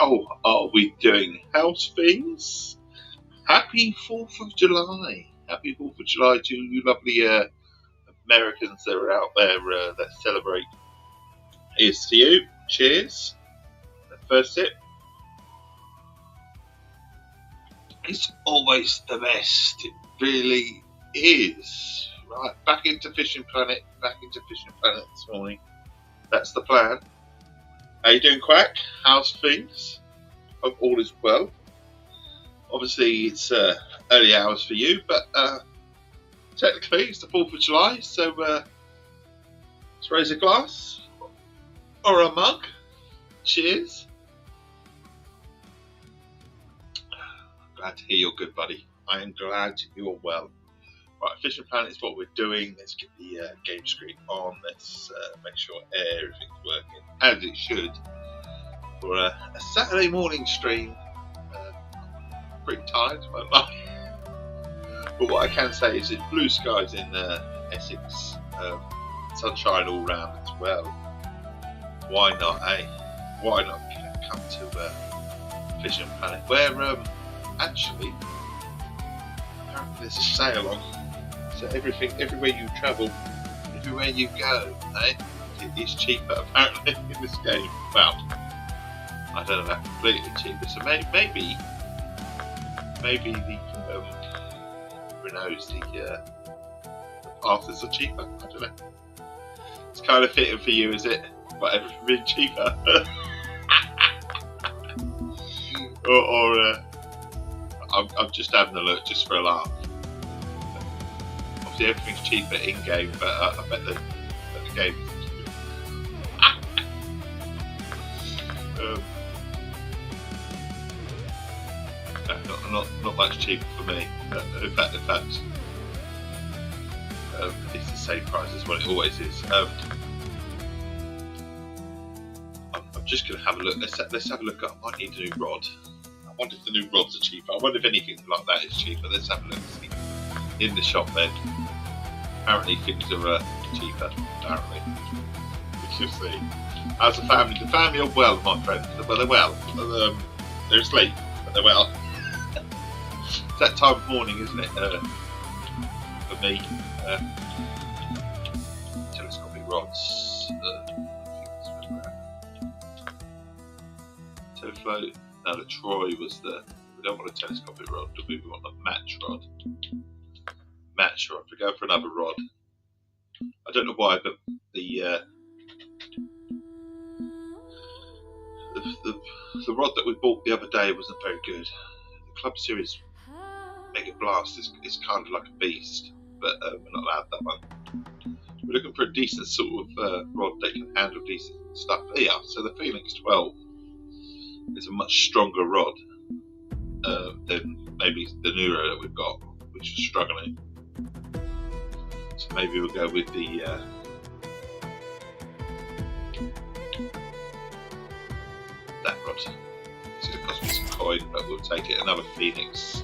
How are we doing? How's things? Happy 4th of July. Happy 4th of July to you lovely Americans that are out there that celebrate. Here's to you. Cheers. The first sip. It's always the best. It really is. Right, back into Fishing Planet. This morning. That's the plan. How you doing, Quack? How's things? Hope all is well. Obviously, it's early hours for you, but technically it's the 4th of July, so let's raise a glass or a mug. Cheers. Glad to hear you're good, buddy. I am glad you're well. Right, Fishing Planet is what we're doing. Let's get the game screen on. Let's make sure everything's working as it should for a Saturday morning stream. Pretty tired, won't lie. But what I can say is it's blue skies in Essex, sunshine all round as well. Why not, eh? Why not come to Fishing Planet, where actually apparently there's a sale on. So everywhere you travel, everywhere you go, eh? It is cheaper apparently in this game. Well, I don't know about completely cheaper. So maybe the Renaults, the Arthurs are cheaper. I don't know. It's kind of fitting for you, is it? But everything being cheaper. I'm just having a look just for a laugh. Obviously everything's cheaper in game, but I bet the game is cheaper. Not much cheaper for me. In fact, it's the same price as what it always is. I'm just going to have a look. Let's have a look. I might need a new rod. I wonder if the new rods are cheaper. I wonder if anything like that is cheaper. Let's have a look. See. In the shop then. Apparently things are cheaper. Apparently. We shall see. How's the family? The family are well, my friend. Well, they're well. They're asleep, but they're well. It's that time of morning, isn't it? For me. Telescopic rods. Teleflow. No, the Troy was the. We don't want a telescopic rod, do we? We want a match rod. Match rod. We go for another rod. I don't know why, but the rod that we bought the other day wasn't very good. The Club Series Mega Blast is kind of like a beast, but we're not allowed that one. We're looking for a decent sort of rod that can handle decent stuff. Here, so the Phoenix 12 is a much stronger rod than maybe the Neuro that we've got, which is struggling. So maybe we'll go with the that rod. It's going to cost me some coin, but we'll take it. Another Phoenix.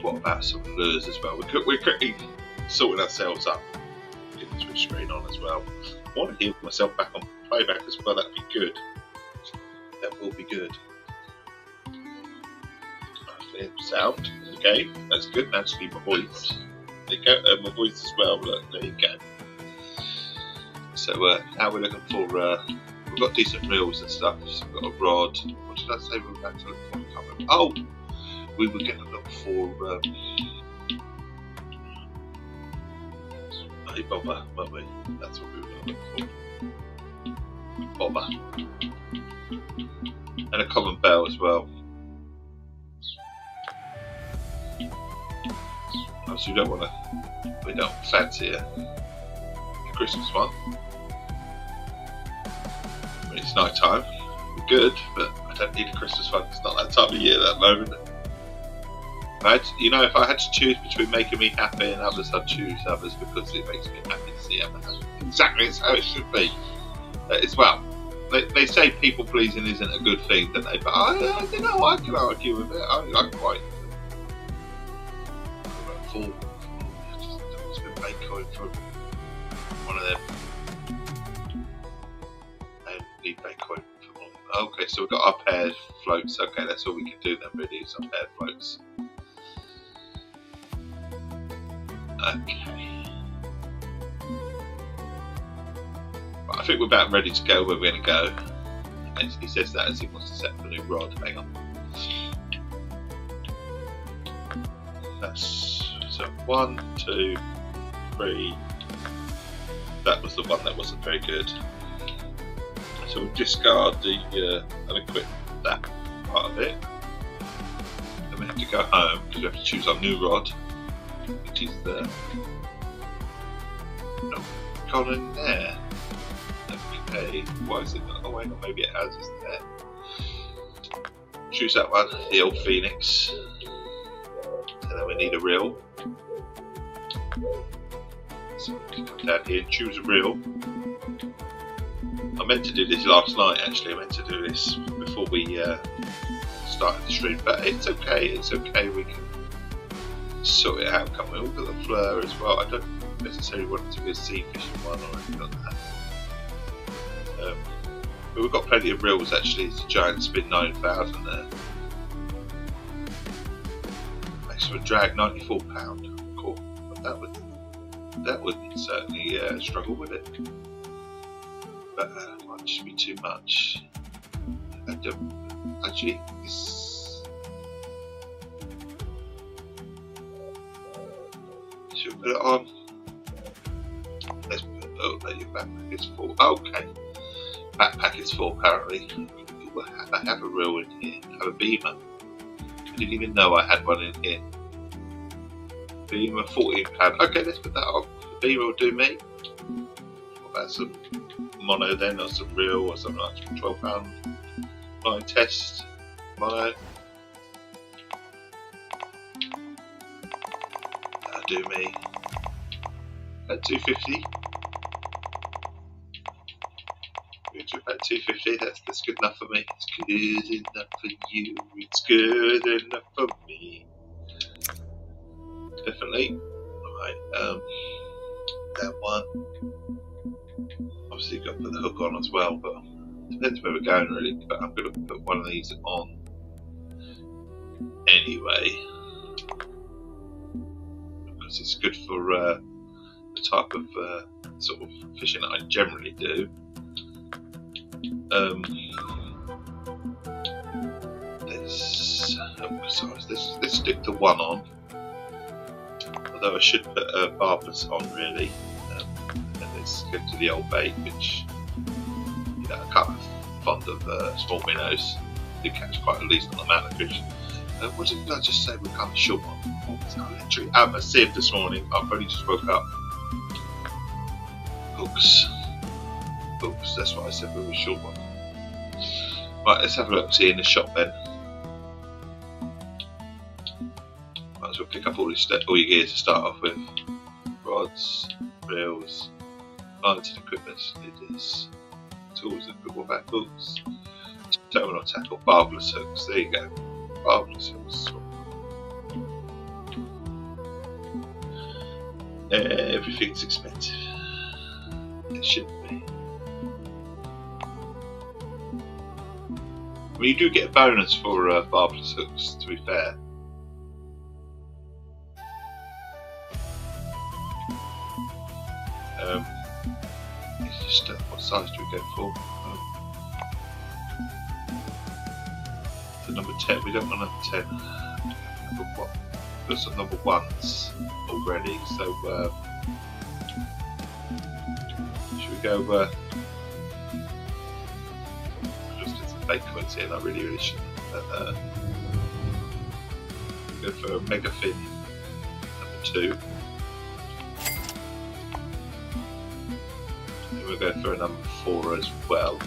What about some lures as well? We're quickly sorting ourselves up. Get the Twitch screen on as well. I want to hear myself back on playback as well. That'd be good. That will be good. Sound in the game. That's good. Naturally, my voice. There you go. My voice as well. Look, there you go. So now we're looking for. We've got decent reels and stuff. So we've got a rod. What did I say we were about to look for? Oh, we were going to look for a bobber, weren't we? That's what we were going to look for. Bobber. And a common bell as well. So we don't fancy a Christmas one. I mean, it's night time. We're good, but I don't need a Christmas one. It's not that time of year at that moment. If I had to choose between making me happy and others, I'd choose others because it makes me happy to see others. Exactly, it's how it should be. As well. They say people pleasing isn't a good thing, don't they? But I can argue with it. I'm quite full. Just been Bitcoin for one of them. I need Bitcoin for one. Okay, so we've got our paired floats. Okay, that's all we can do then, really, is our paired floats. Okay. Right, I think we're about ready to go where we're going to go. And he says that as he wants to set the new rod. Hang on. That's so 1, 2, 3. That was the one that wasn't very good. So we'll discard the and equip that part of it. Then we have to go home because we have to choose our new rod, which is the gone in there. Okay, why is it not? Oh, hang on, maybe it has, isn't there? Choose that one, the old Phoenix. And then we need a reel. So we can come down here and choose a reel. I meant to do this last night actually, I meant to do this before we started the stream, but it's okay, we can sort it out, can't we? We've got the fleur as well. I don't necessarily want it to be a sea fishing one or anything like that. But we've got plenty of reels actually. It's a giant spin 9000 there. Maximum drag £94. Cool. But that wouldn't certainly struggle with it. But it might just be too much. Actually, this should we put it on? Let's put it. Oh, there your backpack is full. Okay, backpack is full apparently. I have a reel in here. I have a beamer. I didn't even know I had one in here. Beamer, £14. Okay, let's put that on. The beamer will do me. What about some mono then, or some reel, or something like £12 line test mono. That'll do me. At 250. We're about 250. That's good enough for me. It's good enough for you. It's good enough for me. Definitely. Right. That one. Obviously, you've got to put the hook on as well, but it depends where we're going really. But I'm going to put one of these on anyway because it's good for the type of sort of fishing that I generally do. Let's stick the one on. Although I should put a barbless on really. And let's go to the old bait, which I'm kind of fond of small minnows. They catch quite a decent amount of fish. What did I just say? We're kind of short on. I'm literally out of a sieve this morning. I've only just woke up. Hooks. That's what I said. We were short on. Right, let's have a look. See in the shop then. Might as well pick up all your gear to start off with. Rods, reels, lines and equipment, leaders, tools and football back hooks, terminal tackle, barbless hooks. There you go. Barbless hooks. Everything's expensive. It shouldn't be. I mean, you do get a bonus for barbless hooks, to be fair. It's just what size do we go for? So number 10, we don't want number 10. Number 1. Got some number 1s already, so should we go fake coins here, and I really shouldn't. Go for a mega fin number 2. And we'll go for a number 4 as well.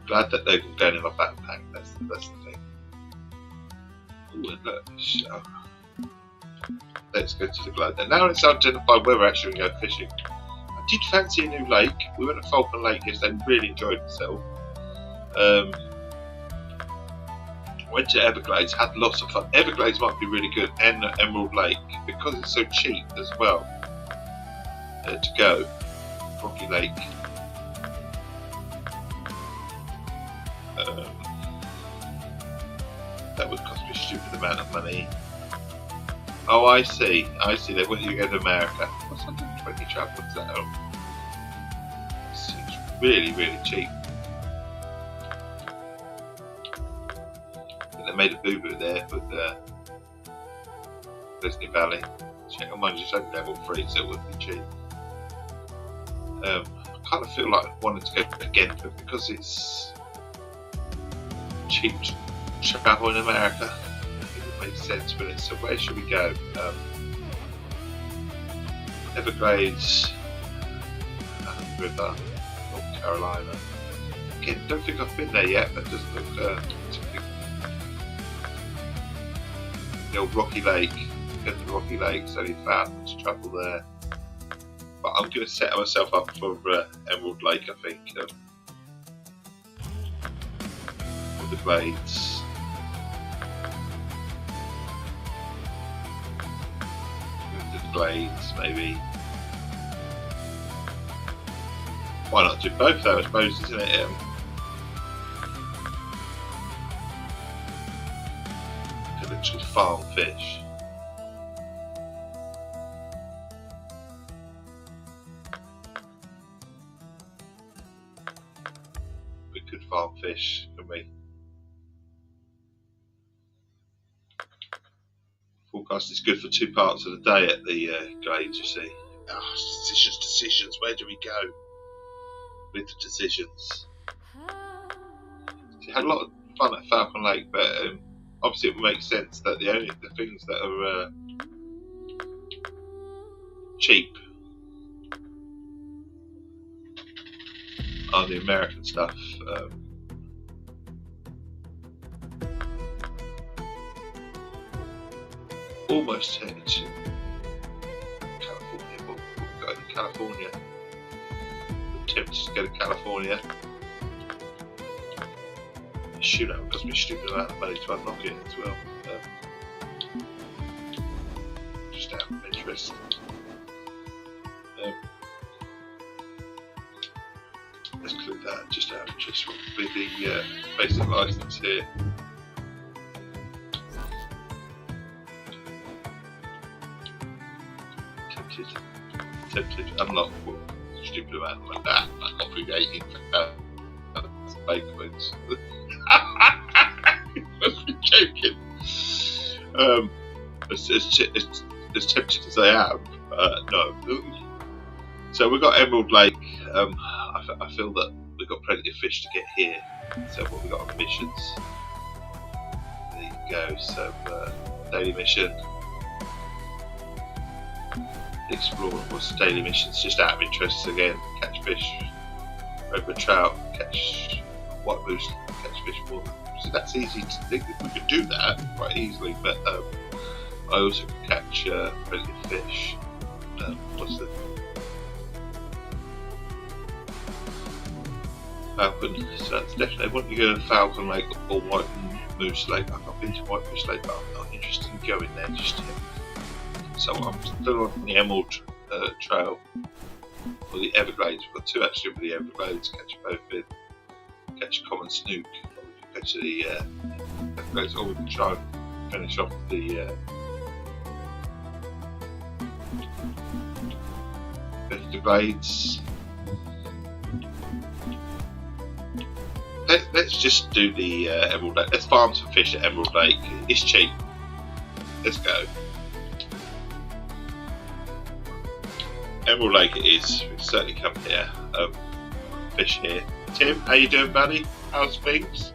Glad that they're going in my backpack. That's the thing. Ooh, and look, let's go to the glide then. Now let's identify where we're actually going to go fishing. I did fancy a new lake. We went to Falcon Lake yesterday and really enjoyed myself. Went to Everglades, had lots of fun. Everglades might be really good, and Emerald Lake, because it's so cheap as well to go. Rocky Lake. That would cost me a stupid amount of money. Oh, I see. They want you to go to America. What's 120 travel? What's that? Seems really, really cheap. And they made a boo-boo there with Disney Valley. Check on mine, just only level 3, so it wouldn't be cheap. I kind of feel like I wanted to go again, but because it's cheap travel in America, I think it makes sense with it. So where should we go? Everglades, River, North Carolina. Again, don't think I've been there yet, but it doesn't look the old Rocky Lake. Go to the Rocky Lake, it's only 1,000 to travel there. But I'm going to set myself up for Emerald Lake, I think. With the Glades. With the Glades, maybe. Why not do both though, I suppose, isn't it? Could literally farm fish. Farm fish, can we? Forecast is good for 2 parts of the day at the Glades, you see. Decisions, where do we go with the decisions? We had a lot of fun at Falcon Lake, but obviously it makes sense that the things that are cheap are the American stuff. Almost headed to California. We'll go to California. I'm tempted to go to California. Shoot, it cost me a stupid amount of money to unlock it as well. Just out of interest. Let's click that just out of interest. What would be the basic license here? Tempted to unlock a stupid amount like that. I got through 18,000 bacon boots. You must be joking. As tempted as I am, no. So we've got Emerald Lake. I feel that we've got plenty of fish to get here. So what we've got on missions. There you go. So daily mission. Explore was daily missions, just out of interest again. Catch fish, over trout, catch white moose, catch fish more. So that's easy to think that we could do that quite easily, but I also can catch plenty of fish. What's the Falcon? So that's definitely. I want to go to Falcon Lake or White Moose Lake. I've not been to White Moose Lake, but I'm not interested in going there just yet. So I'm still on the Emerald Trail, or the Everglades. We've got 2 actually with the Everglades. Catch both in. Catch a common snook. Or we can catch the Everglades, or we can try and finish off the Everglades. Let's just do the Emerald Lake. Let's farm some fish at Emerald Lake. It's cheap. Let's go. Emerald Lake it is. We've certainly come here. Fish here. Tim, how you doing, buddy? How's things?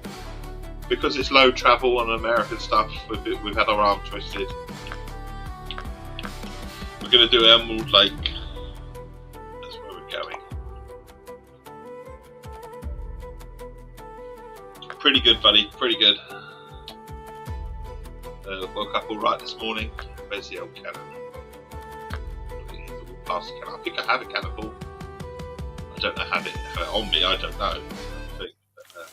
Because it's low travel on American stuff, we've had our arm twisted. We're going to do Emerald Lake. That's where we're going. Pretty good, buddy. Pretty good. Woke up all right this morning. Where's the old cannon? Past the cannon. I think I have a cannonball. I don't know have it on me. I don't know. I think. But,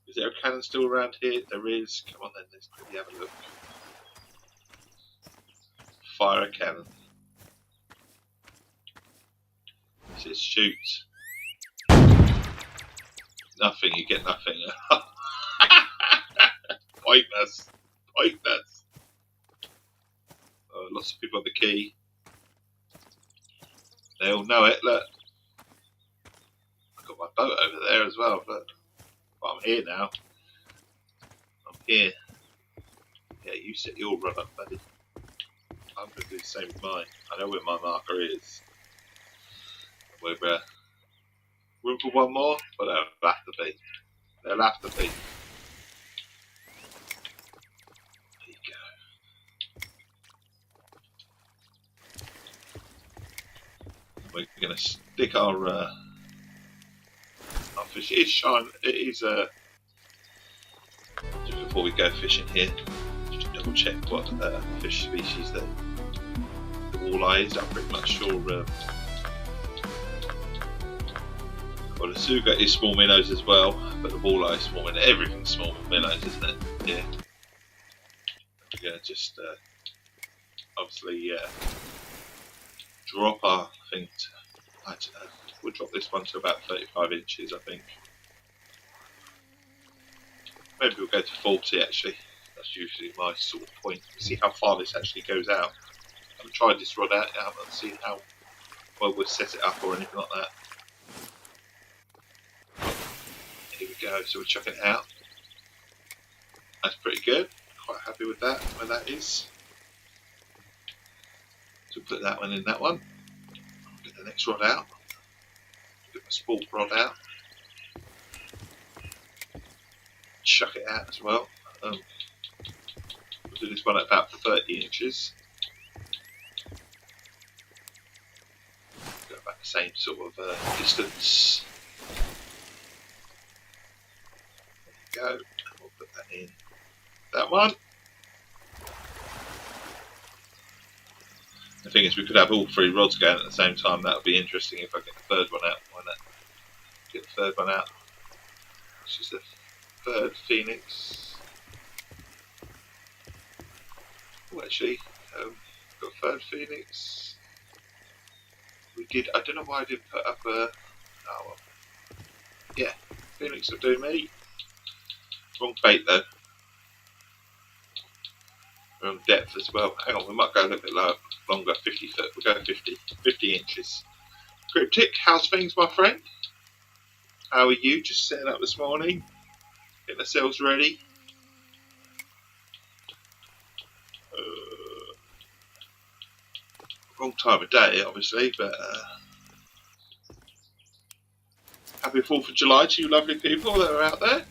is there a cannon still around here? There is. Come on then. Let's quickly have a look. Fire a cannon. It says shoot. Nothing, you get nothing. Pointless. Pointless. Lots of people on the quay. They all know it. Look, I've got my boat over there as well. But I'm here now. I'm here. Yeah, you set your run up, buddy. I'm going to do the same with mine. I know where my marker is. We're room for one more, but they'll have to be. They'll have to be. There you go. We're going to stick our fish. It is shine. It is just before we go fishing here, just double check what fish species the walleye is. I'm pretty much sure. Well, the suga is small minnows as well, but the walleye is small minnows. Everything's small minnows, isn't it? Yeah. We're going to just obviously drop our thing. We'll drop this one to about 35 inches, I think. Maybe we'll go to 40 actually. That's usually my sort of point. See how far this actually goes out. I haven't tried this rod out. I haven't seen how well we'll set it up or anything like that. Here we go, so we're chucking it out. That's pretty good. Quite happy with that, where that is. So we'll put that one in that one. Get the next rod out. Get my sport rod out. Chuck it out as well. We'll do this one at about 30 inches. Go about the same sort of distance. There you go. We'll put that in. That one. The thing is, we could have all three rods going at the same time. That would be interesting if I get the third one out. Why not? Get the third one out. This is the third phoenix. Oh, actually, got a third phoenix. We did. I don't know why I didn't put up a. Oh well. Yeah, phoenix will do me. Wrong bait though. Wrong depth as well. Hang on, we might go a little bit longer. 50 foot. We'll go 50 inches. Cryptic, how's things, my friend? How are you? Just setting up this morning. Getting ourselves ready. Wrong time of day, obviously, but happy 4th of July to you lovely people that are out there.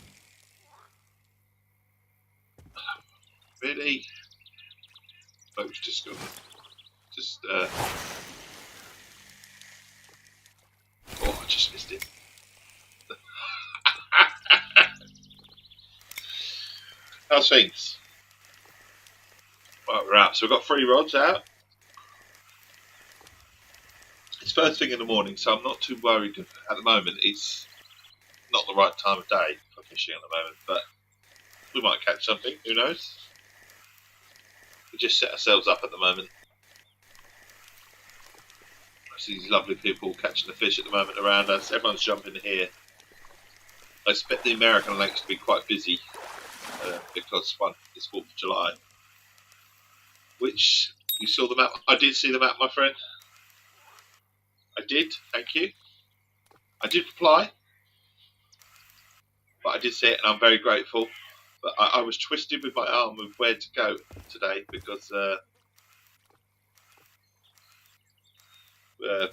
Really? Boat's just gone. Oh, I just missed it. How's things? Right, we're out. So we've got 3 rods out. It's first thing in the morning, so I'm not too worried at the moment. It's not the right time of day for fishing at the moment, but we might catch something. Who knows? We just set ourselves up at the moment. I see these lovely people catching the fish at the moment around us. Everyone's jumping here. I expect the American lakes to be quite busy because one, it's 4th of July. Which, you saw the map? I did see the map, my friend. I did, thank you. I did reply, but I did see it and I'm very grateful. But I was twisted with my arm of where to go today because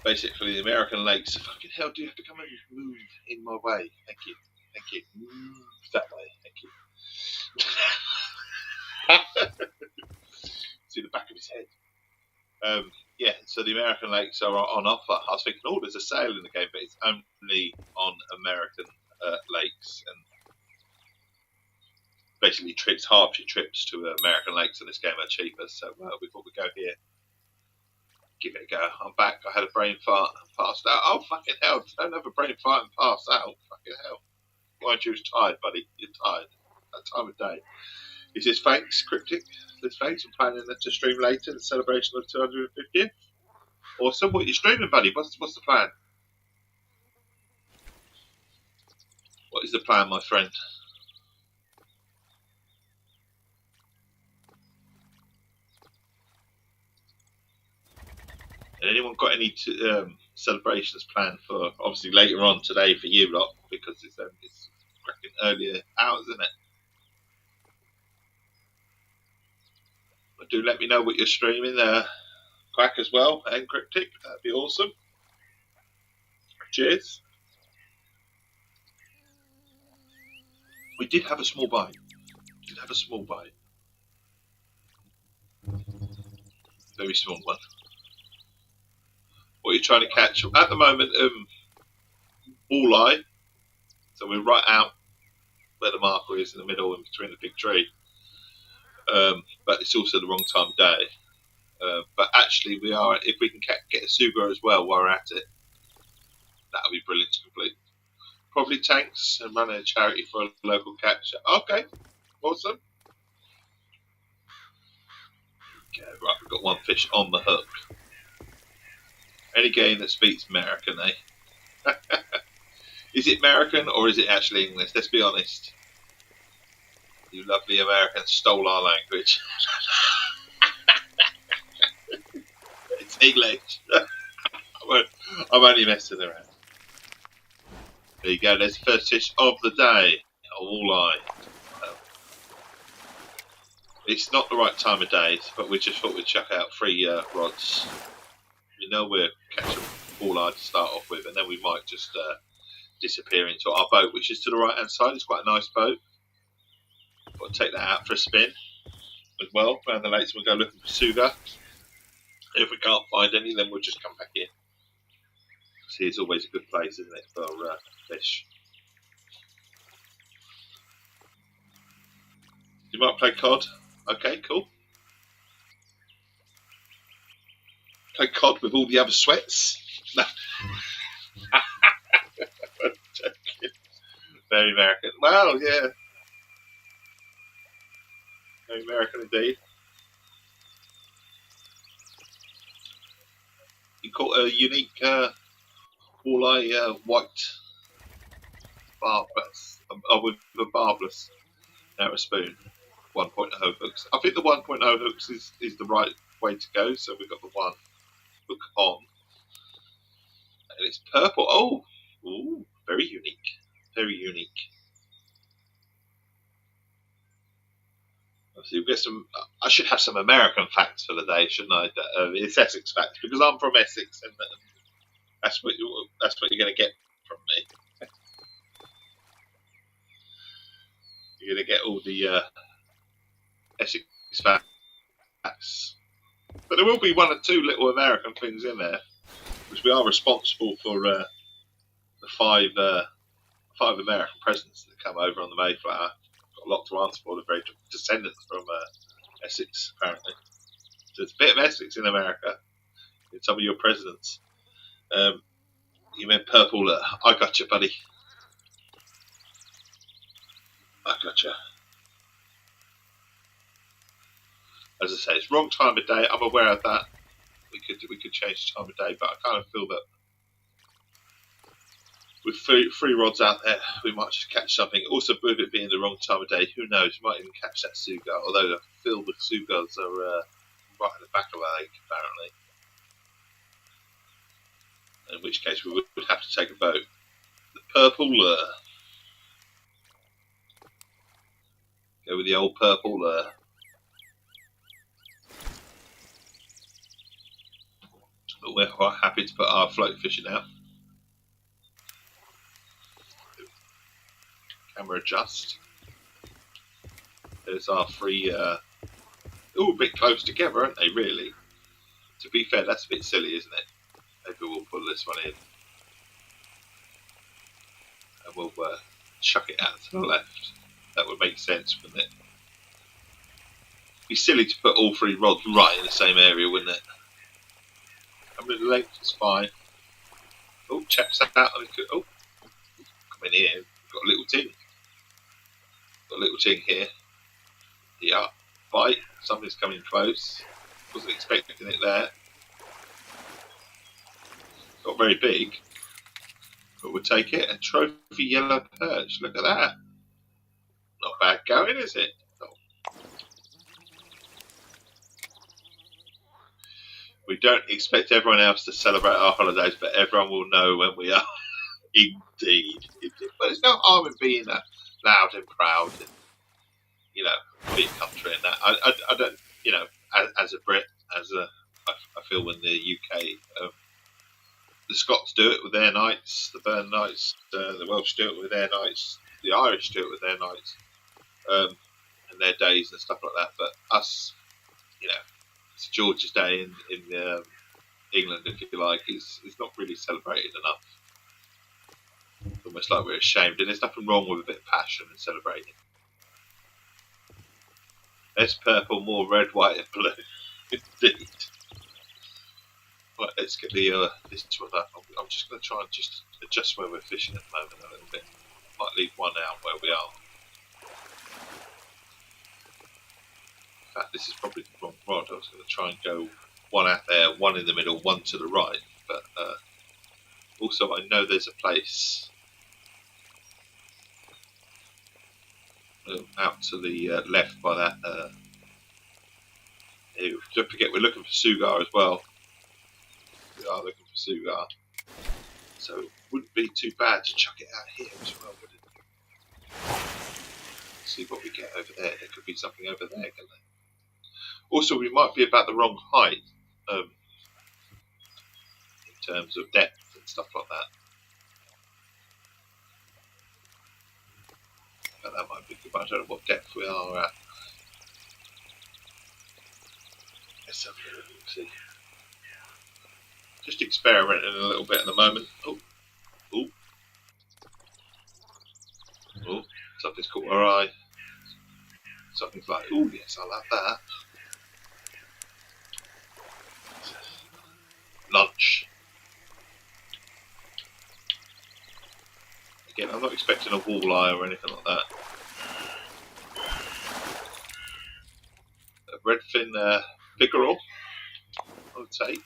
basically the American lakes, fucking hell, do you have to come and move in my way? Thank you, thank you. Move that way, thank you. See the back of his head. Yeah, so the American lakes are on offer. I was thinking, oh, there's a sale in the game, but it's only on American lakes and basically hardship trips to American lakes in this game are cheaper. So we thought we'd go here, give it a go. I'm back. I had a brain fart and passed out. Oh, fucking hell. Don't have a brain fart and pass out. Fucking hell. Why aren't you tired, buddy? You're tired. That time of day. He says, thanks, Cryptic. Says, thanks. I'm planning to stream later, the celebration of 250th. Awesome. What are you streaming, buddy? What's the plan? What is the plan, my friend? Anyone got any celebrations planned for, obviously, later on today for you lot, because it's cracking earlier hours, isn't it? But do let me know what you're streaming there, Quack, as well, and Cryptic. That'd be awesome. Cheers. We did have a small bite. Very small one. What are you trying to catch? At the moment, walleye. So we're right out where the marker is in the middle and between the big tree. But it's also the wrong time of day. But actually, we are. If we can get a sugar as well while we're at it, that'll be brilliant to complete. Probably tanks and running a charity for a local catcher. Okay, awesome. Okay, right, we've got one fish on the hook. Any game that speaks American, eh? Is it American or is it actually English? Let's be honest. You lovely Americans stole our language. It's English. I'm only messing around. There you go, there's the first fish of the day. A walleye. It's not the right time of day, but we just thought we'd chuck out 3 rods. You know, we're catching walleye to start off with, and then we might just disappear into our boat, which is to the right hand side. It's quite a nice boat. Got to take that out for a spin as well. Around the lakes, we'll go looking for suga. If we can't find any, then we'll just come back in. See, it's always a good place, isn't it, for fish? You might play COD. Okay, cool. Play COD with all the other sweats. No. Very American. Well, yeah. Very American indeed. You caught a unique walleye white barbless. With a barbless narrow spoon. 1.0 hooks. I think the 1.0 hooks is the right way to go. So we've got the one hook on, and it's purple. Oh, ooh, very unique. Very unique. Obviously, we'll get some. I should have some American facts for the day, shouldn't I? It's Essex facts because I'm from Essex, and that's what you're going to get from me. You're going to get all the Essex facts, but there will be 1 or 2 little American things in there, because we are responsible for the 5 American presidents that come over on the Mayflower. Got a lot to answer for. They're very descendants from Essex, apparently. So it's a bit of Essex in America in some of your presidents. You meant purple. I got you, buddy. I got you. As I say, it's wrong time of day. I'm aware of that. We could change the time of day, but I kind of feel that with 3 rods out there, we might just catch something. Also, with it being the wrong time of day, who knows? We might even catch that suga. Although I feel the sugas are right in the back of the lake, apparently. In which case, we would have to take a boat. The purple lure. Go with the old purple lure. But we're quite happy to put our float fishing out. Camera adjust. There's our 3. All a bit close together, aren't they? Really. To be fair, that's a bit silly, isn't it? Maybe we'll pull this one in, and we'll chuck it out to the left. That would make sense, wouldn't it? It'd be silly to put all 3 rods right in the same area, wouldn't it? I mean, the length is fine. Oh, check that out. Oh, come in here. We've got a little ting. Got a little ting here. Yeah, bite. Something's coming close. Wasn't expecting it there. Got very big. But we'll take it. A trophy yellow perch. Look at that. Not bad going, is it? Oh. We don't expect everyone else to celebrate our holidays, but everyone will know when we are. Indeed. But there's no harm in being loud and proud and, you know, big country and that. I don't, you know, as a Brit, I feel when the UK, the Scots do it with their knights, the Burn Knights, the Welsh do it with their knights, the Irish do it with their knights, and their days and stuff like that. But us, you know, it's George's Day in England, if you like, is not really celebrated enough. It's almost like we're ashamed, and there's nothing wrong with a bit of passion and celebrating. Less purple, more red, white, and blue. Indeed. Right, let's get the this one up. I'm just going to try and just adjust where we're fishing at the moment a little bit. Might leave one out where we are. In fact, this is probably the wrong rod. I was going to try and go one out there, one in the middle, one to the right. But also, I know there's a place out to the left by that. Don't forget, we're looking for sugar as well. We are looking for sugar, so it wouldn't be too bad to chuck it out here as well, would it? See what we get over there. There could be something over there, couldn't there? Also, we might be about the wrong height in terms of depth and stuff like that. But that might be good, but I don't know what depth we are at. Let's have a look, see. Just experimenting a little bit at the moment. Oh, oh, oh! Something's caught our eye. Something's like, oh yes, I love that. Lunch. Again, I'm not expecting a walleye or anything like that. A redfin pickerel, I'll take.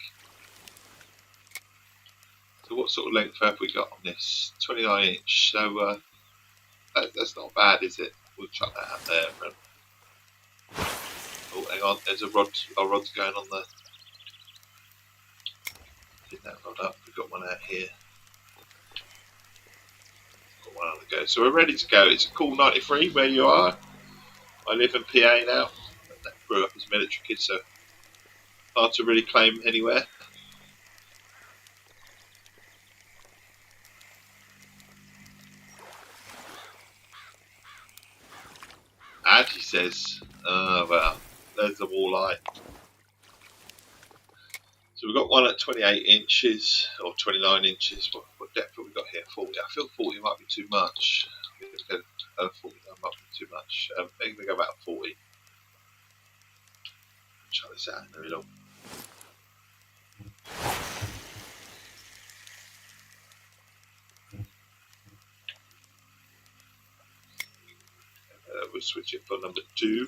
So what sort of length have we got on this? 29 inch. So that's not bad, is it? We'll chuck that out there. Oh, hang on. There's a rod. Our rod's going on the. Get that rod up. We've got one out here. Got one on the go. So we're ready to go. It's a cool 93 where you are. I live in PA now. I grew up as a military kid, so hard to really claim anywhere. And he says, oh well, there's the walleye. So we've got one at 28 inches, or 29 inches. What depth have we got here? 40. I feel 40 might be too much. I think let's go 40 might be too much. I think we go about 40. Try this out in the middle. We'll switch it for number 2.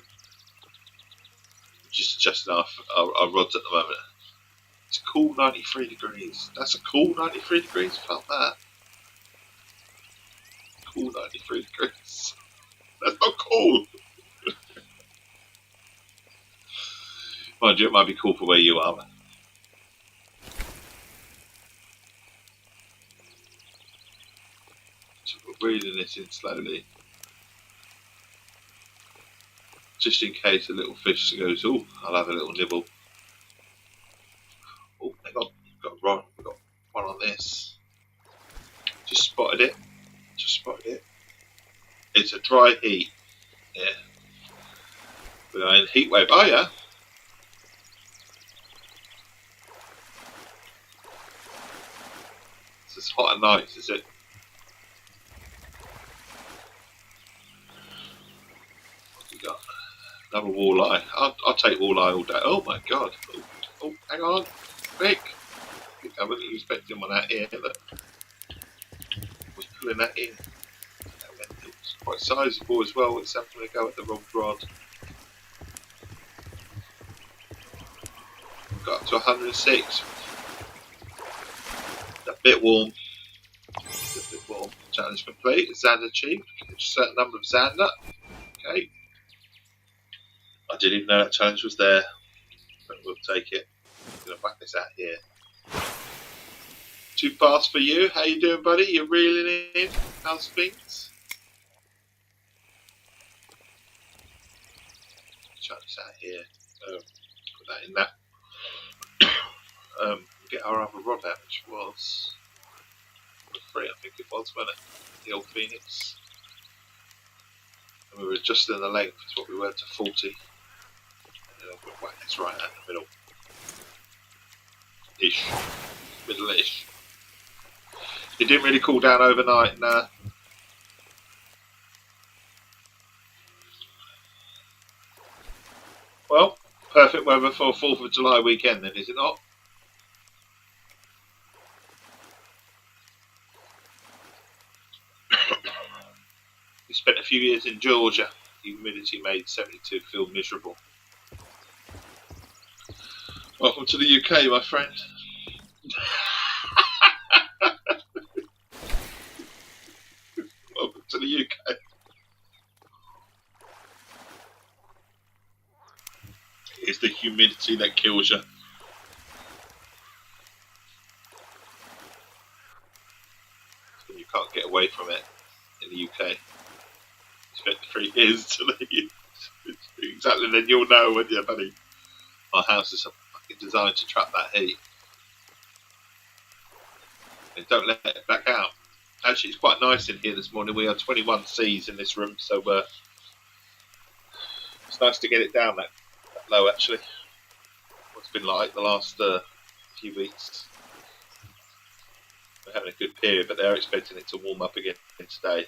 Just adjusting our rods at the moment. It's a cool 93 degrees. That's a cool 93 degrees. Felt that. Cool 93 degrees. That's not cool. Mind you, it might be cool for where you are. So we're reeling this in slowly. Just in case a little fish goes, oh, I'll have a little nibble. Oh, hang on, we've got one on this. Just spotted it. It's a dry heat. Yeah. We're in heat wave. Oh yeah. It's as hot and nice, is it? What we got? Another walleye. I'll take walleye all day. Oh my god. Oh, hang on. Quick. I wasn't expecting one out here that was pulling that in. It was quite sizable as well. It's having to go at the wrong rod. Got up to 106. A bit warm. Challenge complete. Xander achieved. A certain number of Xander. Okay. I didn't even know that challenge was there, but we'll take it. I'm going to whack this out here. Too fast for you. How you doing, buddy? You're reeling in. How's things? Chuck this out here. Put that in that. Get our other rod out, which was 3, I think it was, wasn't it? The old Phoenix. And we were adjusting the length to what we were to 40. And then we'll whack this right out in the middle. Ish. Middle-ish. It didn't really cool down overnight, nah. Well, perfect weather for 4th of July weekend then, is it not? We spent a few years in Georgia. Humidity made 72 feel miserable. Welcome to the UK, my friend. Welcome to the UK. It's the humidity that kills you. And you can't get away from it in the UK. Spent 3 years to leave. Exactly, then you'll know, won't you, buddy? Our house is fucking designed to trap that heat. And don't let it back out. Actually, it's quite nice in here this morning. We are 21 C's in this room, so it's nice to get it down that low, actually. What's been like the last few weeks. We're having a good period, but they're expecting it to warm up again today.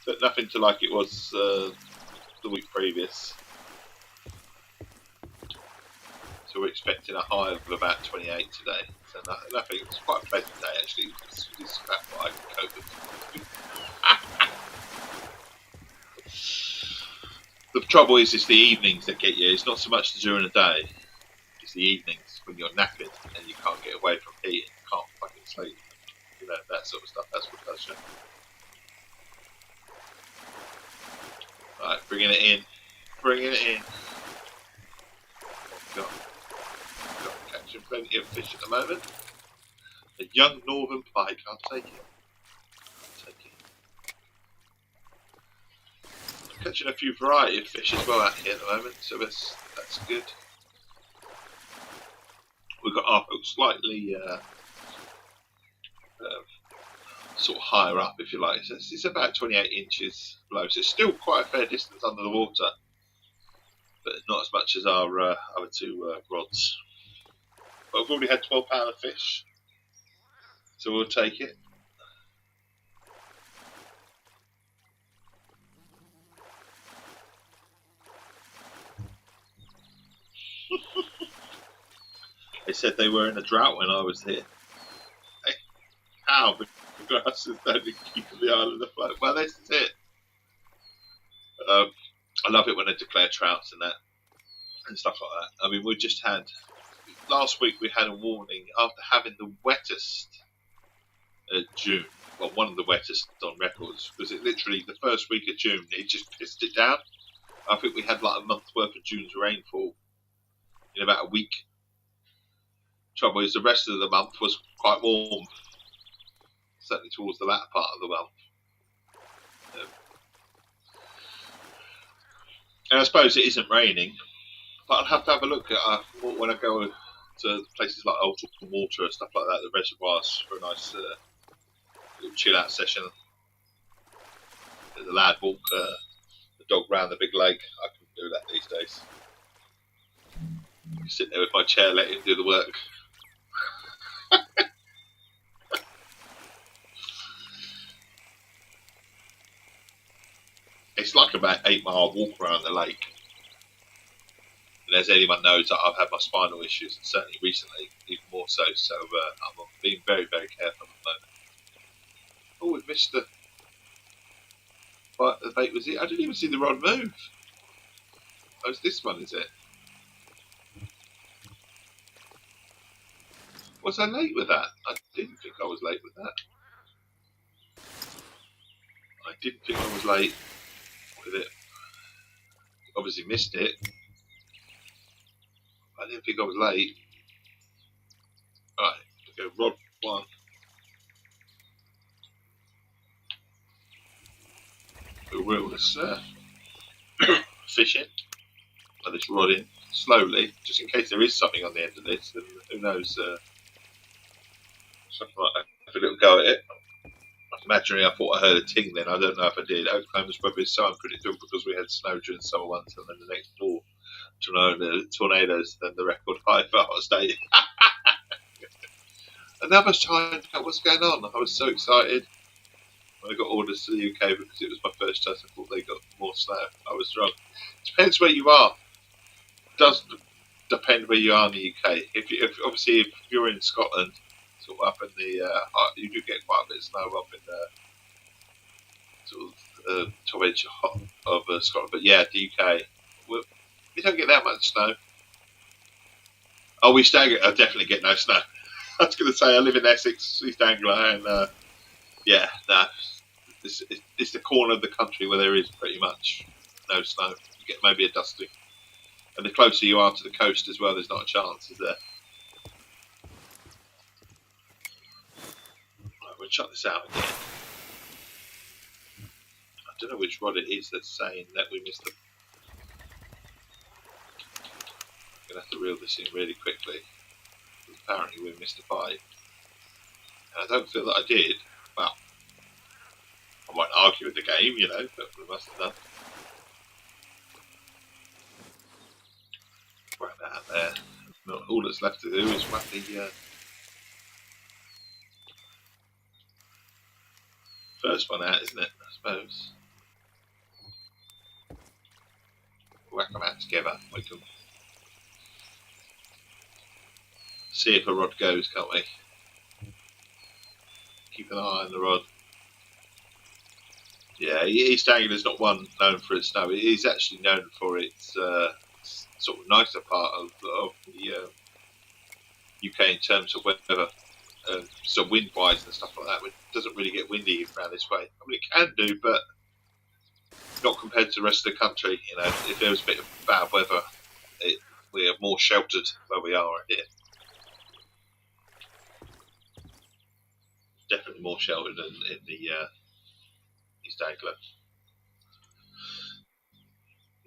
But nothing to like it was the week previous. So we're expecting a high of about 28 today. So nothing. It's quite a pleasant day actually. It's about what I can cope with. The trouble is, it's the evenings that get you. It's not so much during the day. It's the evenings when you're knackered and you can't get away from heat and you can't fucking sleep. You know, that sort of stuff. That's what does you. Right, bringing it in. Bringing it in. Got catching plenty of fish at the moment. A young northern pike. I'll take it. Catching a few variety of fish as well out here at the moment, so that's good. We've got our hook slightly sort of higher up, if you like. So it's about 28 inches below, so it's still quite a fair distance under the water, but not as much as our other 2 rods. But we've already had 12 pound of fish, so we'll take it. They said they were in a drought when I was here. Hey, how? The grass is only keeping the island afloat. Well, this is it. I love it when they declare trouts and that and stuff like that. I mean, we just had last week. We had a warning after having the wettest June. Well, one of the wettest on records, because it literally the first week of June it just pissed it down. I think we had like a month's worth of June's rainfall in about a week. Trouble is, the rest of the month was quite warm, certainly towards the latter part of the month. And I suppose it isn't raining, but I'll have to have a look at when I go to places like Alton Water and stuff like that, the reservoirs, for a nice little chill out session. The lad walk the dog round the big lake. I couldn't do that these days. Sit there with my chair, let him do the work. It's like about 8-mile walk around the lake. And as anyone knows, I've had my spinal issues, and certainly recently, even more so. So I'm being very, very careful at the moment. Oh, we've missed the bait. Was it? I didn't even see the rod move. Oh, it's this one, is it? Was I late with that? I didn't think I was late with that. I didn't think I was late with it. Obviously missed it. I didn't think I was late. Right, go rod 1. We'll just fishing. Let this rod in slowly, just in case there is something on the end of this. And who knows? Something like that. Have a little go at it. Imaginary, I thought I heard a ting then. I don't know if I did. Oklahoma's probably so unpredictable because we had snow during summer once, and then the next 4 tornadoes, then the record high for our state. And I was trying to out what's going on. I was so excited when I got orders to the UK because it was my first test. I thought they got more snow. I was wrong. Depends where you are. It does depend where you are in the UK. If you're in Scotland, sort of up in the you do get quite a bit of snow up in the sort of top edge of Scotland. But yeah, the UK, we don't get that much snow. Oh, we definitely get no snow. I was going to say I live in Essex, East Anglia, and yeah, no, it's the corner of the country where there is pretty much no snow. You get maybe a dusting, and the closer you are to the coast as well, there's not a chance, is there? Right, we'll shut this out again. I don't know which rod it is that's saying that we missed the. I'm going to have to reel this in really quickly. Apparently we missed a bite. And I don't feel that I did. Well, I won't argue with the game, but we must have done. Right that out there. All that's left to do is whack the first one out, isn't it? I suppose. Whack them out together. We can see if a rod goes, can't we? Keep an eye on the rod. Yeah, East Anglia is not one known for its snow. It is actually known for its sort of nicer part of the UK in terms of weather. So wind-wise and stuff like that. It doesn't really get windy around this way. I mean, it can do, but not compared to the rest of the country. If there was a bit of bad weather, we are more sheltered where we are here. Definitely more sheltered than in the East Anglia.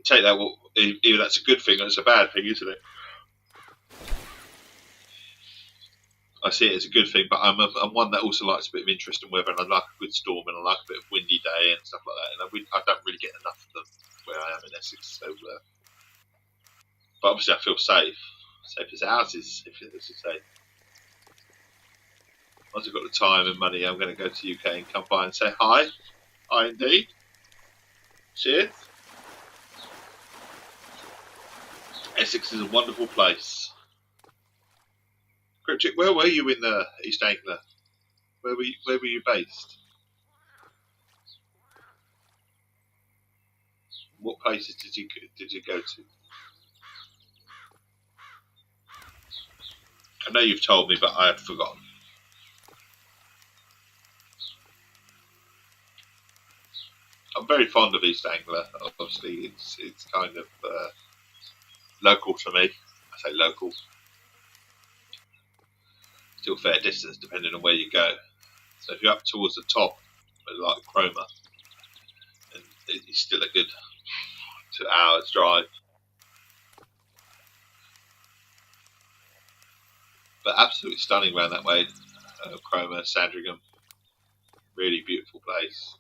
Take that, either that's a good thing or it's a bad thing, isn't it? I see it as a good thing, but I'm one that also likes a bit of interesting weather, and I like a good storm, and I like a bit of windy day and stuff like that. And I don't really get enough of them where I am in Essex. So, but obviously, I feel safe as houses, if you say. Once I've got the time and money, I'm going to go to the UK and come by and say hi. Hi, indeed. Cheers. Essex is a wonderful place. Cryptic, where were you in East Anglia? Where were you based? What places did you go to? I know you've told me, but I have forgotten. I'm very fond of East Anglia. Obviously, it's kind of local to me. I say local. Still fair distance depending on where you go. So if you're up towards the top, like Cromer, and it's still a good 2 hours drive. But absolutely stunning around that way. Cromer, Sandringham, really beautiful place.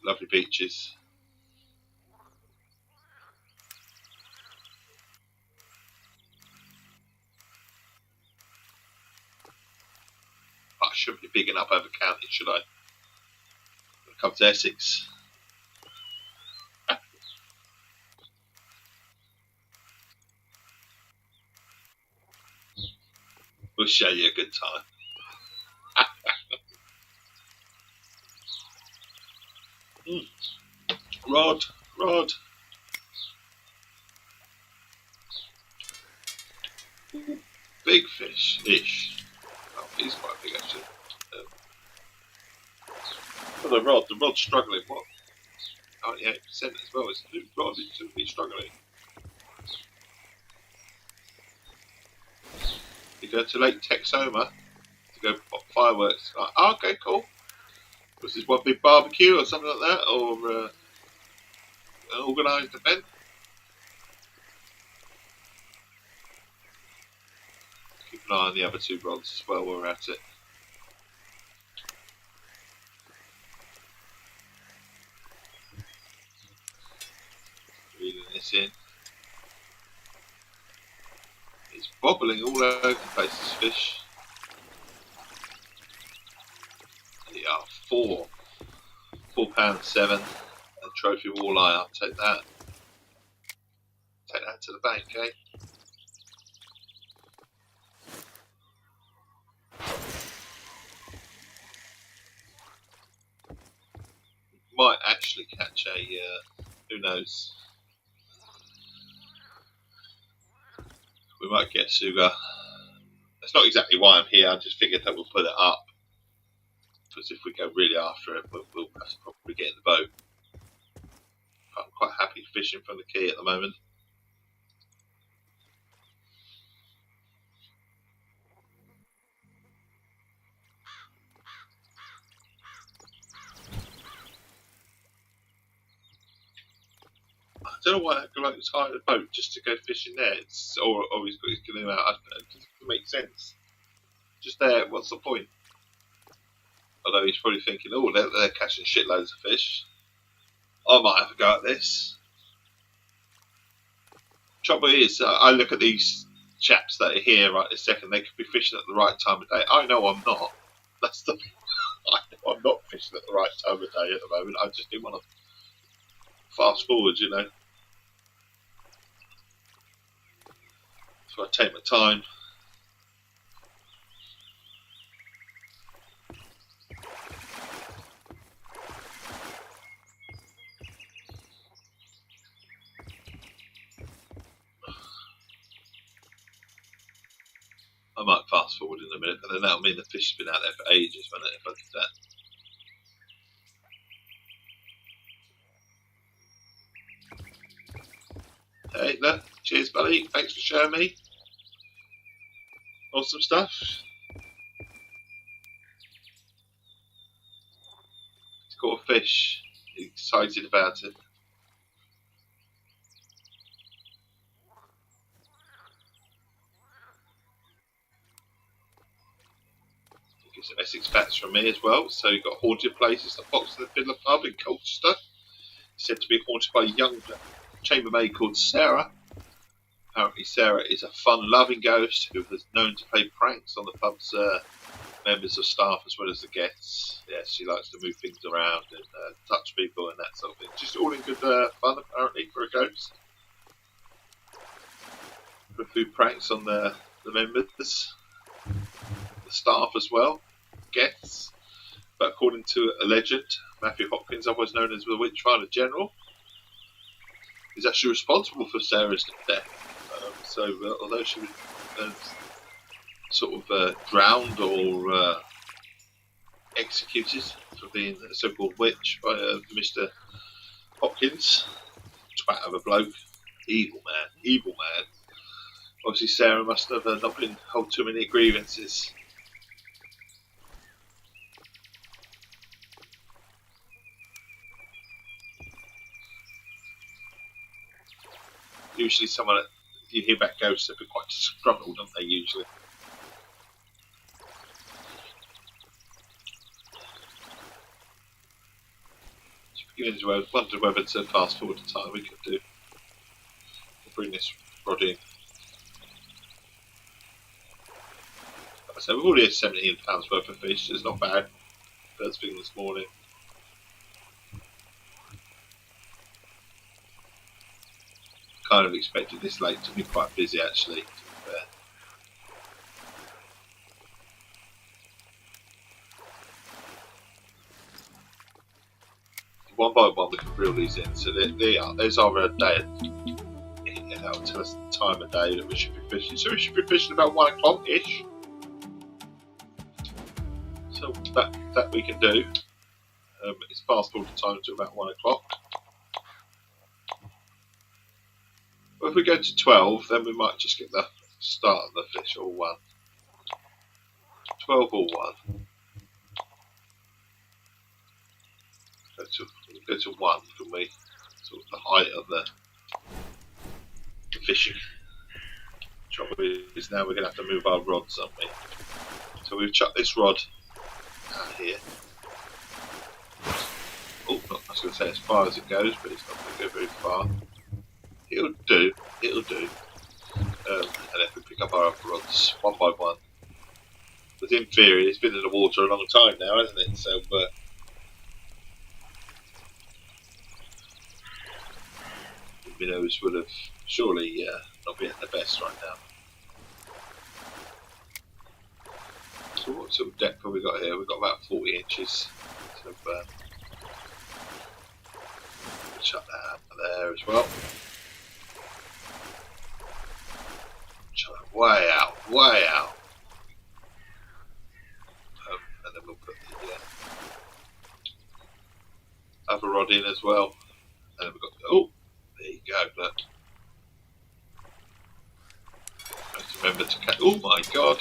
Lovely beaches. I shouldn't be bigging up over county, should I? When it comes to Essex. We'll show you a good time. Rod. Big fish-ish. Oh, he's quite big actually. For the rod's struggling. What? 98% as well. It's the rod is simply struggling. You go to Lake Texoma to go pop fireworks. Like, oh, okay, cool. Was this one big barbecue or something like that, or an organised event? Keep an eye on the other two rods as well while we're at it. Reeling this in. It's bobbling all over the place, this fish. They are £4.7. A trophy walleye, I'll take that. Take that to the bank, eh? Might actually catch a, who knows? We might get Suga. That's not exactly why I'm here, I just figured that we'll put it up. Because if we go really after it, we'll have to probably get in the boat. I'm quite happy fishing from the quay at the moment. I don't know why that bloke's hired a boat just to go fishing there. Or he's got his canoe out. It doesn't make sense. Just there, what's the point? Although he's probably thinking, oh, they're catching shitloads of fish. I might have a go at this. Trouble is, I look at these chaps that are here right this second. They could be fishing at the right time of day. I know I'm not. That's the thing. I know I'm not fishing at the right time of day at the moment. I just do want to fast forward, you know. So I take my time. I might fast forward in a minute, but then that'll mean the fish has been out there for ages, won't it, if I do that. Hey, look, cheers, buddy. Thanks for showing me. Awesome stuff. He's caught a fish. He's excited about it. Give some Essex facts from me as well. So you've got Haunted Places, the Fox and the Fiddler pub in Colchester. Said to be haunted by a young chambermaid called Sarah. Apparently Sarah is a fun-loving ghost who is known to play pranks on the pub's members of staff as well as the guests. Yes, she likes to move things around and touch people and that sort of thing. Just all in good fun, apparently, for a ghost. With food pranks on the members, the staff as well, guests. But according to a legend, Matthew Hopkins, otherwise known as the Witchfinder General, is actually responsible for Sarah's death. So although she was sort of drowned or executed for being a so-called witch by Mr. Hopkins, twat of a bloke, evil man. Obviously Sarah must have not been hold too many grievances. Usually someone, you hear about ghosts, they've been quite disgruntled, don't they, usually? Beginning to wonder whether to fast forward the time we could do. We'll bring this rod in. So we've already had £17 worth of fish, it's not bad. First thing this morning. Kind of expected this lake to be quite busy actually, to be fair. One by one we can reel these in, so they are, those are a day. Yeah, that'll tell us the time of day that we should be fishing. So we should be fishing about 1 o'clock-ish. So that we can do. It's past all the time to about 1 o'clock. But if we go to 12, then we might just get the start of the fish or 1. 12 or 1. Go to 1, can we? Sort of the height of the fishing. Trouble is now we're going to have to move our rods, aren't we? So we've chucked this rod out here. Oh, I was going to say as far as it goes, but it's not going to go very far. It'll do, it'll do. And if we pick up our other rods one by one. But in theory, it's been in the water a long time now, hasn't it? So, minnows would have surely not been at the best right now. So what sort of depth have we got here? We've got about 40 inches. So we'll chuck that out there as well. Chuck that way out, way out. And then we'll put the other rod in as well. And then we've got, oh, there you go, look. Have to remember to catch, oh my god.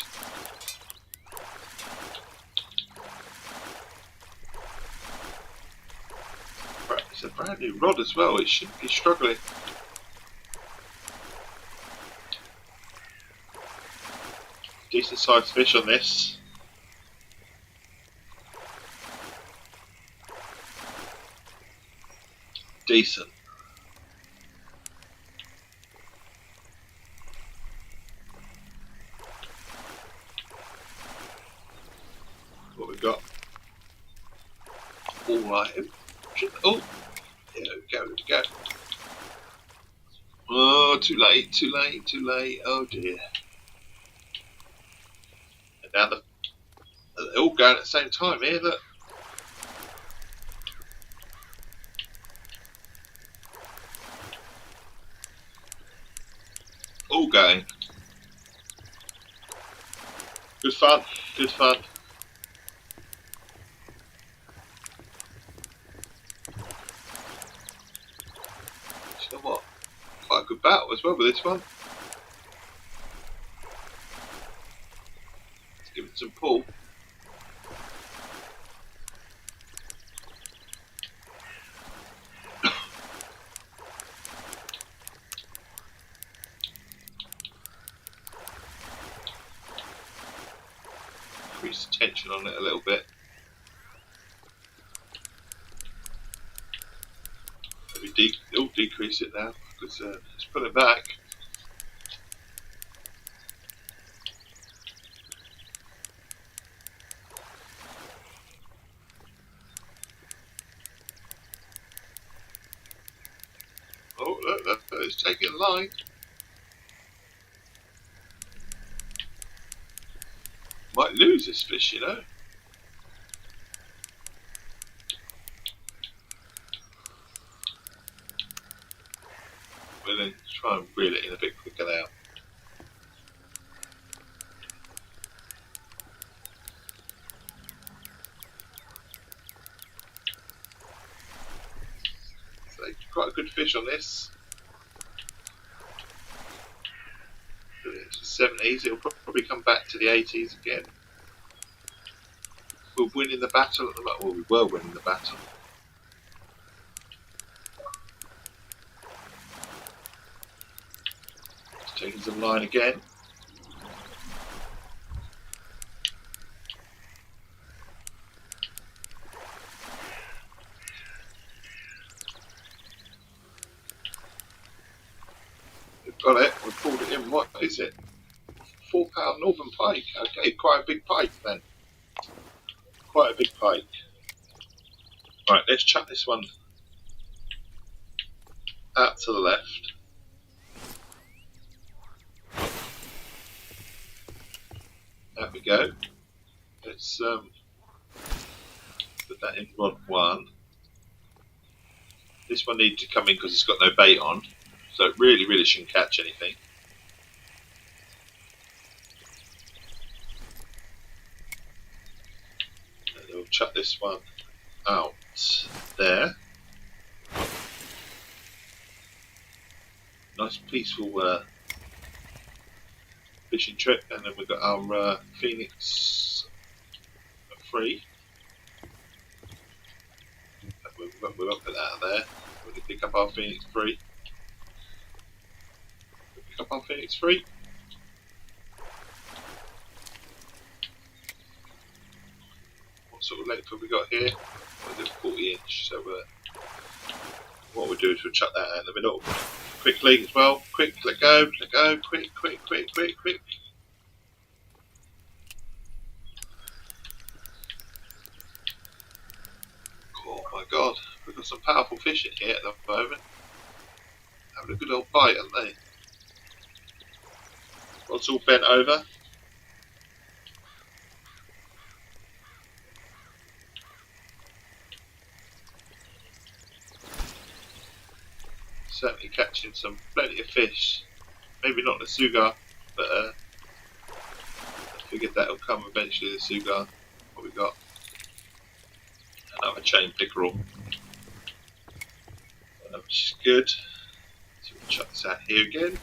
It's a brand new rod as well, it shouldn't be struggling. Decent sized fish on this. Decent. What we got? All right. Oh, there we go. There we go. Oh, too late. Too late. Too late. Oh dear. And now they're all going at the same time here. Look. All going. Good fun. Good fun. You know what? Quite a good battle as well with this one. Let's give it some pull. Increase the tension on it a little bit. Maybe decrease it now because let's pull it back. Oh, look, it's taking a line. Might lose this fish, you know. We'll then try and reel it in a bit quicker now. So quite a good fish on this. It's the 70s, it'll probably come back to the 80s again. We're winning the battle at the moment. Well, we were winning the battle. Taking some line again. We've got it, we've pulled it in. What is it? 4 pound northern pike. Okay, quite a big pike then. Quite a big pike. Right, let's chuck this one out to the left. There we go. Let's put that in rod 1. This one needs to come in because it's got no bait on. So it really shouldn't catch anything. And we'll chuck this one out there. Nice peaceful fishing trip, and then we've got our Phoenix free. We won't put that out there. We're going to pick up our Phoenix free. Pick up our Phoenix free. What sort of length have we got here? What is it, 40 inch? So what we'll do is we'll chuck that out in the middle quickly as well. Quick, let go, quick. Oh my god, we've got some powerful fish in here at the moment. Having a good old bite, haven't they? Rod's all bent over. Certainly catching plenty of fish. Maybe not the sugar, but I figured that'll come eventually, the sugar. What we got? Another chain pickerel, which is good. So we'll chuck this out here again.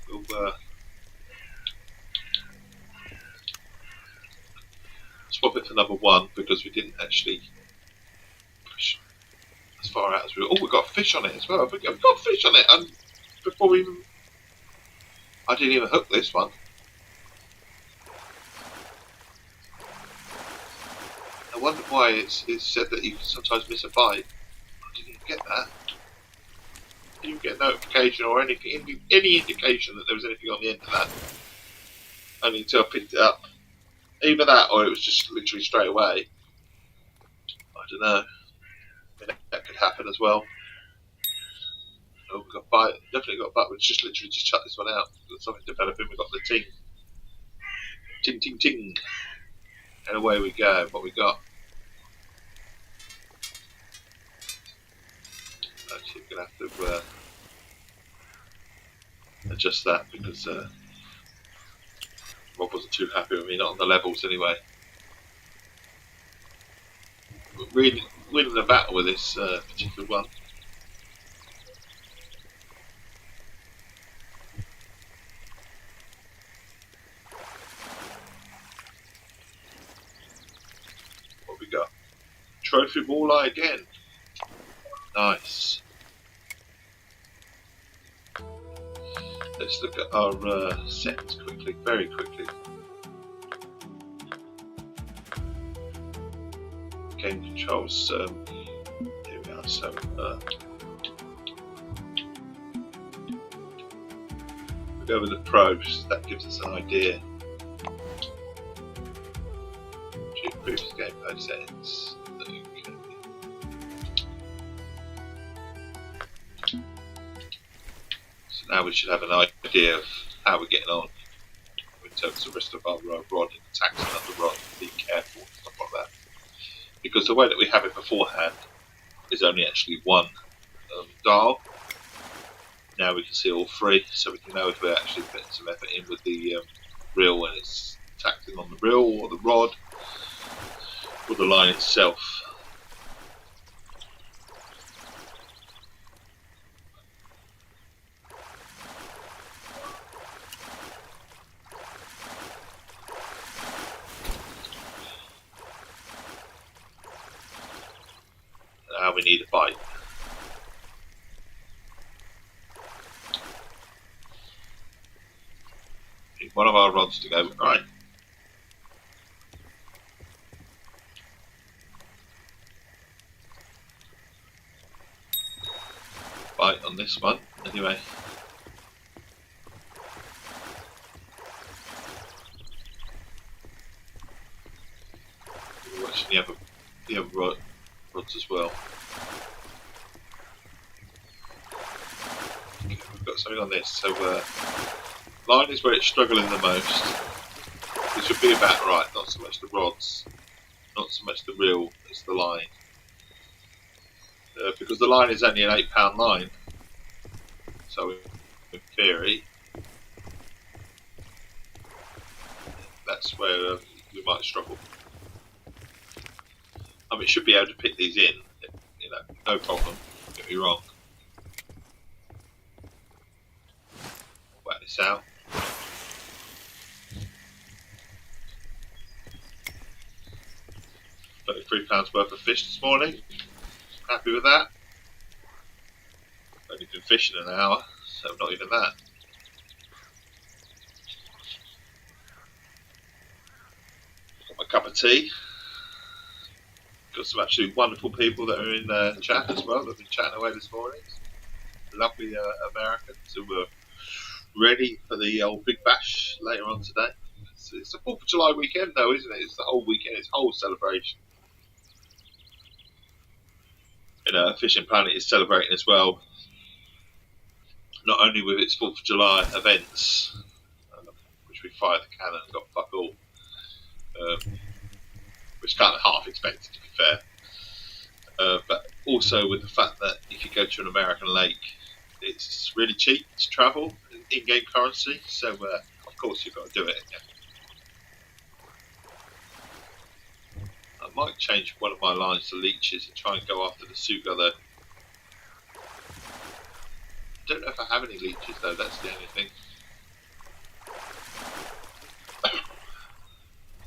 We'll swap it for number one because we didn't actually push as far out as we. Oh, we got a fish on it as well. We've got a fish on it, and before we even, I didn't even hook this one. I wonder why it's said that you can sometimes miss a bite. I didn't even get that. I didn't get a notification or anything, any indication that there was anything on the end of that. Only until I picked it up. Either that or it was just literally straight away. I don't know. I mean, that could happen as well. Oh, we got a bite. Definitely got a bite. We've just literally just chucked this one out. We've got something developing. We've got the ting. Ting, ting, ting. And away we go. What we got? Actually, we're going to have to adjust that because Rob wasn't too happy with me, not on the levels anyway. We're really winning the battle with this particular one. What we got? Trophy walleye again. Nice. Let's look at our settings quickly, very quickly. Game controls. Here we are. So we go with the pros. That gives us an idea. Choose previous gameplay settings. Now we should have an idea of how we're getting on in terms of the rest of our rod and attacking on the rod, being careful and stuff like that. Because the way that we have it beforehand is only actually one dial. Now we can see all three, so we can know if we're actually putting some effort in with the reel when it's tacking on the reel or the rod or the line itself. Now we need a bite. Need one of our rods to go right. Bite on this one, anyway. We're watching the other rods as well. Okay, we've got something on this. So line is where it's struggling the most. This should be about right, not so much the rods, not so much the reel, it's the line. because the line is only an £8 line. So in theory, that's where we might struggle. I mean, it should be able to pick these in, you know, no problem. Don't get me wrong. Whack this out. £33 worth of fish this morning. Happy with that. Only been fishing an hour, so not even that. Got my cup of tea. Got some absolutely wonderful people that are in chat as well. They've been chatting away this morning. Lovely Americans who were ready for the old Big Bash later on today. It's the 4th of July weekend though, isn't it? It's the whole weekend, it's the whole celebration. And Fishing Planet is celebrating as well, not only with its 4th of July events, which we fired the cannon and got fuck all, which kind of half expected to be fair, but also with the fact that if you go to an American lake, it's really cheap to travel, in-game currency, so of course you've got to do it again. I might change one of my lines to leeches and try and go after the Suga though. I don't know if I have any leeches though, that's the only thing.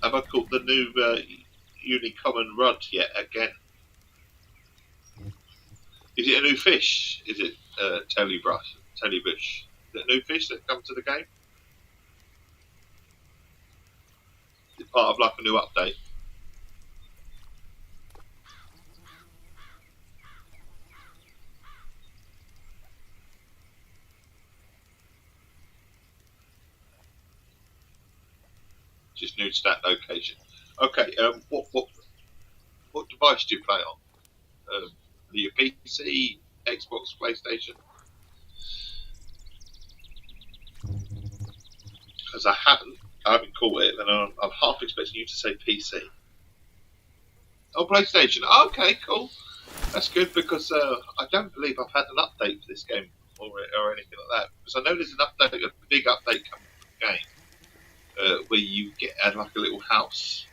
Have I caught the new Unicommon Rudd yet again? Is it a new fish? Is it Tellybush? Is it a new fish that come to the game? Is it part of like a new update? Just new stat location. Okay, what device do you play on? Your PC, Xbox, PlayStation? Because I haven't caught it, and I'm half expecting you to say PC. Oh, PlayStation. Oh, okay, cool. That's good because I don't believe I've had an update for this game or anything like that. Because I know there's an update, a big update coming for the game. Where you get like a little house.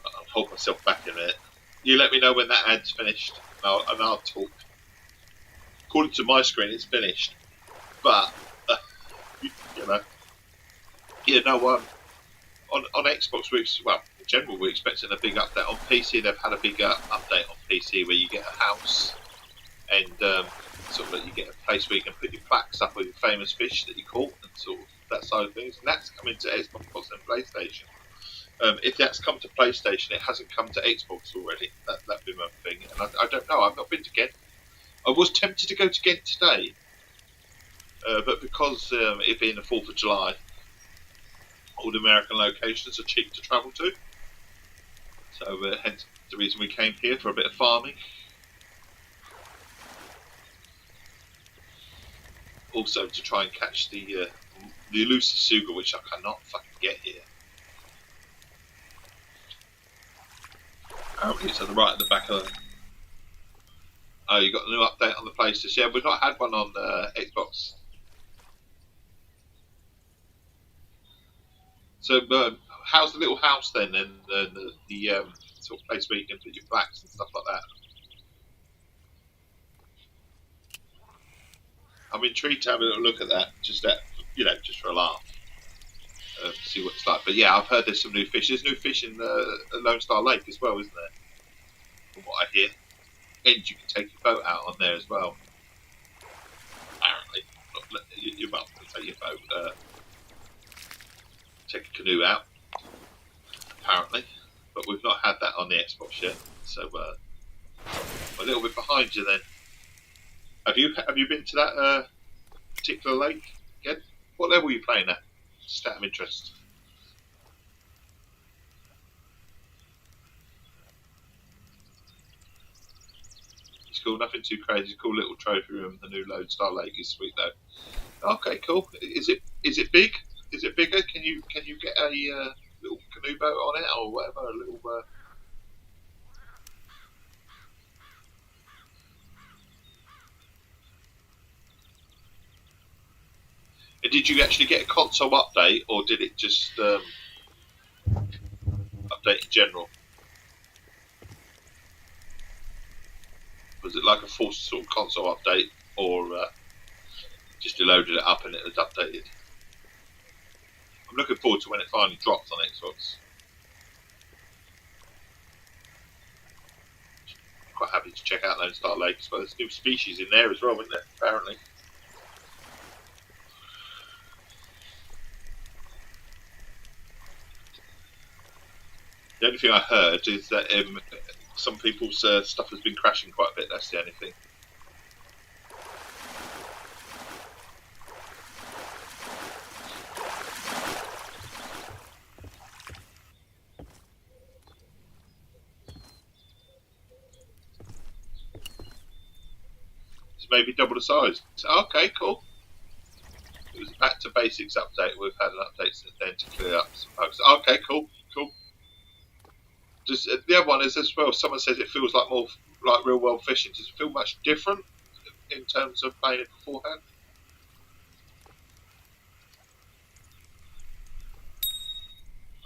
I'll hold myself back in a minute. You let me know when that ad's finished, and I'll talk. According to my screen, it's finished, but you know, on Xbox, in general, we're expecting a big update. On PC, they've had a big update on PC where you get a house and sort of you get a place where you can put your plaques up with your famous fish that you caught and sort of that side of things. And that's coming to Xbox and PlayStation. If that's come to PlayStation, it hasn't come to Xbox already. That'd be my thing. And I don't know. I've not been to Ghent. I was tempted to go to Ghent today, but because it being the 4th of July, all the American locations are cheap to travel to. So hence the reason we came here for a bit of farming. Also to try and catch the elusive Suga, which I cannot fucking get here. Apparently it's at the right at the back of the... Oh, you got a new update on the PlayStation. Yeah, we've not had one on Xbox. So how's the little house then, and the sort of place where you can put your plaques and stuff like that? I'm intrigued to have a little look at that, just for a laugh, see what it's like. But yeah, I've heard there's some new fish. There's new fish in Lone Star Lake as well, isn't there? From what I hear, and you can take your boat out on there as well. Apparently, you're welcome to take your boat, take a canoe out. Apparently, but we've not had that on the Xbox yet, so I'm a little bit behind you then. Have you been to that particular lake again? What level are you playing at? Just out of interest. It's cool, nothing too crazy. Cool little trophy room. The new Lone Star Lake is sweet though. Okay, cool. Is it big? Is it bigger? Can you get a little canoe boat on it or whatever? A little. Did you actually get a console update, or did it just update in general? Was it like a full sort of console update, or just you loaded it up and it was updated? I'm looking forward to when it finally drops on Xbox. Quite happy to check out Lone Star Lake as well. There's new species in there as well, isn't there? Apparently. The only thing I heard is that some people's stuff has been crashing quite a bit. That's the only thing. It's maybe double the size. Okay, cool. It was a back to basics update. We've had an update since then to clear up some bugs. Okay, cool. Does the other one is as well? Someone says it feels like more like real world fishing. Does it feel much different in terms of playing it beforehand?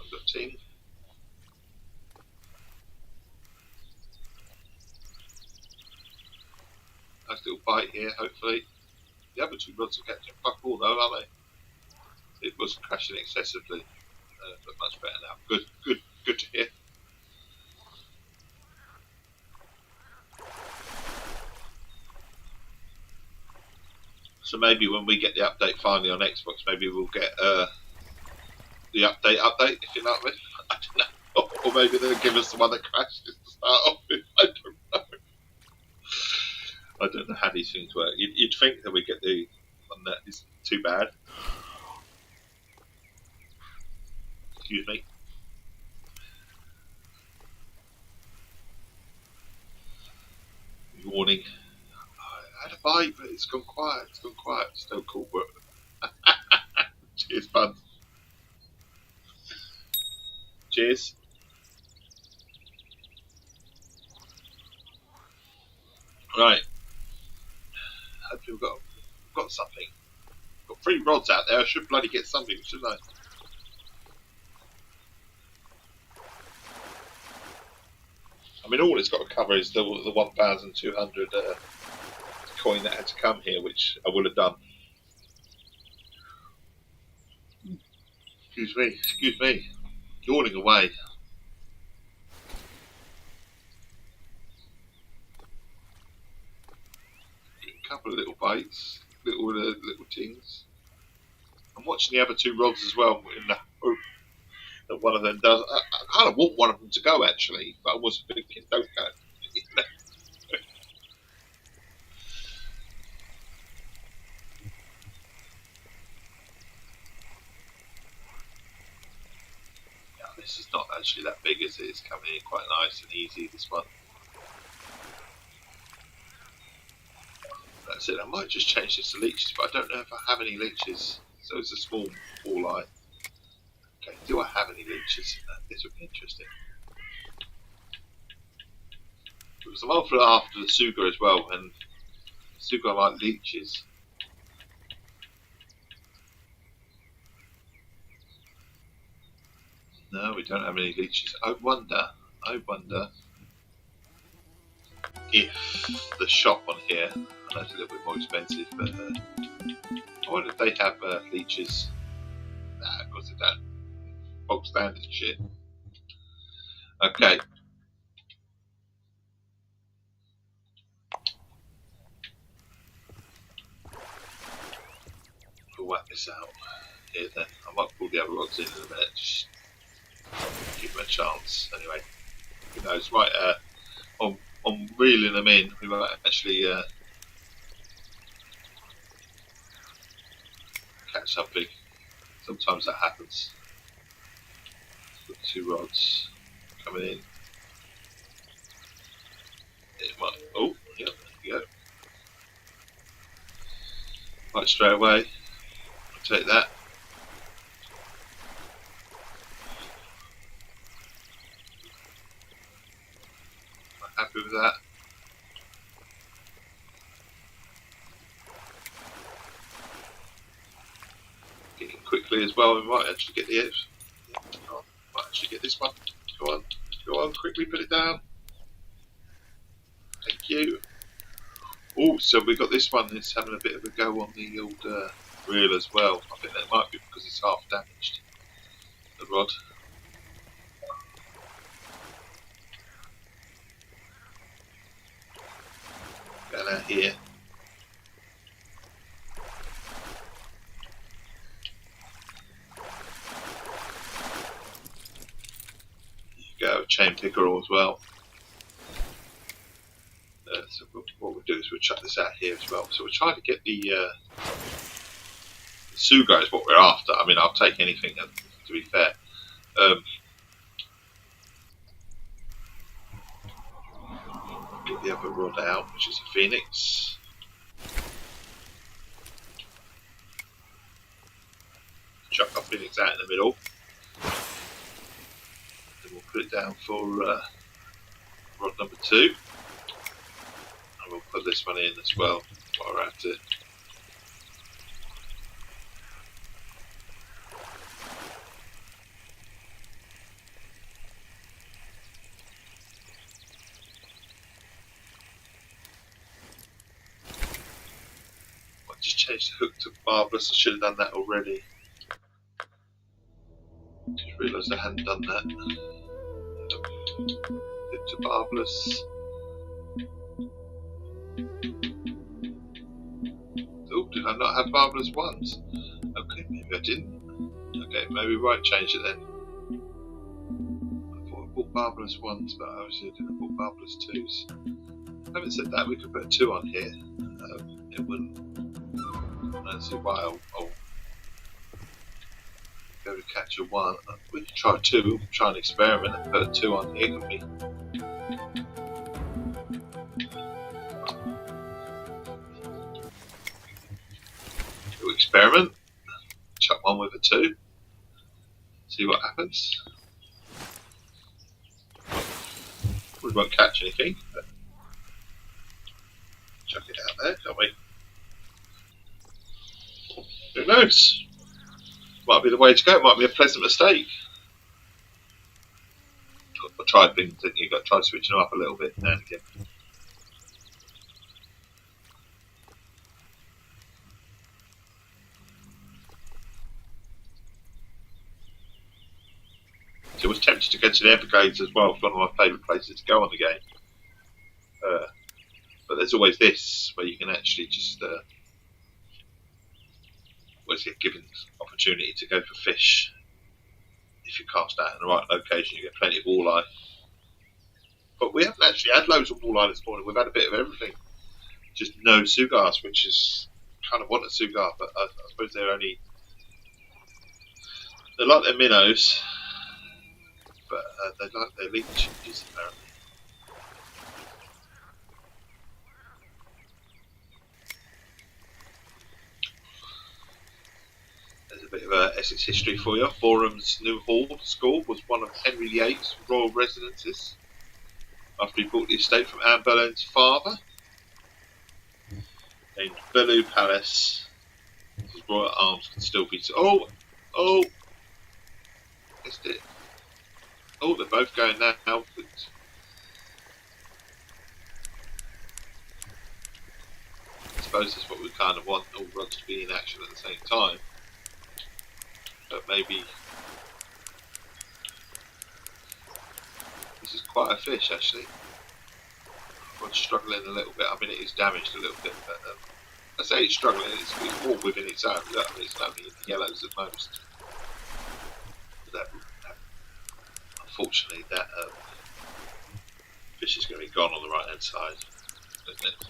I've got a team. Nice little bite here, hopefully. The other two rods are catching fuck all though, aren't they? It was crashing excessively, but much better now. Good to hear. So maybe when we get the update finally on Xbox, maybe we'll get the update, if you know what I mean. I don't know. Or maybe they'll give us some other crashes to start off with. I don't know. I don't know how these things work. You'd think that we get the one that is too bad. Excuse me. Warning. I had a bite, but it's gone quiet. Still cool, but cheers, bud. Cheers. Right. Hopefully we've got something. Got 3 rods out there. I should bloody get something, shouldn't I? I mean, all it's got to cover is the 1,200 coin that had to come here, which I would have done. Excuse me. Yawning away. A couple of little bites, little tings. I'm watching the other 2 rods as well in the hope that one of them does. I kind of want one of them to go actually, but I wasn't thinking don't go. This is not actually that big as it is, coming in quite nice and easy, this one. That's it, I might just change this to leeches, but I don't know if I have any leeches. So it's a small walleye. Okay, do I have any leeches? This would be interesting. Because I'm after the Suga as well, and Suga like leeches. No, we don't have any leeches. I wonder if the shop on here, I know it's a little bit more expensive, but I wonder if they have leeches. Nah, of course they don't. Bog standard shit. Okay. We'll whack this out here then. I might pull the other rods in a minute, just give them a chance. Anyway, who knows? Right, on reeling them in, we might actually catch something. Sometimes that happens. Got 2 rods coming in. It might. Oh, yeah, there you go. Right, straight away. I'll take that. happy with that. Getting quickly as well, we might actually get the edge. Might actually get this one. Go on, go on, quickly put it down. Thank you. Oh, so we got this one that's having a bit of a go on the old reel as well. I think that might be because it's half damaged, the rod. Going out here. Go chain picker as well. So what we'll do is we'll chuck this out here as well. So we're trying to get the Sugar is what we're after. I mean, I'll take anything, to be fair. Get the other rod out, which is a Phoenix. Chuck our Phoenix out in the middle. Then we'll put it down for rod number 2. And we'll put this one in as well while we're at it. I'll just change the hook to barbless. I should have done that already. Just realised I hadn't done that. Hook to barbless. Oh, did I not have barbless ones? Okay, maybe I didn't. Okay, maybe we won't change it then. I thought I bought barbless ones, but obviously I didn't bought barbless 2s. Having said that, we could put a 2 on here. It wouldn't. I don't see why I'll go to catch a 1. We can try 2. We'll try an experiment and put a 2 on here, can we? Experiment, chuck one with a 2, see what happens. We won't catch anything, but chuck it out there, can't we? Who knows? Might be the way to go, it might be a pleasant mistake. I tried things, didn't you? Got to try switching them up a little bit now and again. I was tempted to go to the Everglades as well. It's one of my favourite places to go on the game. But there's always this, where you can actually just get given opportunity to go for fish. If you cast out in the right location, you get plenty of walleye. But we haven't actually had loads of walleye this morning. We've had a bit of everything. Just no sugars, which is kind of want a sugar, but I suppose they're like their minnows. But they like their leeches apparently. There's a bit of Essex history for you. Boreham's New Hall School was one of Henry VIII's royal residences after he bought the estate from Anne Boleyn's father. Named Belleau Palace. His royal arms can still be... Oh! Missed it. Oh, they're both going now. I suppose that's what we kind of want, all rods to be in action at the same time. But maybe... This is quite a fish, actually. Rod's struggling a little bit. I mean, it is damaged a little bit, but I say it's struggling. It's more within its own. It's only in the yellows at most. Unfortunately, that fish is going to be gone on the right hand side.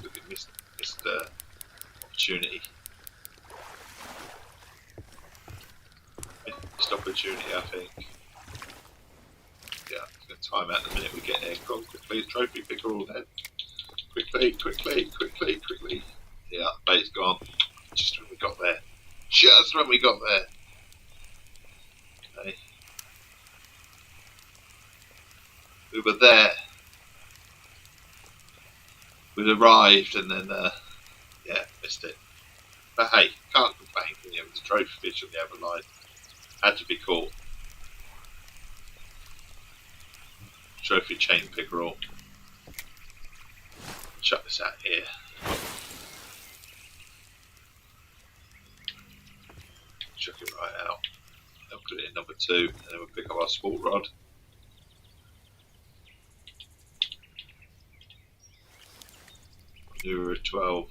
We've missed opportunity. Missed opportunity, I think. Yeah, it's going to time out the minute we get there. Go on quickly, trophy picker all then. Quickly. Yeah, the bait's gone. Just when we got there. Okay. We were there. we'd arrived and then yeah, missed it. But hey, can't complain. You know, it was a trophy fish on the other line. Had to be caught. Trophy chain pickerel. Chuck this out here. Chuck it right out. I'll put it in number 2, and then we'll pick up our sport rod. Lure 12.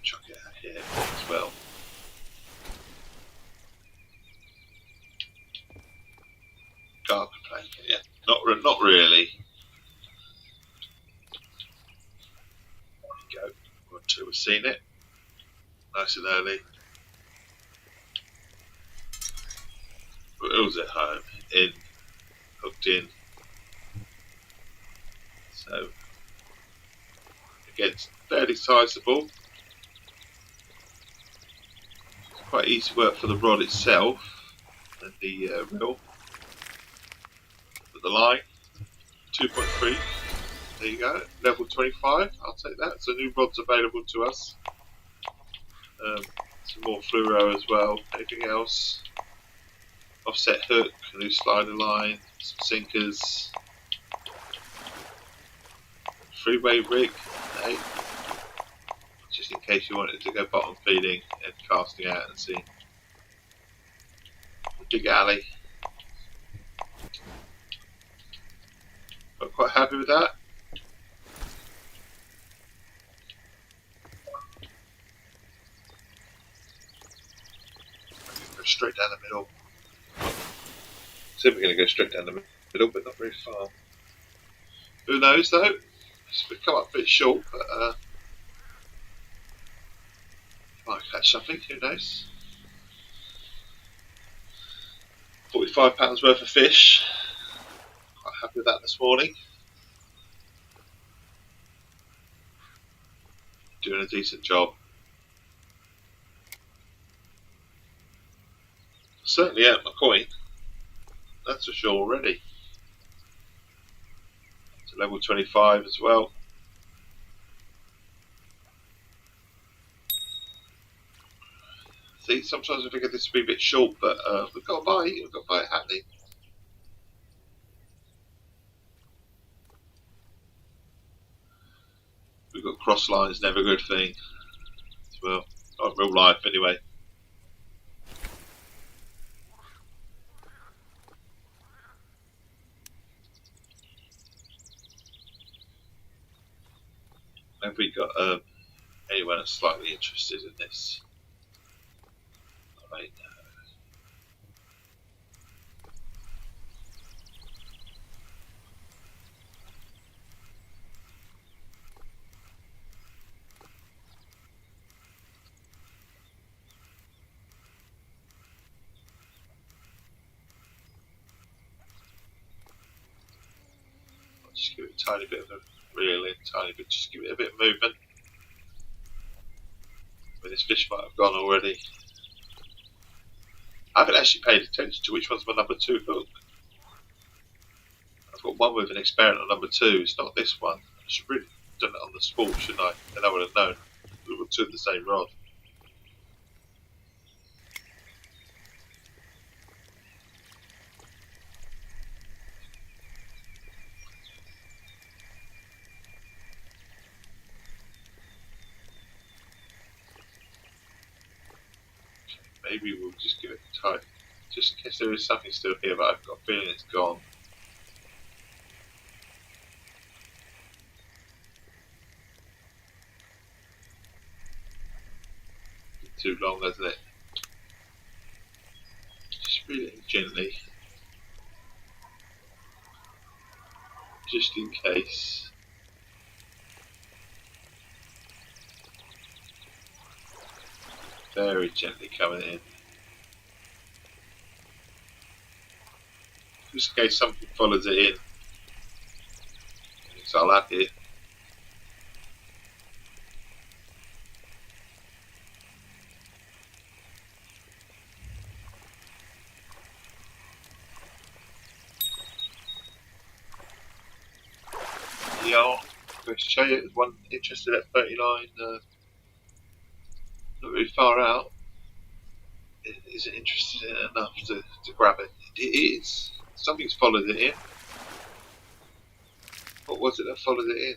Chuck it out here as well. Can't complain, yeah. Not really. There we go. 1, 2, we've seen it. Nice and early. It was at home. In. Hooked in. So, again, it's fairly sizable. It's quite easy work for the rod itself and the reel. But the line, 2.3. There you go, level 25. I'll take that. So new rods available to us. Some more fluoro as well. Anything else? Offset hook, a new slider line, some sinkers. Freeway rig, hey, just in case you wanted to go bottom feeding and casting out and see. The dig alley. I'm quite happy with that. Go straight down the middle. So we're going to go straight down the middle, but not very far. Who knows though? We come up a bit short, but might catch something, who knows. £45 worth of fish. Quite happy with that this morning. Doing a decent job. Certainly earned my coin. That's for sure already. To level 25 as well. See, sometimes I figure this would be a bit short, but we've got a bite. We've got a bite happening. We've got cross lines, never a good thing. As well, not real life anyway. Have we got anyone that's slightly interested in this? Right. I'll just give it a tiny bit of a reel in, tiny bit, just give it a bit of movement. I mean, this fish might have gone already. I haven't actually paid attention to which one's my number 2 hook. I've got one with an experiment on number 2. It's not this one. I should really have done it on the spool, shouldn't I? Then I would have known. We were 2 of the same rod. Maybe we'll just give it a tight, just in case there is something still here, but I've got a feeling it's gone. Too long, hasn't it? Just reel it in gently, just in case. Very gently coming in. Just in case something follows it in. So I'll have it. yarn. Going to show you, there's one interested at 39, not very far out. Isn't interested in it enough to grab it. It is. Something's followed it in. What was it that followed it in?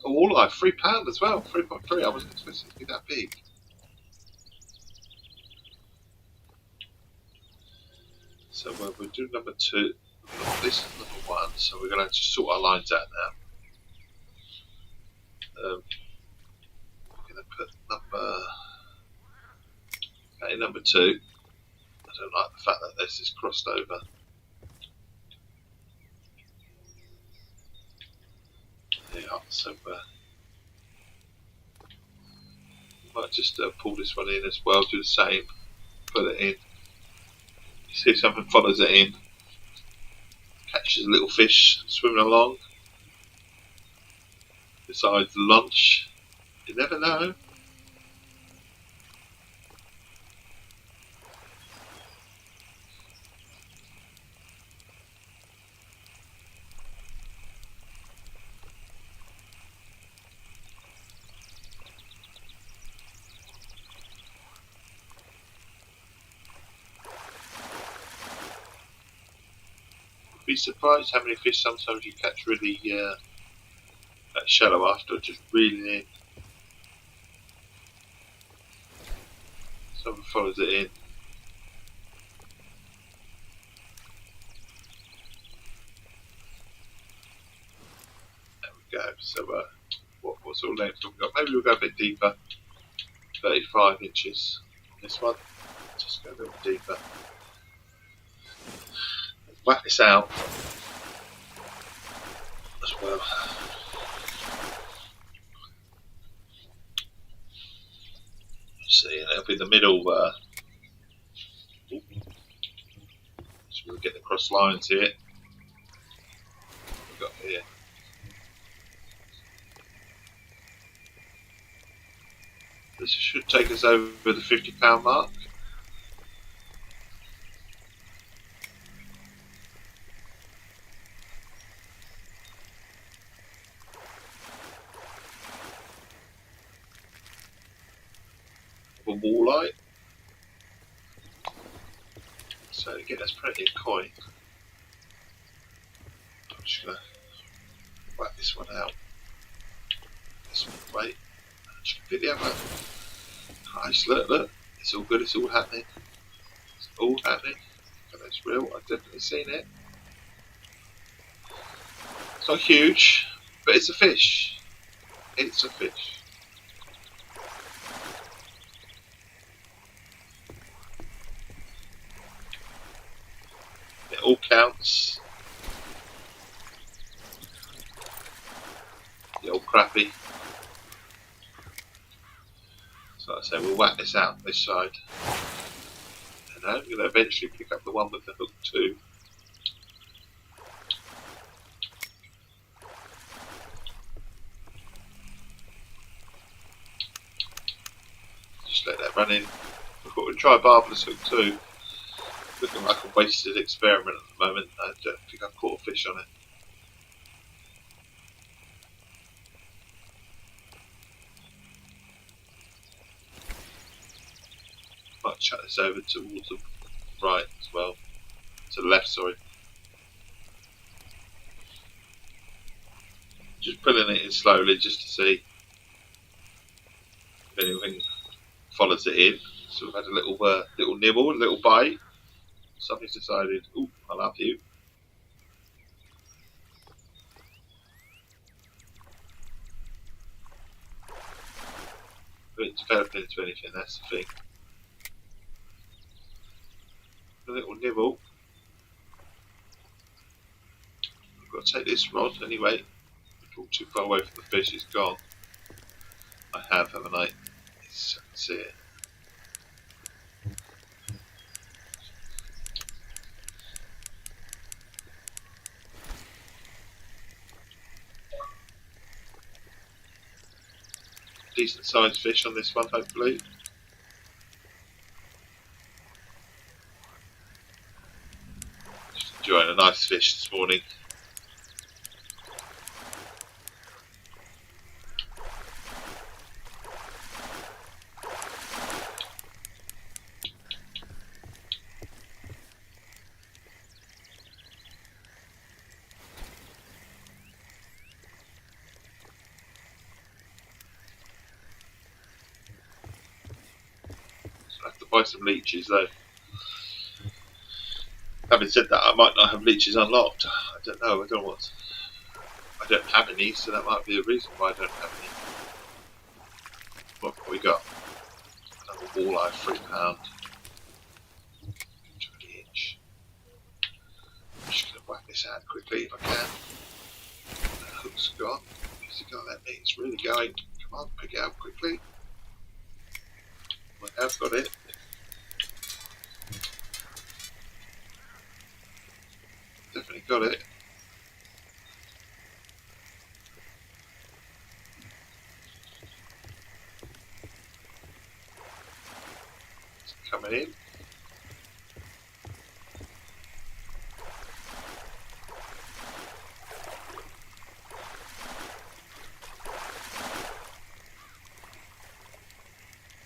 Oh, walleye, £3 as well. 3.3. I wasn't expecting it to be that big. So we'll do number 2. This is number 1. So we're going to just sort our lines out now. We're going to put number 2. I don't like the fact that this is crossed over. Yeah, so might just pull this one in as well. Do the same. Put it in. You see something follows it in. Catches a little fish swimming along. Decides to launch. You never know. Be surprised how many fish sometimes you catch really shallow after just reeling in. Someone follows it in. There we go. So what sort of length have we got? Maybe we'll go a bit deeper. 35 inches on this one. Just go a little deeper. Whack this out as well. See, and it'll be the middle. So we'll get the cross lines here. We've got here. This should take us over the £50 mark. A walleye. So again, that's plenty of coin. I'm just gonna whack this one out. This one, wait. Just get the other. Nice, look. It's all good. It's all happening. It's all happening. And it's real. I've definitely seen it. It's not huge, but it's a fish. It's a fish. It all counts. The old crappie. So like I say, we'll whack this out this side. And I'm going to eventually pick up the one with the hook too. Just let that run in. We'll try a barbless hook too. Looking like a wasted experiment at the moment. I don't think I've caught a fish on it. Might chuck this over towards the right as well. To the left, sorry. Just pulling it in slowly just to see if anything follows it in. So we've had a little nibble, a little bite. Somebody's decided, ooh, I love you. But it's developing into anything, that's the thing. A little nibble. I've got to take this rod anyway. If I talk too far away from the fish, it's gone. I have, haven't I? Yes, I can see it. Decent sized fish on this one, hopefully. Just enjoying a nice fish this morning. buy some leeches though. Having said that, I might not have leeches unlocked. I don't know. I don't know what. I don't have any, so that might be the reason why I don't have any. What have we got? Another walleye, £3. 20-inch. I'm just going to whack this out quickly if I can. That hook's gone. Has it got that meat? It's really going. Come on, pick it up quickly. I have got it. Definitely got it. It's coming in.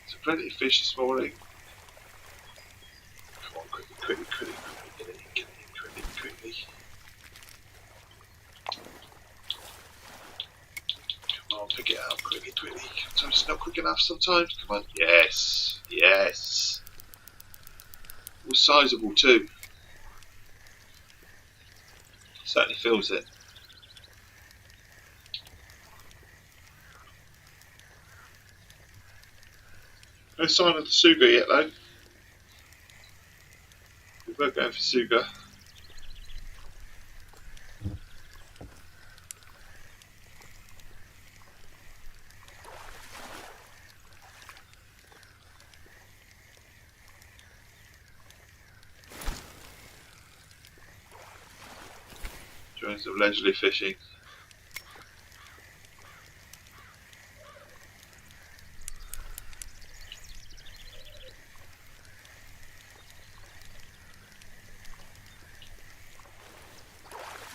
It's plenty of fish this morning. Come on, quickly, quickly, quickly, quickly, get it in, quickly, quickly. Come on, pick it up, quickly, quickly. Sometimes it's not quick enough sometimes. Come on, yes, yes. It was sizable too. Certainly feels it. No sign of the Suga yet though. We were going for Suga. Doing some leisurely fishing.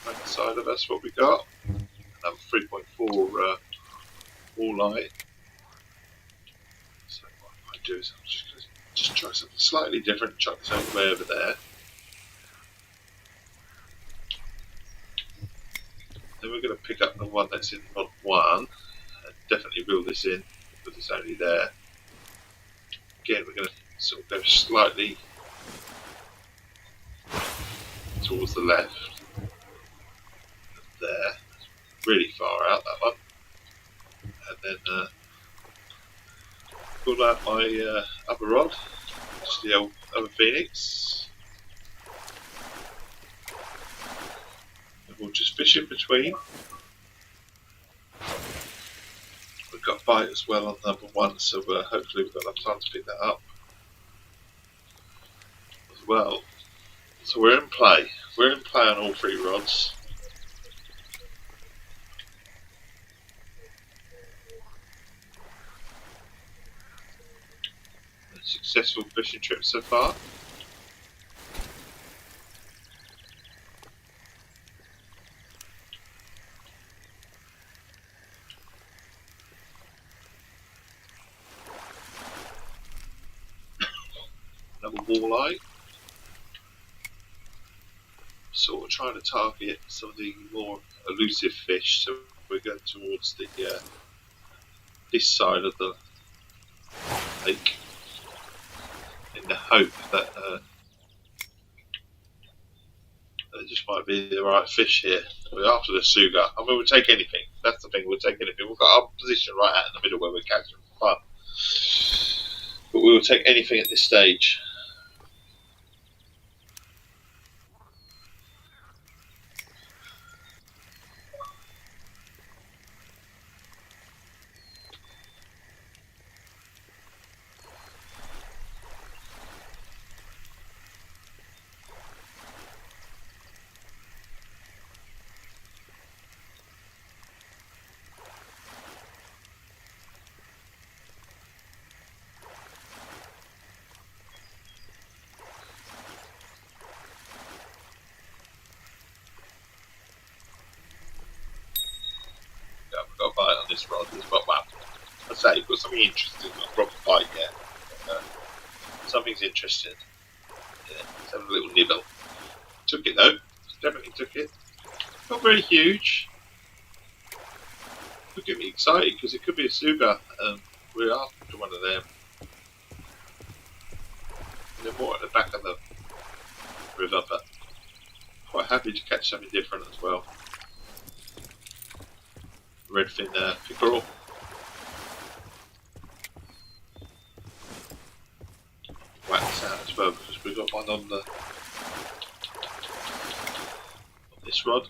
Right side of us, what we got? Another 3.4 walleye. So what I might do is I'm just going to try something slightly different. Chuck this over way over there. Then we're going to pick up the one that's in rod 1 and definitely reel this in because it's only there. Again, we're going to sort of go slightly towards the left. There, really far out that one. And then pull out my upper rod, just the old other Phoenix. And we'll just fish in between. We've got a bite as well on number 1, so hopefully we've got enough time to pick that up as well. So we're in play. We're in play on all 3 rods. A successful fishing trip so far. Another walleye. Sort of trying to target some of the more elusive fish, so we're going towards the this side of the lake in the hope that there just might be the right fish here. We're after the Suga. I mean, we'll take anything. That's the thing, we'll take anything. We've got our position right out in the middle where we're catching fun. But we will take anything at this stage. Got a bite on this rod as well. Well, I say you've got something interesting, not a proper bite yet. Something's interesting. Yeah, let's have a little nibble. Took it though, definitely took it. Not very huge. Could get me excited because it could be a Suga. We're after one of them. river, but quite happy to catch something different as well. Redfin pickerel. Whack this out as well because we've got one on this rod.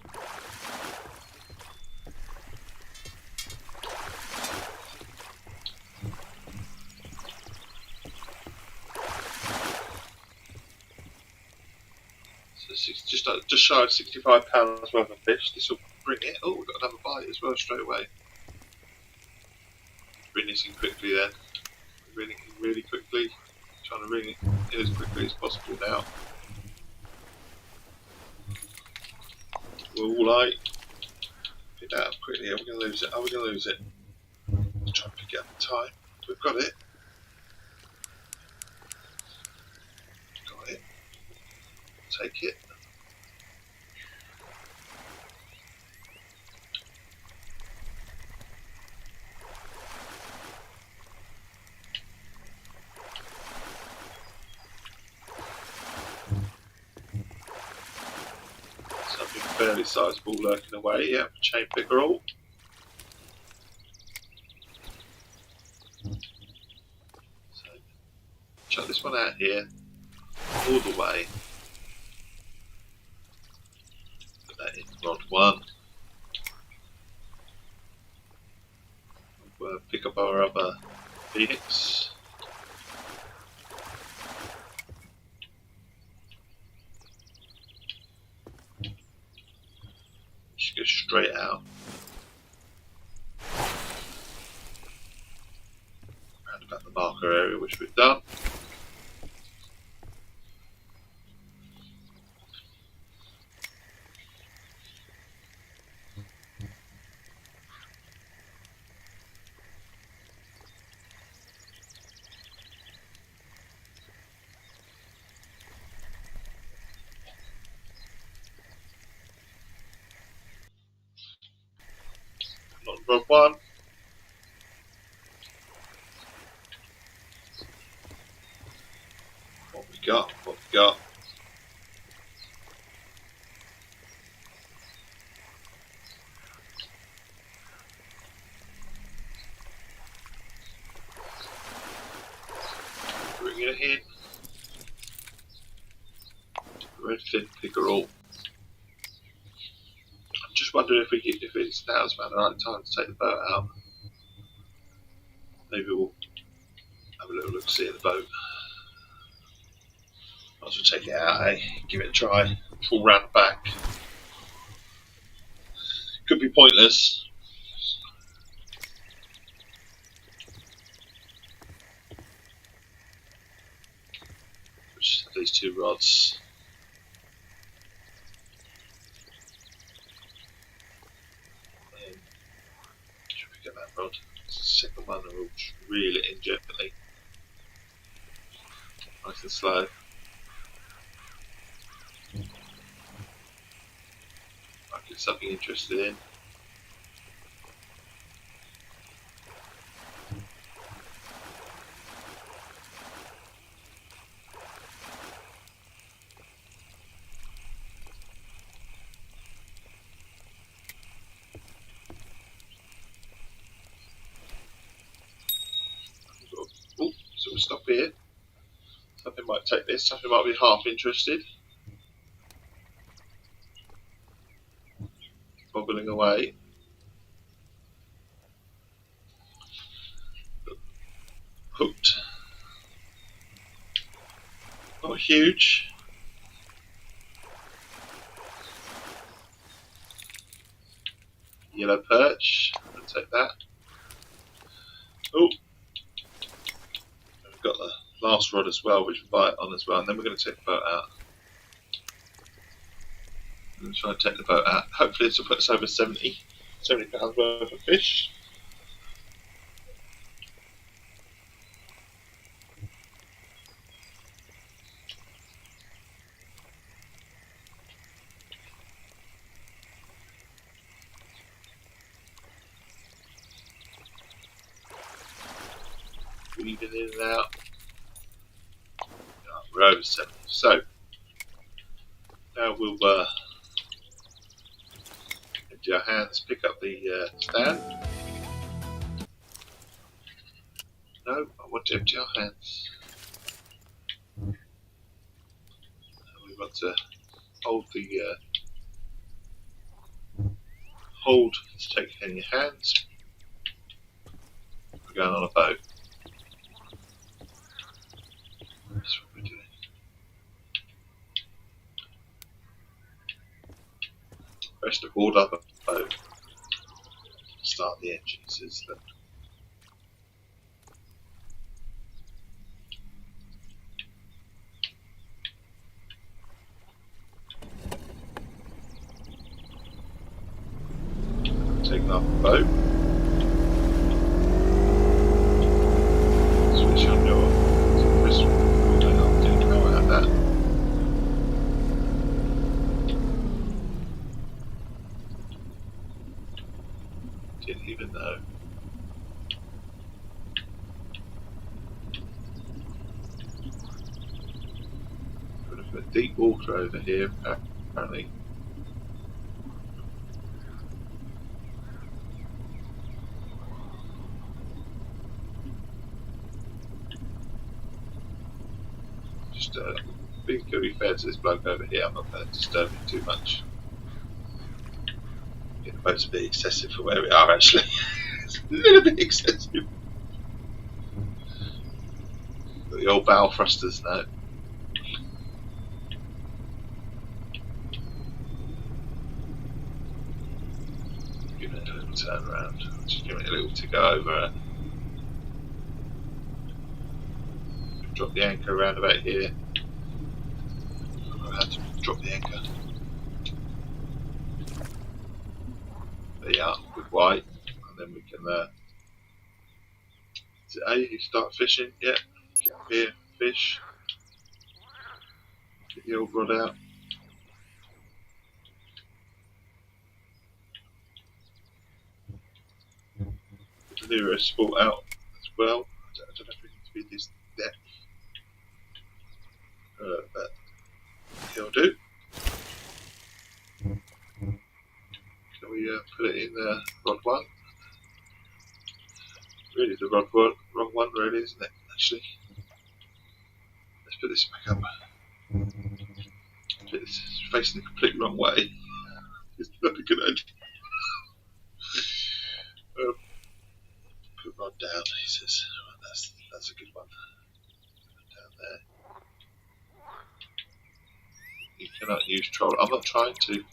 Just shy of £65 worth of fish. This will bring it. Oh, we've got another bite as well straight away. Bring this in quickly then. Really, really quickly. Trying to ring it in as quickly as possible now. We're all like, pick that up quickly. Are we going to lose it? Are we going to lose it? Try and pick it up in time. We've got it. Got it. Take it. Something fairly sizable lurking away. Yeah, chain pickerel. So, chuck this one out here, all the way. Put that in rod 1. We'll pick up our other phoenix. Just go straight out. Round about the marker area, which we've done. Rod 1. What we got? What we got? Bring it in. Redfin pickerel. I'm just wondering if it's now's about the right time to take the boat out. Maybe we'll have a little look see at the boat. Might as well take it out, eh? Give it a try. Pull round the back. Could be pointless. Just have these 2 rods. Should we get that rod? It's the second one, and we'll reel it in gently. Nice and slow. Might get something interested in. Oh, so we'll stop here. Something might take this, something might be half interested. Bobbling away. Hooked. Not huge. Yellow perch. I'll take that. Oh, we've got the last rod as well, which we'll bite on as well, and then we're going to take the boat out. I'm going to try and take the boat out. Hopefully this will put us over 70 pounds worth of fish. Weaving in and out. Oh, we're over 70. So Now we'll empty our hands, pick up the stand. No, I want to empty our hands. And we want to hold hold to take in your hands. We're going on a boat. That's what we're doing. Press the board up a boat. Start the engines as the taking off the boat. Switch on your crystal. Didn't know I had that. Didn't even know. Got a bit of deep water over here, apparently. Just being to be fair to this bloke over here, I'm not going to disturb him too much. The boat's a bit excessive for where we are, actually. It's a little bit excessive. Got the old bow thrusters now. Give it a little turn around. Just give it a little to go over. Drop the anchor around about here. I have to drop the anchor. There you are, with white, and then we can. Is it A? You start fishing? Yeah. Get up here, fish. Get the old rod out. Get the Nero Sport out as well. I don't know if we need to be this depth. But he'll do. Can we put it in rod 1? Really, the rod 1, wrong one, really, isn't it? Actually, let's put this back up. It's facing the complete wrong way. It's not a good idea. Put rod down, he says. That's a good one. Down there. You cannot use troll. I'm not trying to.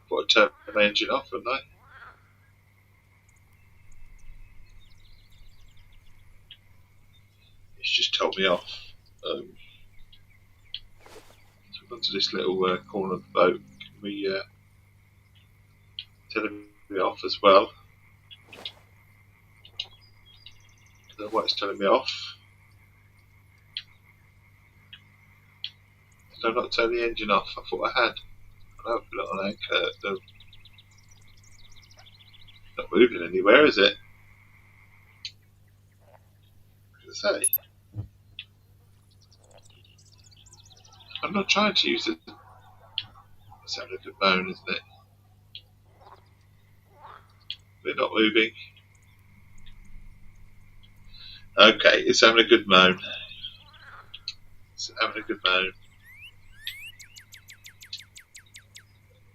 Got to turn my engine off, haven't I? It's just told me off. So we've gone to this little corner of the boat. Can we tell him me off as well? I don't know why it's telling me off. Did I not turn the engine off? I thought I had. I know I put it on anchor. No, not moving anywhere, is it? What does it say? I'm not trying to use it. It's having a good moan, isn't it? They're not moving. Okay, it's having a good moan. It's having a good moan.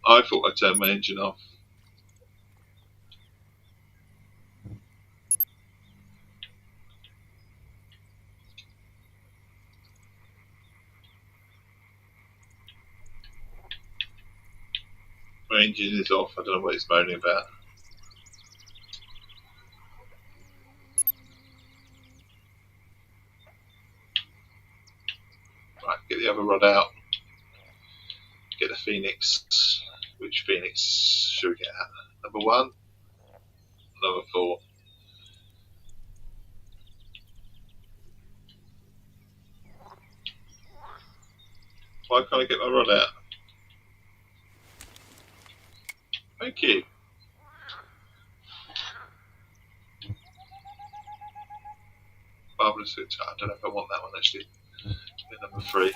I thought I turned my engine off. My engine is off. I don't know what it's moaning about. Right, get the other rod out. Get the Phoenix. Which Phoenix should we get at? Number 1? Number 4? Why can't I get my rod out? Thank you. Marvellous. I don't know if I want that one actually. Number 3.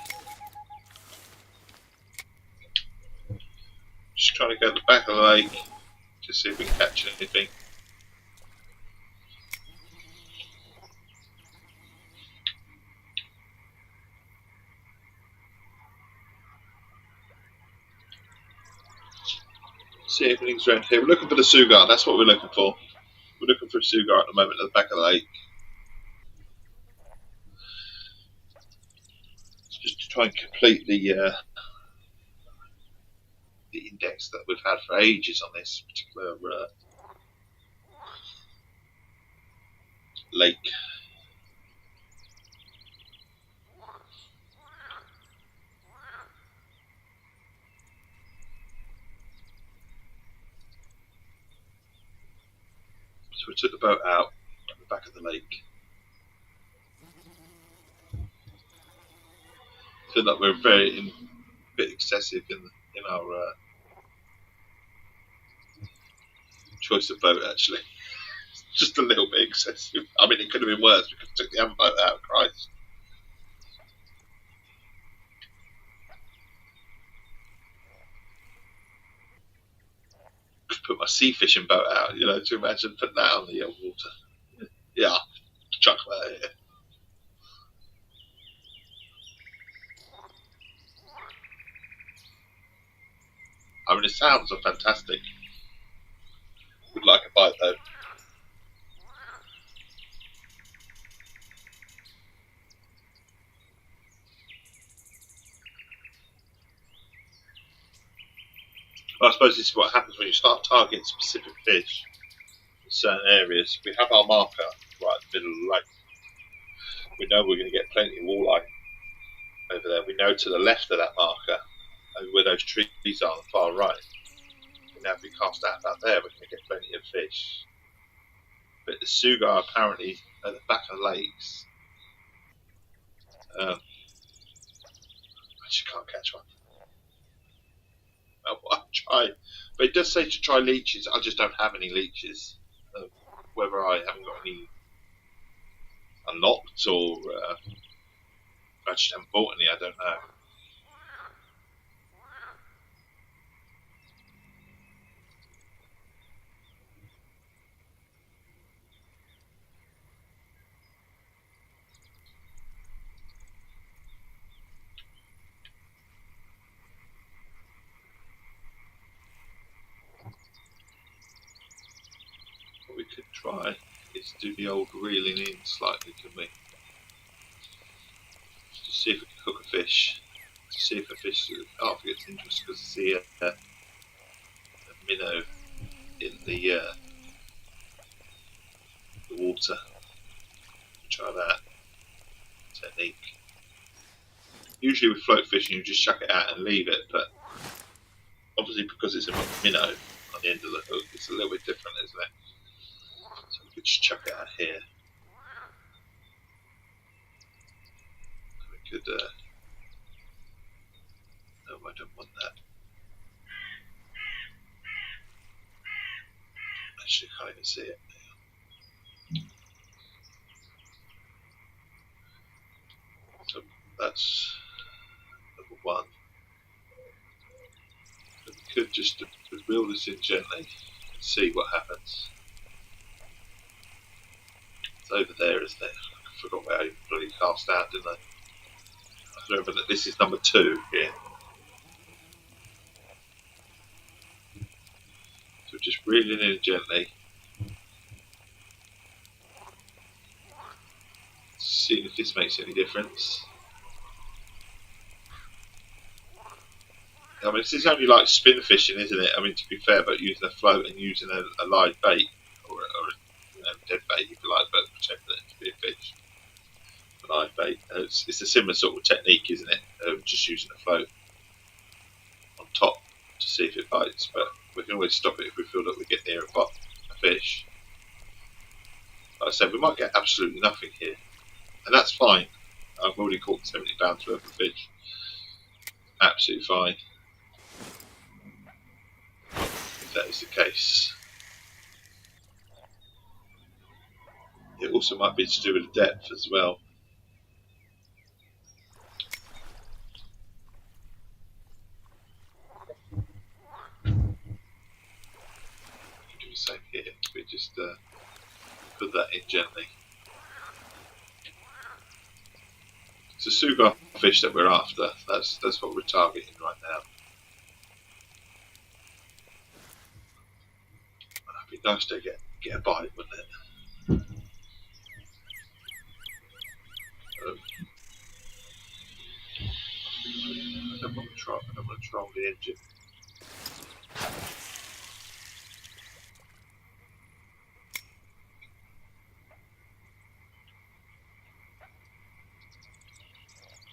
Just trying to go to the back of the lake to see if we can catch anything. See if anything's around here. We're looking for the sugar. That's what we're looking for. We're looking for a sugar at the moment at the back of the lake. Just to try and complete the index that we've had for ages on this particular lake. So we took the boat out at the back of the lake. I feel like we're a bit excessive in our choice of boat, actually. Just a little bit excessive. I mean, it could have been worse because we took the other boat out. Christ. Could put my sea fishing boat out, you know, to imagine putting that on the water. Yeah, chuck that here. I mean, the sounds are fantastic. Would like a bite though. I suppose this is what happens when you start targeting specific fish in certain areas. We have our marker right in the middle of the lake. We know we're going to get plenty of walleye over there. We know to the left of that marker, where those trees are on the far right, and now if we cast out about there, we're going to get plenty of fish. But the sugar apparently at the back of the lakes, I just can't catch one. I'll try, but it does say to try leeches. I just don't have any leeches. Whether I haven't got any unlocked or I just haven't bought any, I don't know. What we could try is do the old reeling in slightly, can we? Just to see if we can hook a fish. To see if a fish gets interested because I see a minnow in the water. Try that technique. Usually with float fishing you just chuck it out and leave it, but obviously because it's a minnow on the end of the hook, it's a little bit different, isn't it? So we could just chuck it out here. We could no, I don't want that. Actually, I can't even see it. So that's number one. So we could just reel this in gently and see what happens. It's over there, isn't it? I forgot where I bloody cast out, didn't I? I remember that this is number 2 here. So just reeling in gently. Seeing if this makes any difference. I mean, this is only like spin fishing, isn't it? I mean, to be fair, but using a float and using a live bait, or a dead bait, if you like, but pretending it to be a fish. A live bait. It's a similar sort of technique, isn't it? Just using a float on top to see if it bites, but we can always stop it if we feel that we get near a fish. Like I said, we might get absolutely nothing here, and that's fine. I've already caught 70 pounds worth of fish. Absolutely fine. If that is the case. It also might be to do with the depth as well. just put that in gently. It's a sugar fish that we're after. That's what we're targeting right now. It'd be nice to get a bite, wouldn't it? I don't want to troll the engine.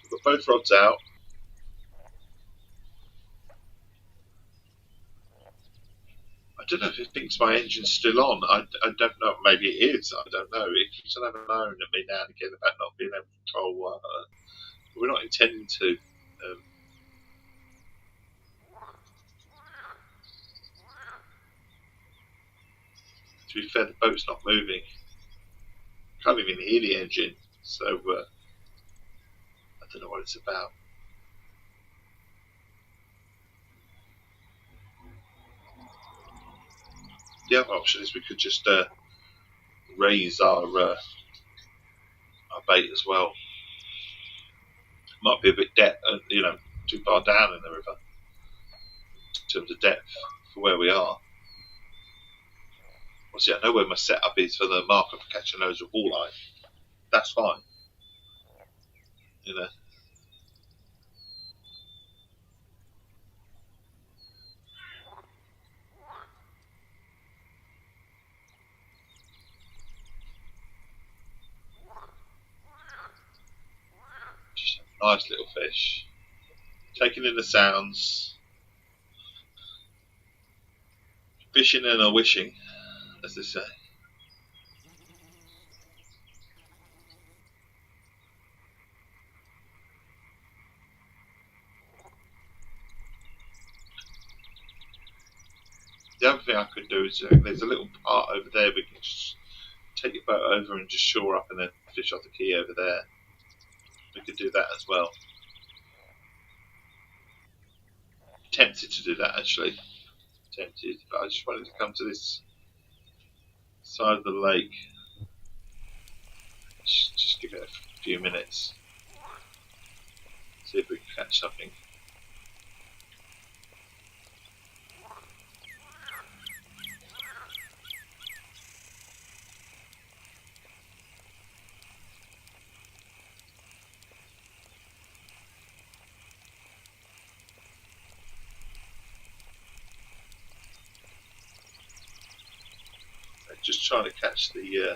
We've got both rods out. I don't know if it thinks my engine's still on. I don't know. Maybe it is. I don't know. It keeps on having an iron at me now and again about not being able to control. We're not intending to. To be fair, the boat's not moving. Can't even hear the engine. So I don't know what it's about. The other option is we could just raise our bait as well. Might be a bit too far down in the river in terms of depth for where we are. Obviously, I know where my setup is for the marker for catching loads of walleye. That's fine. You know. Just a nice little fish. Taking in the sounds. Fishing and a wishing, as they say. The other thing I could do is there's a little part over there we can just take your boat over and just shore up and then fish off the key over there. We could do that as well. Tempted to do that actually. Tempted, but I just wanted to come to this side of the lake. Just give it a few minutes. See if we can catch something. Just trying to catch the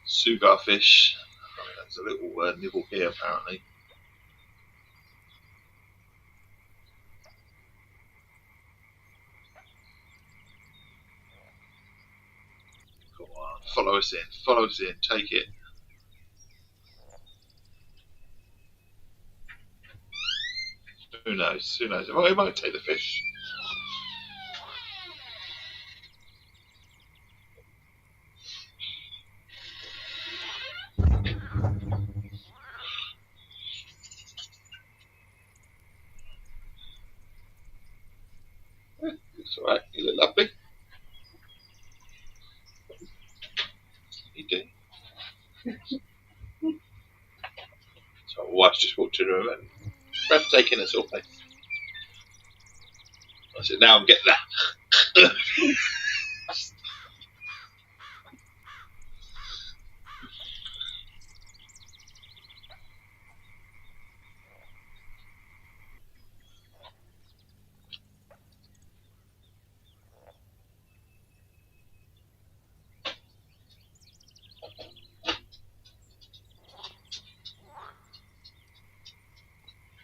sugar fish. There's a little nibble here apparently. Come on, follow us in, take it. Who knows? Well, it might take the fish. It's alright, you look lovely. You do. So my wife's just walked in the room and breathtaking as always. I said, now I'm getting that.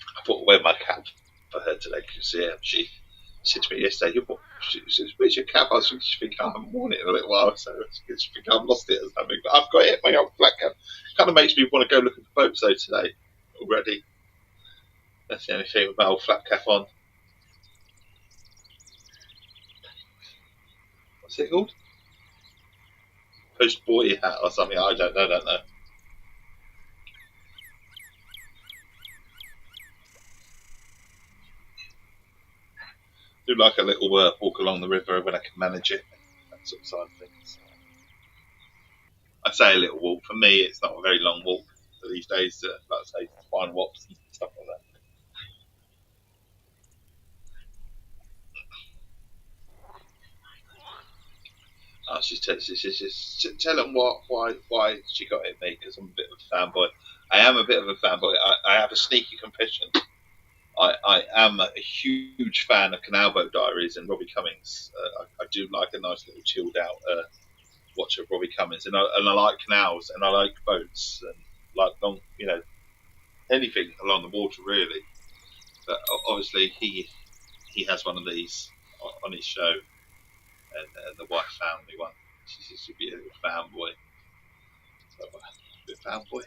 I bought away my cap for her today because she said to me yesterday, she says, where's your cap? I was thinking, I haven't worn it in a little while, so she think I've lost it or something. But I've got it, my old black cap. Kind of makes me want to go look at the boats though today already. That's the only thing with my old flat cap on. What's it called? Post boy hat or something. I don't know. Do like a little walk along the river when I can manage it, that sort of side of things. I say a little walk. For me, it's not a very long walk these days. Like I say, fine walks and stuff like that. She tell them why she got at me, because I'm a bit of a fanboy. I am a bit of a fanboy. I have a sneaky confession. I am a huge fan of Canal Boat Diaries and Robbie Cummings. I do like a nice little chilled out watch of Robbie Cummings, and I like canals and I like boats and like long, anything along the water really. But obviously he has one of these on his show, and the wife found me one. She says she'd be a little fanboy. So, a bit fanboy.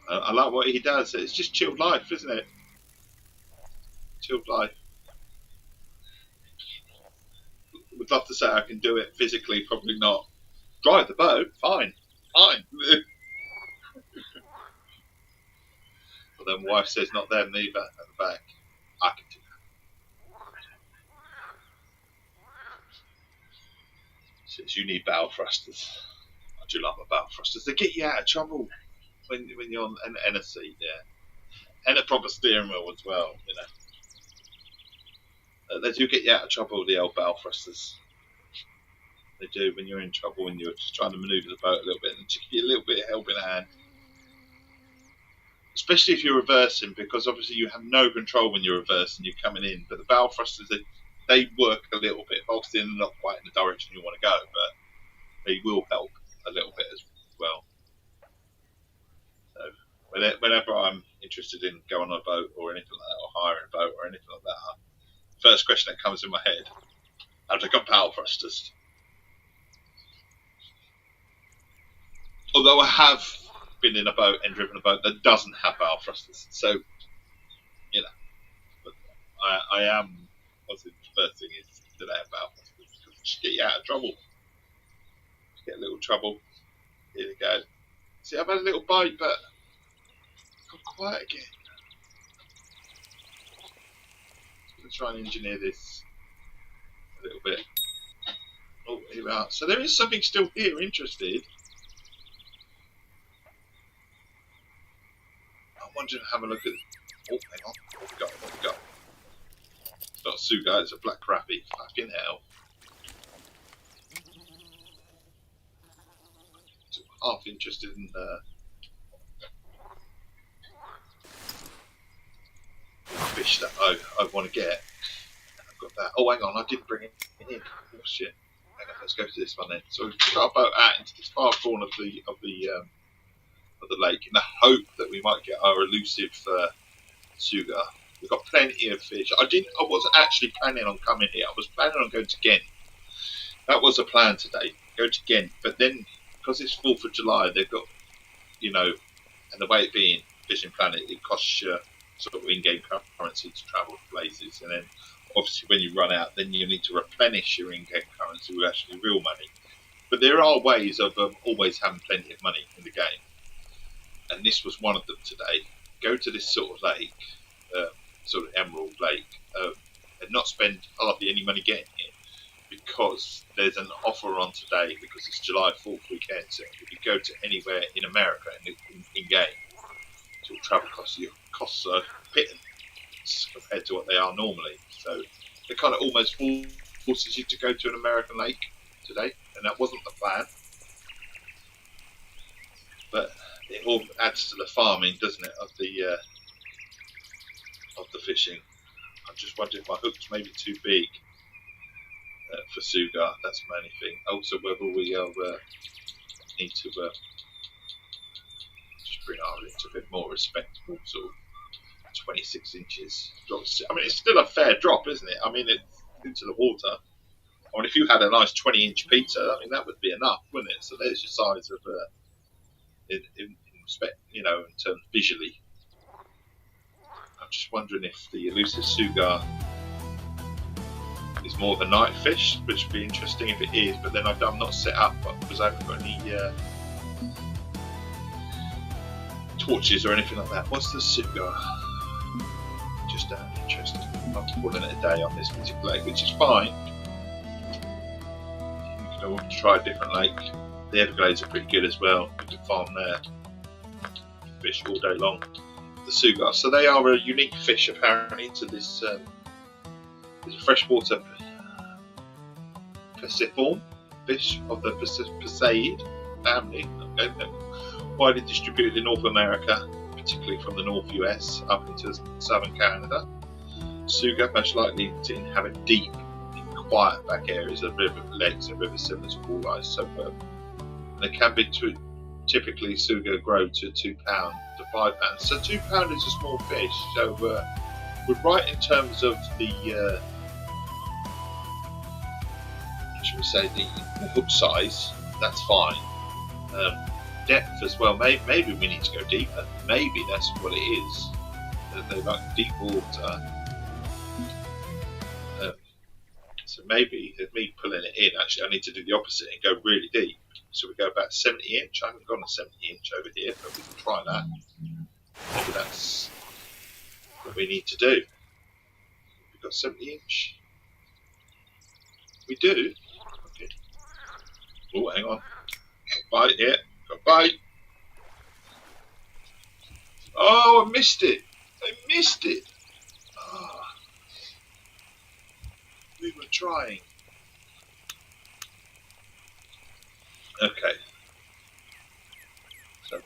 I like what he does. It's just chilled life, isn't it? Chilled life. Would love to say I can do it physically, probably not. Drive the boat, fine. But then my wife says not them neither at the back. I can do that. She says you need bow thrusters. I do like my bow thrusters. They get you out of trouble when you're on a seat, yeah. And a proper steering wheel as well, They do get you out of trouble, the old bow thrusters. They do when you're in trouble, when you're just trying to manoeuvre the boat a little bit, and just give you a little bit of help in hand. Especially if you're reversing, because obviously you have no control when you're reversing, you're coming in. But the bow thrusters, they work a little bit. Obviously, they're not quite in the direction you want to go, but they will help a little bit as well. So whenever I'm interested in going on a boat or anything like that, or hiring a boat or anything like that, first question that comes in my head: have they got bow thrusters? Although I have been in a boat and driven a boat that doesn't have bow thrusters, so but I am. Obviously, the first thing is that they have bow thrusters, because it should get you out of trouble. Get a little trouble. Here we go. See, I've had a little bite, but it's got quiet again. I'm going to try and engineer this a little bit. Oh, here we are. So there is something still here interested. I'm wondering, have a look at. Oh, hang on. What we got? It's not a suga, it's a black crappie. Fucking hell. So I'm half interested in fish that I want to get. I've got that. Oh, hang on, I didn't bring it in. Oh shit. Hang on, let's go to this one then. So we've got a boat out into this far corner of the lake in the hope that we might get our elusive suga. We've got plenty of fish. I wasn't actually planning on coming here. I was planning on going to Ghent. That was a plan today. Go to Ghent, but then because it's 4th of July, they've got, and the way it being Fishing Planet, it costs you sort of in-game currency to travel places, and then obviously when you run out, then you need to replenish your in-game currency with actually real money. But there are ways of always having plenty of money in the game, and this was one of them today. Go to this sort of lake, sort of emerald lake, and not spend hardly any money getting here, because there's an offer on today, because it's July 4th weekend. So if you go to anywhere in America in game, sort of travel costs are pittance compared to what they are normally. So it kind of almost forces you to go to an American lake today, and that wasn't the plan. But it all adds to the farming, doesn't it, of the fishing. I'm just wondering if my hook's maybe too big for suga. That's my only thing. Also, whether we need to just bring our into a bit more respectable, sort of 26 inches. I mean, it's still a fair drop, isn't it? I mean, it's into the water. I mean, if you had a nice 20-inch pizza, I mean, that would be enough, wouldn't it? So there's your size of in respect, in terms visually. I'm just wondering if the elusive suga is more of a night fish, which would be interesting if it is, but then I'm not set up because I haven't got any torches or anything like that. What's the suga? just interested. I'm calling it a day on this particular lake, which is fine. You can all try a different lake. The Everglades are pretty good as well. You can farm there, fish all day long. The sugar, so they are a unique fish apparently to this freshwater Perciform fish of the Perseid family. Okay, they're widely distributed in North America, particularly from the North US up into southern Canada. Suga most likely to inhabit deep, quiet back areas of river lakes and rivers similar to walleyes. So they can be typically Suga grow to £2 to £5. So £2 is a small fish. So we're right in terms of the should we say the hook size. That's fine. Depth as well. Maybe we need to go deeper. Maybe that's what it is. They like deep water. So maybe with me pulling it in, actually, I need to do the opposite and go really deep. So we go about 70 inch. I haven't gone a 70 inch over here, but we can try that. Maybe that's what we need to do. We've got 70 inch. We do. Okay. Oh, hang on. Got bite here. Got bite. Oh, I missed it. I missed it. Oh, we were trying. Okay.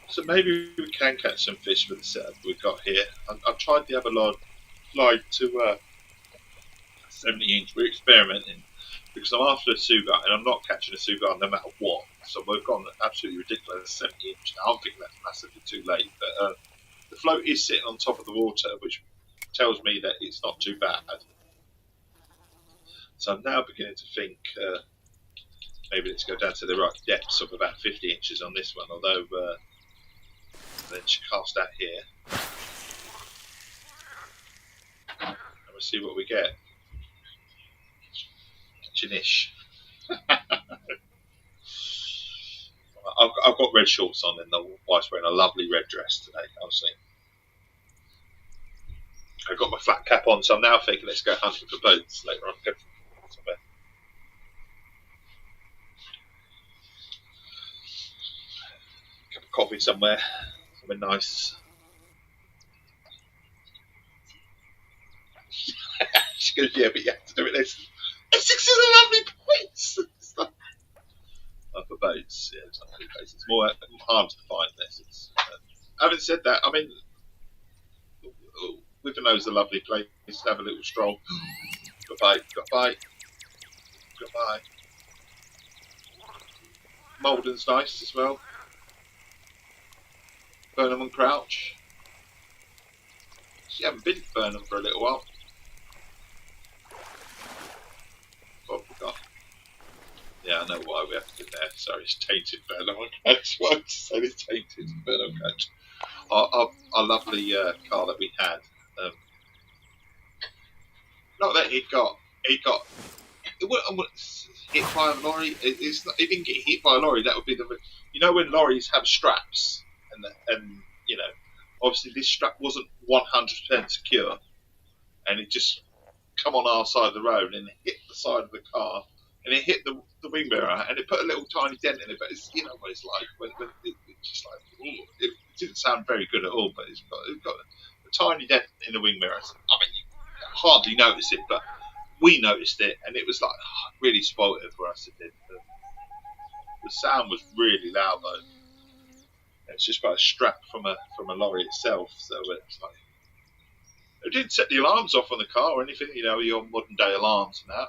So maybe we can catch some fish with the setup we've got here. I've tried the other line to 70 inch. We're experimenting because I'm after a sugar and I'm not catching a sugar no matter what. So we've gone absolutely ridiculous 70 inch. Now I'm thinking that's massively too late, but the float is sitting on top of the water, which tells me that it's not too bad. So I'm now beginning to think maybe let's go down to the right depths of about 50 inches on this one, although then she cast out here and we'll see what we get. Chinish. I've got red shorts on and the wife's wearing a lovely red dress today, honestly. I've got my flat cap on, so I'm now thinking let's go hunting for boats later on. Go somewhere. Cup of coffee somewhere nice. She goes, yeah, but you have to do it this. Essex is a lovely place. For boats, yeah, it's not really place. It's more hard to find Essex. Having said that, I mean, Wivenhoe's a lovely place to have a little stroll. Goodbye. Malden's nice as well. Burnham and Crouch. You haven't been to Burnham for a little while. What have we got? Yeah, I know why we have to go there. Sorry, it's tainted Burnham and Crouch. Why did you say it's tainted Burnham and Crouch? I love the car that we had. Not that he got it wasn't hit by a lorry. It didn't get hit by a lorry. That would be when lorries have straps and you know, obviously this strap wasn't 100% secure, and it just come on our side of the road and hit the side of the car, and it hit the wing mirror, and it put a little tiny dent in it. But it's, you know what it's like when it's just like, ooh, it didn't sound very good at all. But it's got a tiny dent in the wing mirror. I mean, you hardly notice it, but we noticed it, and it was like really spoiled it for us. It did. The sound was really loud though. It's just about a strap from a lorry itself, so it's like it didn't set the alarms off on the car or anything. You know, your modern day alarms and that.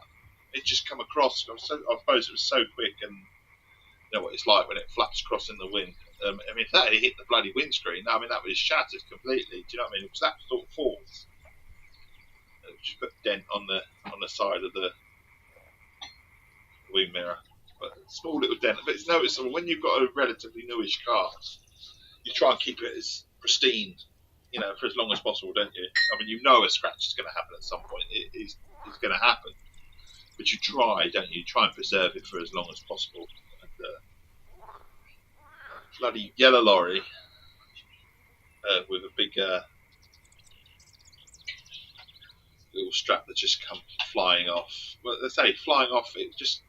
It just come across. I suppose it was so quick, and you know what it's like when it flaps across in the wind. I mean, if that had hit the bloody windscreen, I mean that was shattered completely. Do you know what I mean? It was that sort of force. It just put a dent on the side of the wing mirror, but a small little dent. But it's noticeable when you've got a relatively newish car. You try and keep it as pristine, you know, for as long as possible, don't you? I mean, you know a scratch is going to happen at some point. It's going to happen, but you try, don't you? You try and preserve it for as long as possible. And, bloody yellow lorry with a big little strap that just come flying off. Well, they say flying off. It just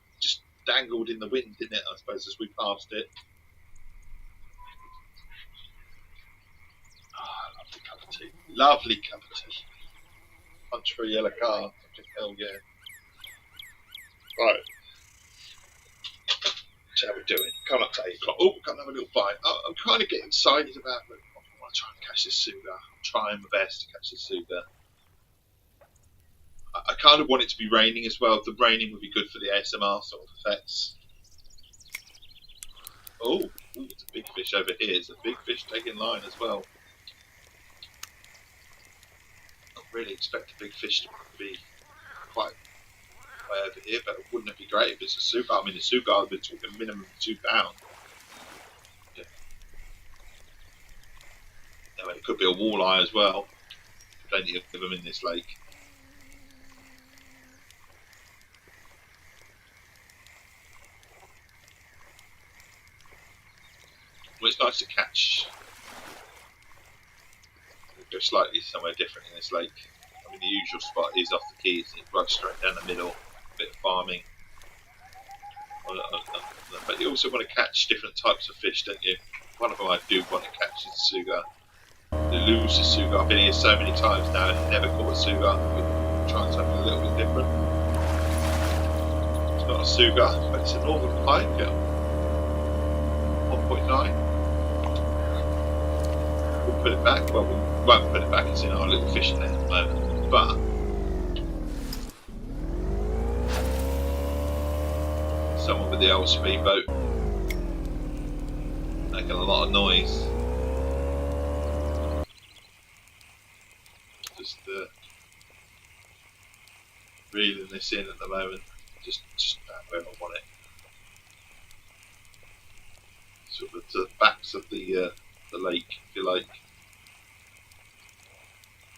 dangled in the wind, didn't it? I suppose as we passed it. Oh, lovely cup of tea. Lovely cup of tea. Punch for a yellow card. Hell yeah. Right. So how we doing? Coming up to 8 o'clock. Oh, can't have a little bite. I'm kind of getting excited about it. I want to try and catch this suga. I'm trying my best to catch this suga. I kind of want it to be raining as well. The raining would be good for the ASMR sort of effects. Oh, it's a big fish over here. It's a big fish taking line as well. I really expect a big fish to be quite way over here, but wouldn't it be great if it's a suga? I mean, a suga, I've been talking minimum 2 pounds. Yeah. Anyway, it could be a walleye as well. Plenty of them in this lake. Well, it's nice to catch. Go slightly somewhere different in this lake. I mean, the usual spot is off the quays. It runs straight down the middle. A bit of farming. But you also want to catch different types of fish, don't you? One of them I do want to catch is suga. The loose suga. I've been here so many times now and never caught a suga. We're trying something a little bit different. It's not a suga, but it's a northern pike. 1.9. We'll put it back. Well, we won't put it back. It's in our little fishing net at the moment. But someone with the old speedboat making a lot of noise. Just reeling this in at the moment. Just about where I want it. Sort of to the backs of the lake, if you like.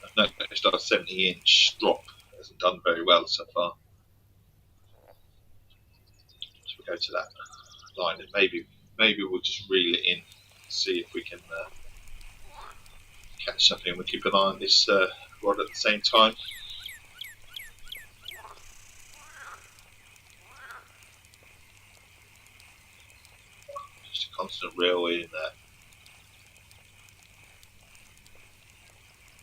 I've noticed our 70-inch drop hasn't done very well so far. So we'll go to that line and maybe we'll just reel it in, see if we can catch something. We'll keep an eye on this rod at the same time. Just a constant reel in there.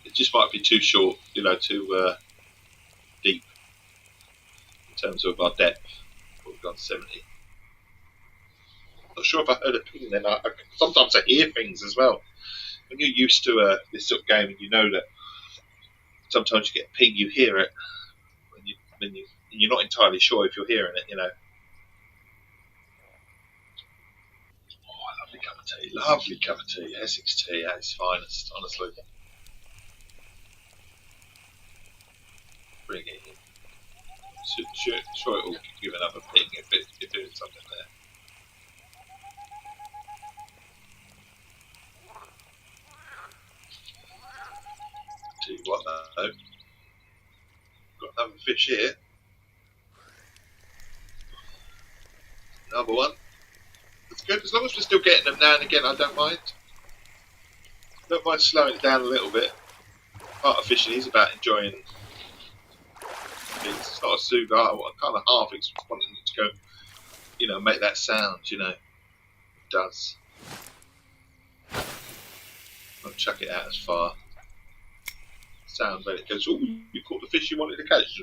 It just might be too short, you know, too deep in terms of our depth. We've gone 70. Not sure if I heard a ping then. Sometimes I hear things as well. When you're used to this sort of game and you know that sometimes you get a ping, you hear it. When you're not entirely sure if you're hearing it, you know. Oh, lovely cup of tea. Lovely cup of tea. Essex tea at its finest, honestly. Bring it in. Sure it will give another ping if you're doing something there. Tell you what though, got another fish here. Another one. It's good, as long as we're still getting them now and again, I don't mind. Don't mind slowing it down a little bit. Part of fishing is about enjoying. It's not a suga. I kind of half wanting it to go, you know, make that sound, you know. It does. I'll chuck it out as far. Sound when it goes, oh, you caught the fish you wanted to catch.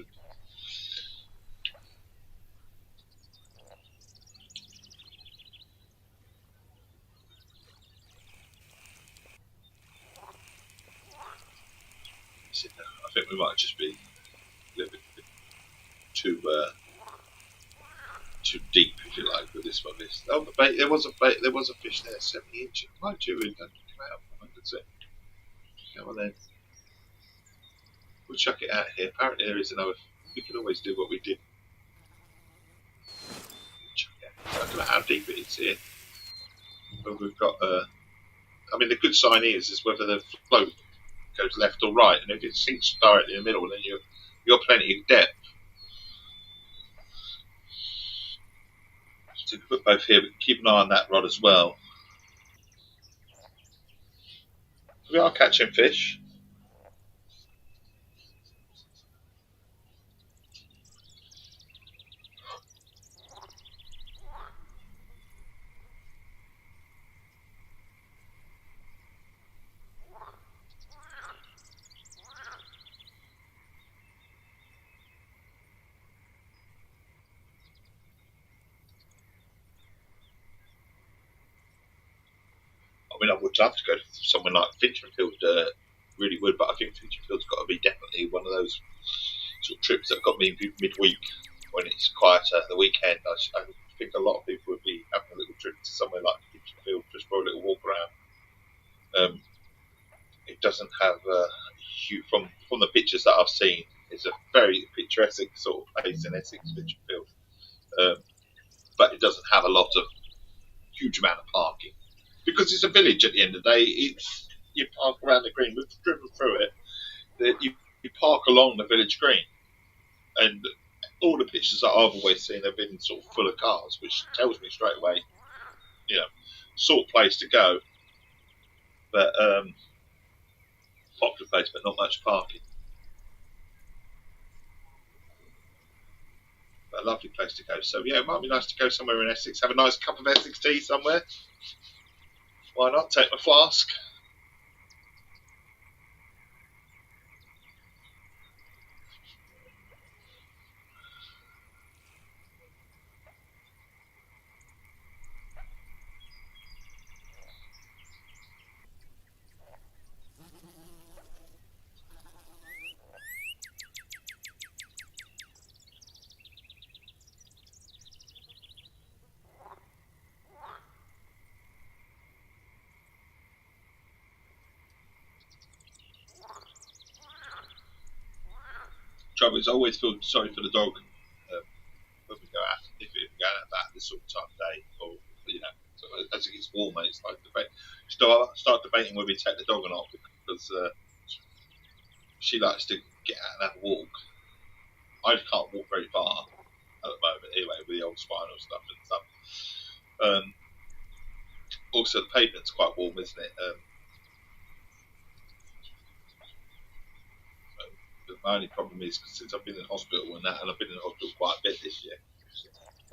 I think we might just be a little bit too deep, if you like, with this one. Oh, the bait. There was a fish there, 70 inches. Mind you, it doesn't come out. That's it. Come on then. We'll chuck it out here. Apparently there is another. We can always do what we did. Chuck it out. I don't know how deep it is here, but we've got. I mean, the good sign is whether the float goes left or right, and if it sinks directly in the middle, then you're plenty of depth. So we put both here, but keep an eye on that rod as well. We are catching fish. mean, I would love to go to somewhere like Finchfield, really would, but I think Finchfield's got to be definitely one of those sort of trips that got me midweek when it's quieter the weekend. I think a lot of people would be having a little trip to somewhere like Finchfield just for a little walk around. It doesn't have from the pictures that I've seen, it's a very picturesque sort of place in Essex, Finchfield, but it doesn't have a lot of huge amount of parking because it's a village. At the end of the day, it's you park around the green. We've driven through it. You park along the village green, and all the pictures that I've always seen have been sort of full of cars, which tells me straight away, sort of place to go, but popular place, but not much parking. But a lovely place to go. So yeah, it might be nice to go somewhere in Essex, have a nice cup of Essex tea somewhere. Why not? Take my flask. Trouble is, I always feel sorry for the dog when we go out, if we're going out about this sort of time of day, or so as it gets warmer, it's like start debating whether we take the dog or not because she likes to get out and have a walk. I can't walk very far at the moment, anyway, with the old spinal stuff and stuff. Also, the pavement's quite warm, isn't it? My only problem is since I've been in hospital and I've been in hospital quite a bit this year.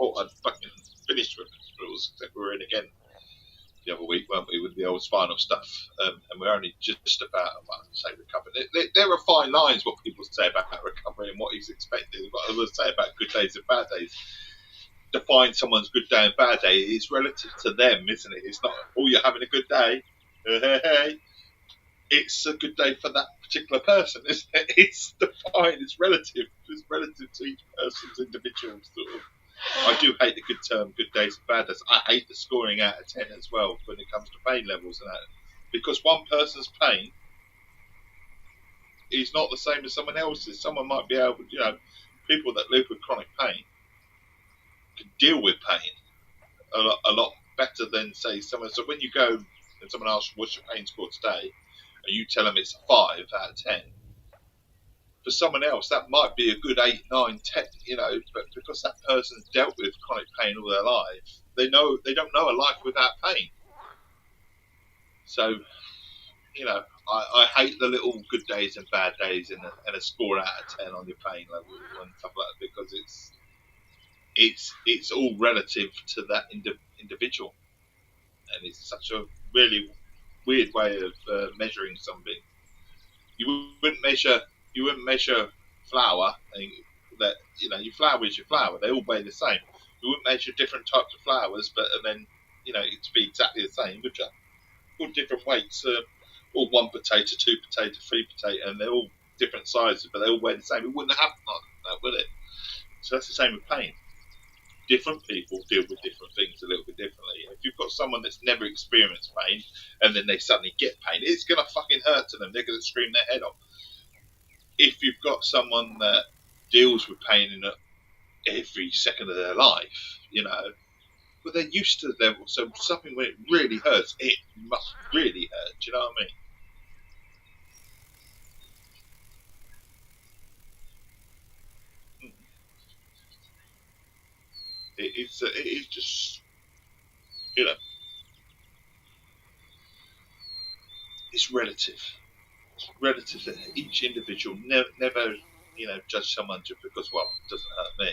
I'd fucking finished with hospitals, except we were in again the other week, weren't we, with the old spinal stuff? And we're only just about, say, recovered. There are fine lines what people say about recovery and what is expected. What I would say about good days and bad days. Define someone's good day and bad day is relative to them, isn't it? It's not, you're having a good day. It's a good day for that particular person, isn't it? It's defined, it's relative to each person's individual sort of. I do hate the good days and bad days. I hate the scoring out of 10 as well when it comes to pain levels and that. Because one person's pain is not the same as someone else's. Someone might be able, people that live with chronic pain can deal with pain a lot better than, say, someone. So when you go and someone asks, what's your pain score today? And you tell them it's a 5 out of 10. For someone else, that might be a good 8, 9, 10, but because that person's dealt with chronic pain all their life, they don't know a life without pain. So, I hate the little good days and bad days and a score out of 10 on your pain level and stuff like that, because it's all relative to that individual, and it's such a really weird way of measuring something. You wouldn't measure flour, and that your flour is your flour. They all weigh the same. You wouldn't measure different types of flours, but then it to be exactly the same, would you? All different weights, or 1 potato, 2 potato, 3 potato, and they're all different sizes, but they all weigh the same. It wouldn't happen like that, would it? So that's the same with pain. Different people deal with different things a little bit differently. If you've got someone that's never experienced pain and then they suddenly get pain, it's going to fucking hurt to them. They're going to scream their head off. If you've got someone that deals with pain in every second of their life, but they're used to them. So something when it really hurts, it must really hurt. Do you know what I mean? It is just, it's relative. It's relative to each individual. Never, judge someone just because, it doesn't hurt me.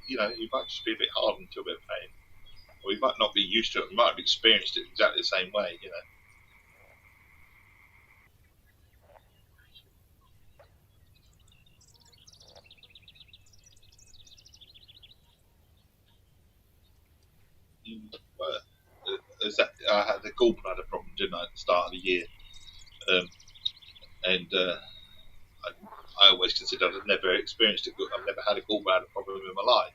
You might just be a bit hardened to a bit of pain, or you might not be used to it. You might have experienced it exactly the same way. Well, is that I had the gallbladder problem, didn't I, at the start of the year? And I always considered I'd never experienced I've never had a gallbladder problem in my life.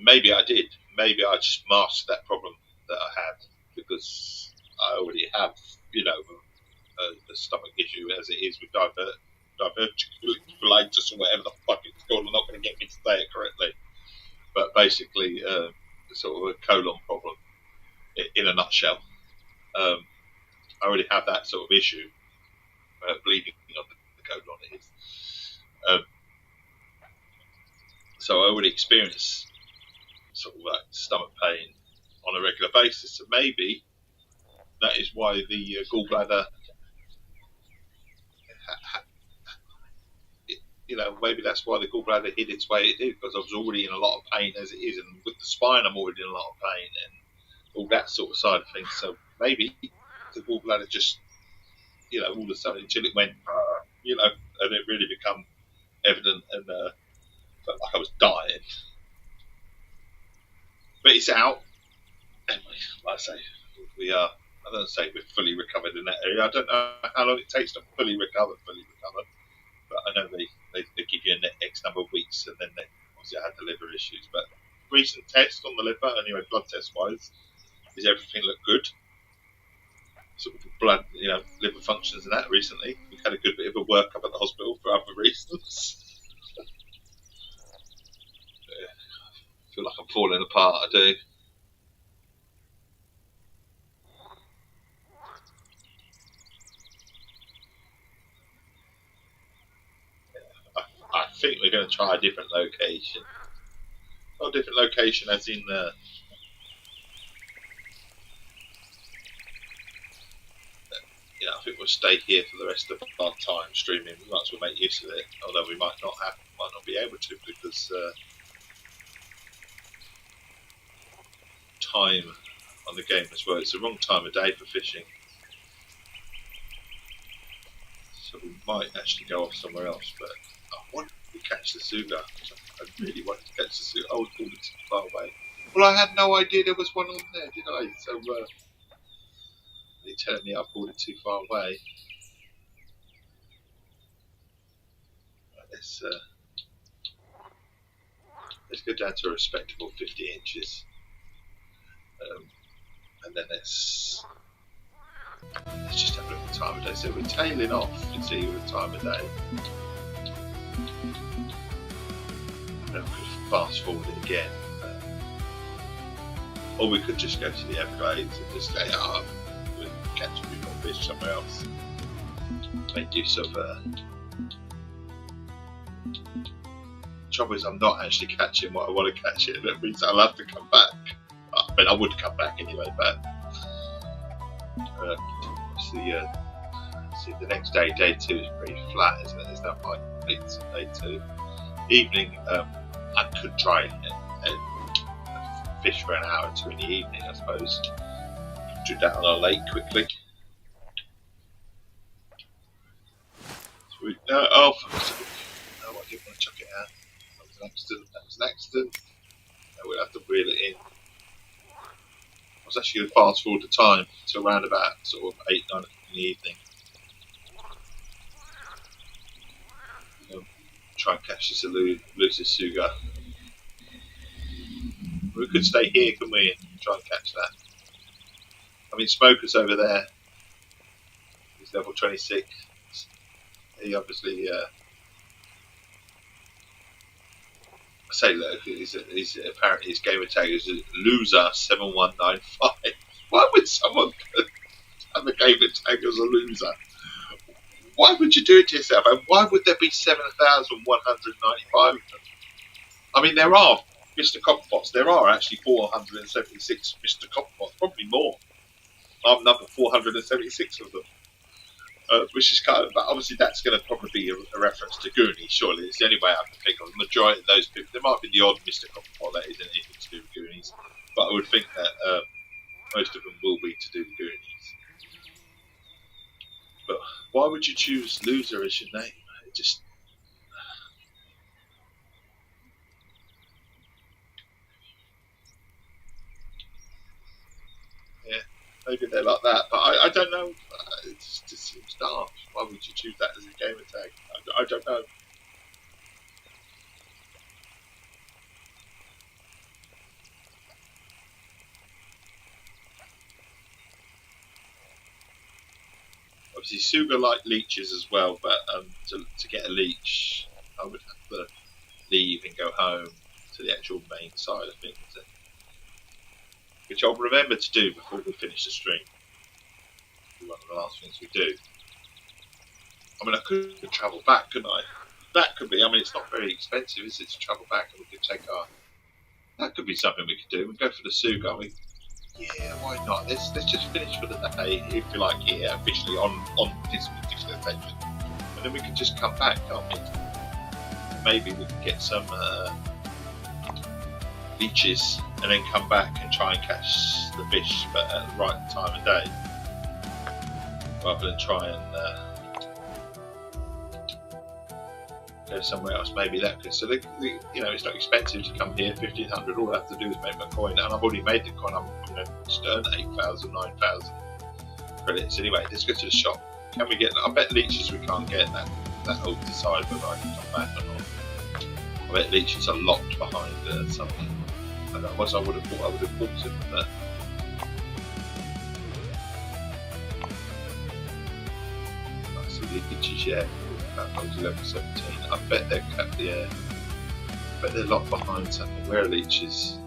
Maybe I did. Maybe I just masked that problem that I had because I already have, a stomach issue as it is with diverticulitis or whatever the fuck it's called. I'm not going to get me to say it correctly, but basically, sort of a colon problem in a nutshell. I already have that sort of issue, bleeding on the colon. It is. So I already experience sort of like stomach pain on a regular basis. So maybe that is why the gallbladder, maybe that's why the gallbladder hid its way it did, because I was already in a lot of pain as it is, and with the spine I'm already in a lot of pain and all that sort of side of things. So maybe the gallbladder just, all of a sudden until it went, and it really become evident and felt like I was dying. But it's out. Anyway, like I say, I don't say we're fully recovered in that area. I don't know how long it takes to fully recover. But I know they give you an X number of weeks, and then they obviously I had the liver issues. But recent test on the liver, anyway, blood test wise, is everything look good? Sort of blood, liver functions and that recently. We've had a good bit of a workup at the hospital for other reasons. I feel like I'm falling apart, I do. I think we're going to try a different location. Not a different location as in I think we'll stay here for the rest of our time streaming. We might as well make use of it, although we might not be able to because time on the game as well. It's the wrong time of day for fishing, so we might actually go off somewhere else. But I want to catch the suga. I really wanted to catch the suga. I was pulled it too far away. Well, I had no idea there was one on there, did I? So they telling me I pulled it too far away. Let's go down to a respectable 50 inches. And then let's just have a look at the time of day. So we're tailing off, you can see with the time of day. And then we could fast forward it again. Or we could just go to the Everglades and just stay up and catch a few more fish somewhere else. Make use of trouble is I'm not actually catching what I want to catch it. That means I'll have to come back. I mean, I would come back anyway, but see, the next day, day 2 is pretty flat, isn't it? There's no high peaks on day 2. Evening, I could try and fish for an hour or 2 in the evening, I suppose. Do that on a lake quickly. Oh, no, I didn't want to chuck it out. That was an accident. No, we'll have to reel it in. I was actually going to fast forward the time to around about sort of 8, 9 o'clock in the evening. Try and catch this elusive suga. We could stay here, couldn't we, and try and catch that. I mean, Smoker's over there. He's level 26. He obviously, I say that he's apparently his gamer tag is loser 7195. Why would someone have a gamer tag as a loser? Why would you do it to yourself? And why would there be 7,195 of them? I mean, there are Mr. Copperpots. There are actually 476 Mr. Copperpots, probably more. I'm number 476 of them. Which is kind of, but obviously that's going to probably be a reference to Goonies, surely. It's the only way I can think of. The majority of those people, there might be the odd Mr. Copperpot that isn't anything to do with Goonies, but I would think that most of them will be to do with Goonies. But why would you choose loser as your name? It just... Yeah. Maybe they're like that, but I don't know. It just seems daft. Why would you choose that as a gamer tag? I don't know. Obviously, Suga like leeches as well, but to get a leech, I would have to leave and go home to the actual main side of things, which I'll remember to do before we finish the stream. One of the last things we do. I mean, I could travel back, couldn't I? That could be. I mean, it's not very expensive, is it, to travel back, and we could take our. That could be something we could do. We go for the Suga. Yeah, why not? Let's just finish for the day, if you like, here officially on this particular occasion, and then we can just come back, can't we? Maybe we can get some leeches and then come back and try and catch the fish, but at the right time of day, rather than try and go somewhere else. Maybe that could. So you know, it's not expensive to come here. 1,500. All I have to do is make my coin, and I've already made the coin. I'm just earn 8,000, 9,000 credits anyway. Let's go to the shop. Can we get? I bet leeches we can't get that. That'll decide whether I can come back or not. I bet leeches are locked behind something. Otherwise, I would have bought them, but. I see leeches, yeah. That was level 17. I bet they're kept, yeah. I bet they're locked behind something. Where are leeches?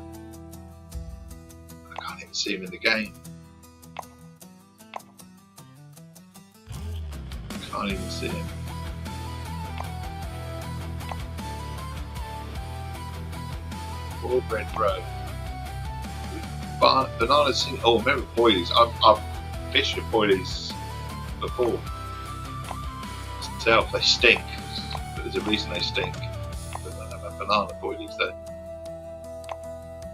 I can't even see them in the game. I can't even see them. Broad Red Road. Bananas. Oh, remember boilies? I've fished with boilies before. They stink, but there's a reason they stink. But I don't have banana boilies though.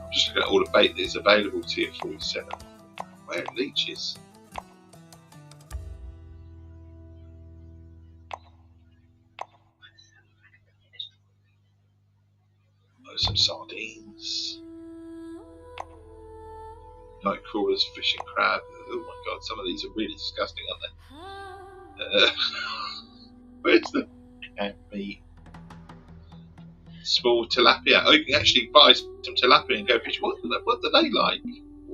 I'm just looking at all the bait that is available to you at 47. Where are leeches? Oh, some sardines. Night crawlers, fishing crab. Oh my god, some of these are really disgusting, aren't they? Where's the cat meat? Small tilapia. Oh, you can actually buy some tilapia and go fish. What do they like?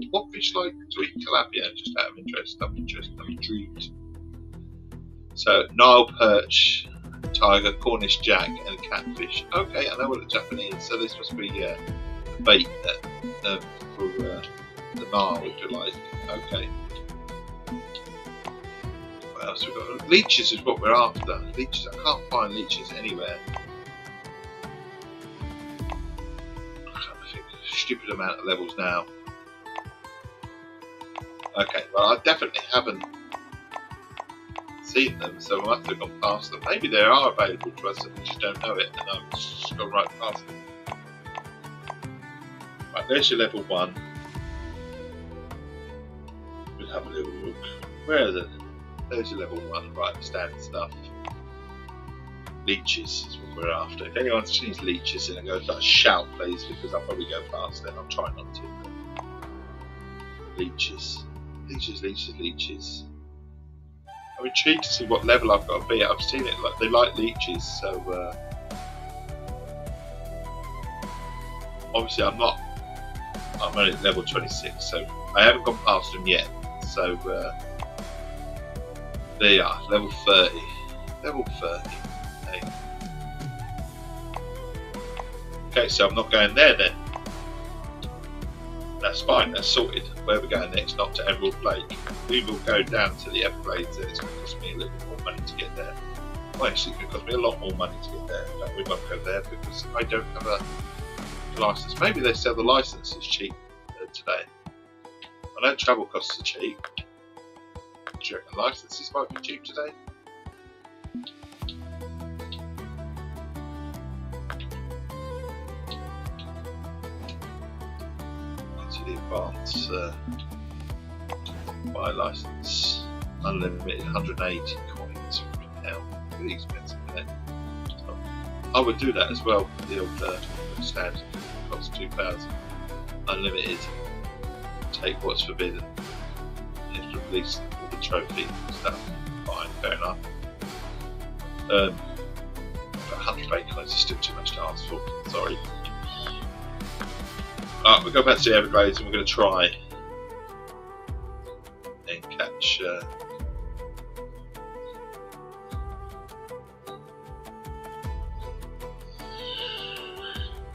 What fish like to eat tilapia? Just out of interest. I'm intrigued. So, Nile perch, tiger, Cornish jack, and catfish. Okay, I know what the Japanese. So this must be bait for the Nile, if you like. Okay. What else we got? Leeches is what we're after. Leeches. I can't find leeches anywhere. I think stupid amount of levels now. Okay, well I definitely haven't seen them, so I must have gone past them. Maybe they are available to us and we just don't know it, and I've just gone right past them. Right, there's your level 1. We'll have a little look. Where are they? There's your level 1, right, standard stuff. Leeches is what we're after. If anyone sees leeches and goes, like, shout please, because I'll probably go past them. I'll try not to. Leeches. Leeches. I'm intrigued to see what level I've got to be at. I've seen it, like they like leeches, so obviously I'm only at level 26, so I haven't gone past them yet. So there you are, level 30. Level 30. Okay, so I'm not going there then. That's fine, that's sorted. Where are we going next? Not to Emerald Lake. We will go down to the Everglades, and it's going to cost me a little bit more money to get there. Well, actually, it's going to cost me a lot more money to get there. But we won't go there because I don't have a license. Maybe they sell the licenses cheap today. I know travel costs are cheap. Do you reckon licenses might be cheap today? The advance buy license, unlimited 180 coins. Hell, really expensive, isn't it? I would do that as well. The old standard costs 2,000. Unlimited. Take what's forbidden. at least all the trophy stuff. Fine, fair enough. But 100 bacon is still too much to ask for. Sorry. Alright, we'll go back to the Everglades and we're going to try and catch.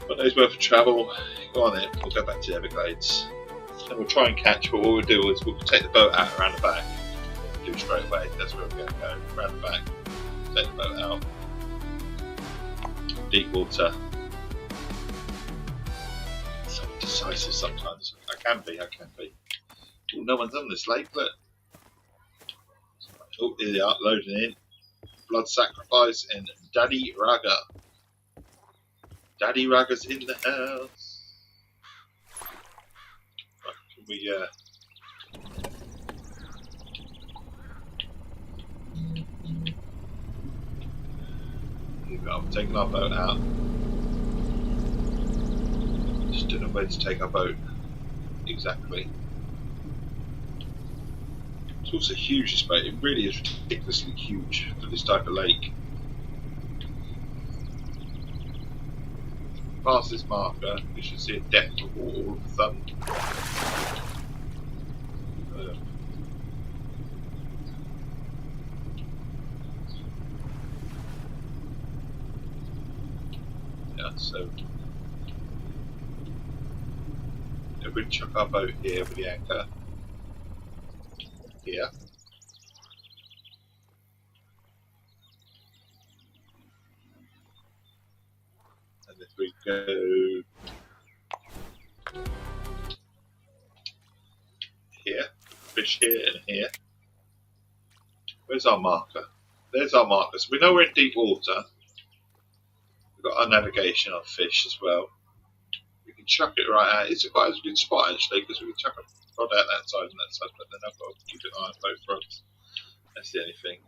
1 day's worth of travel. Go on then, we'll go back to the Everglades. And we'll try and catch, but what we'll do is we'll take the boat out around the back. We'll do straight away, that's where we're going to go. Around the back, take the boat out. Deep water. So decisive sometimes. I can be. Oh, no one's on this lake, look. Oh, here they are, loading in. Blood sacrifice and Daddy Raga. Daddy Raga's in the house. Right, can we here we go, I'm taking our boat out. Just don't know where to take our boat exactly. It's also huge, this boat. It really is ridiculously huge for this type of lake. Past this marker, you should see a depth of water all of a sudden. Yeah, so if we chuck our boat here with the anchor here. And if we go here, fish here and here. Where's our marker? There's our marker. So we know we're in deep water. We've got our navigation on fish as well. We can chuck it right out. It's quite a good spot actually because we can chuck a rod out that side and that side, but then I've got to keep an eye on both rods. That's the only thing.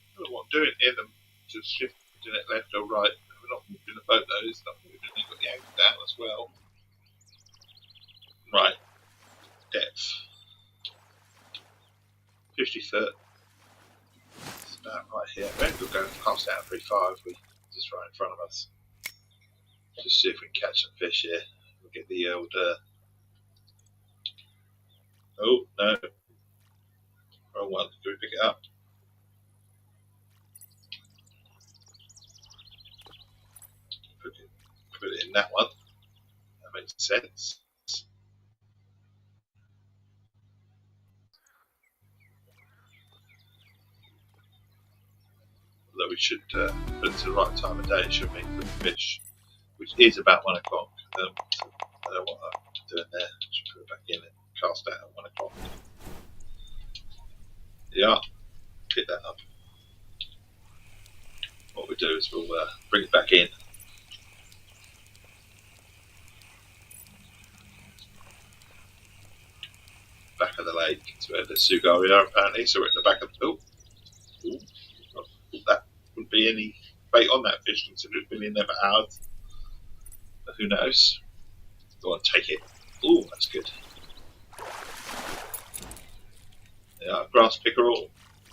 I don't know what I'm doing here, them just shifting it left or right. We're not moving the boat though, it's not moving, we've got the anchor down as well. Right, depth 50 foot. It's about right here. Maybe we'll go past out 3-5, just right in front of us. Just see if we can catch some fish here. We'll get the old. Oh no, wrong one. Do we pick it up? Put it in that one. That makes sense. Although we should put it to the right time of day, shouldn't we, for the fish, which is about 1 o'clock. So I don't know what I'm doing there. Should put it back in and cast out at 1 o'clock. Yeah, pick that up. What we do is we'll bring it back in. Back of the lake. It's where the Sugari are apparently, so we're at the back of the. Oh, that wouldn't be any bait on that fish considering it's been in there for hours. But who knows? Go on, take it. Oh, that's good. Yeah, grass pickerel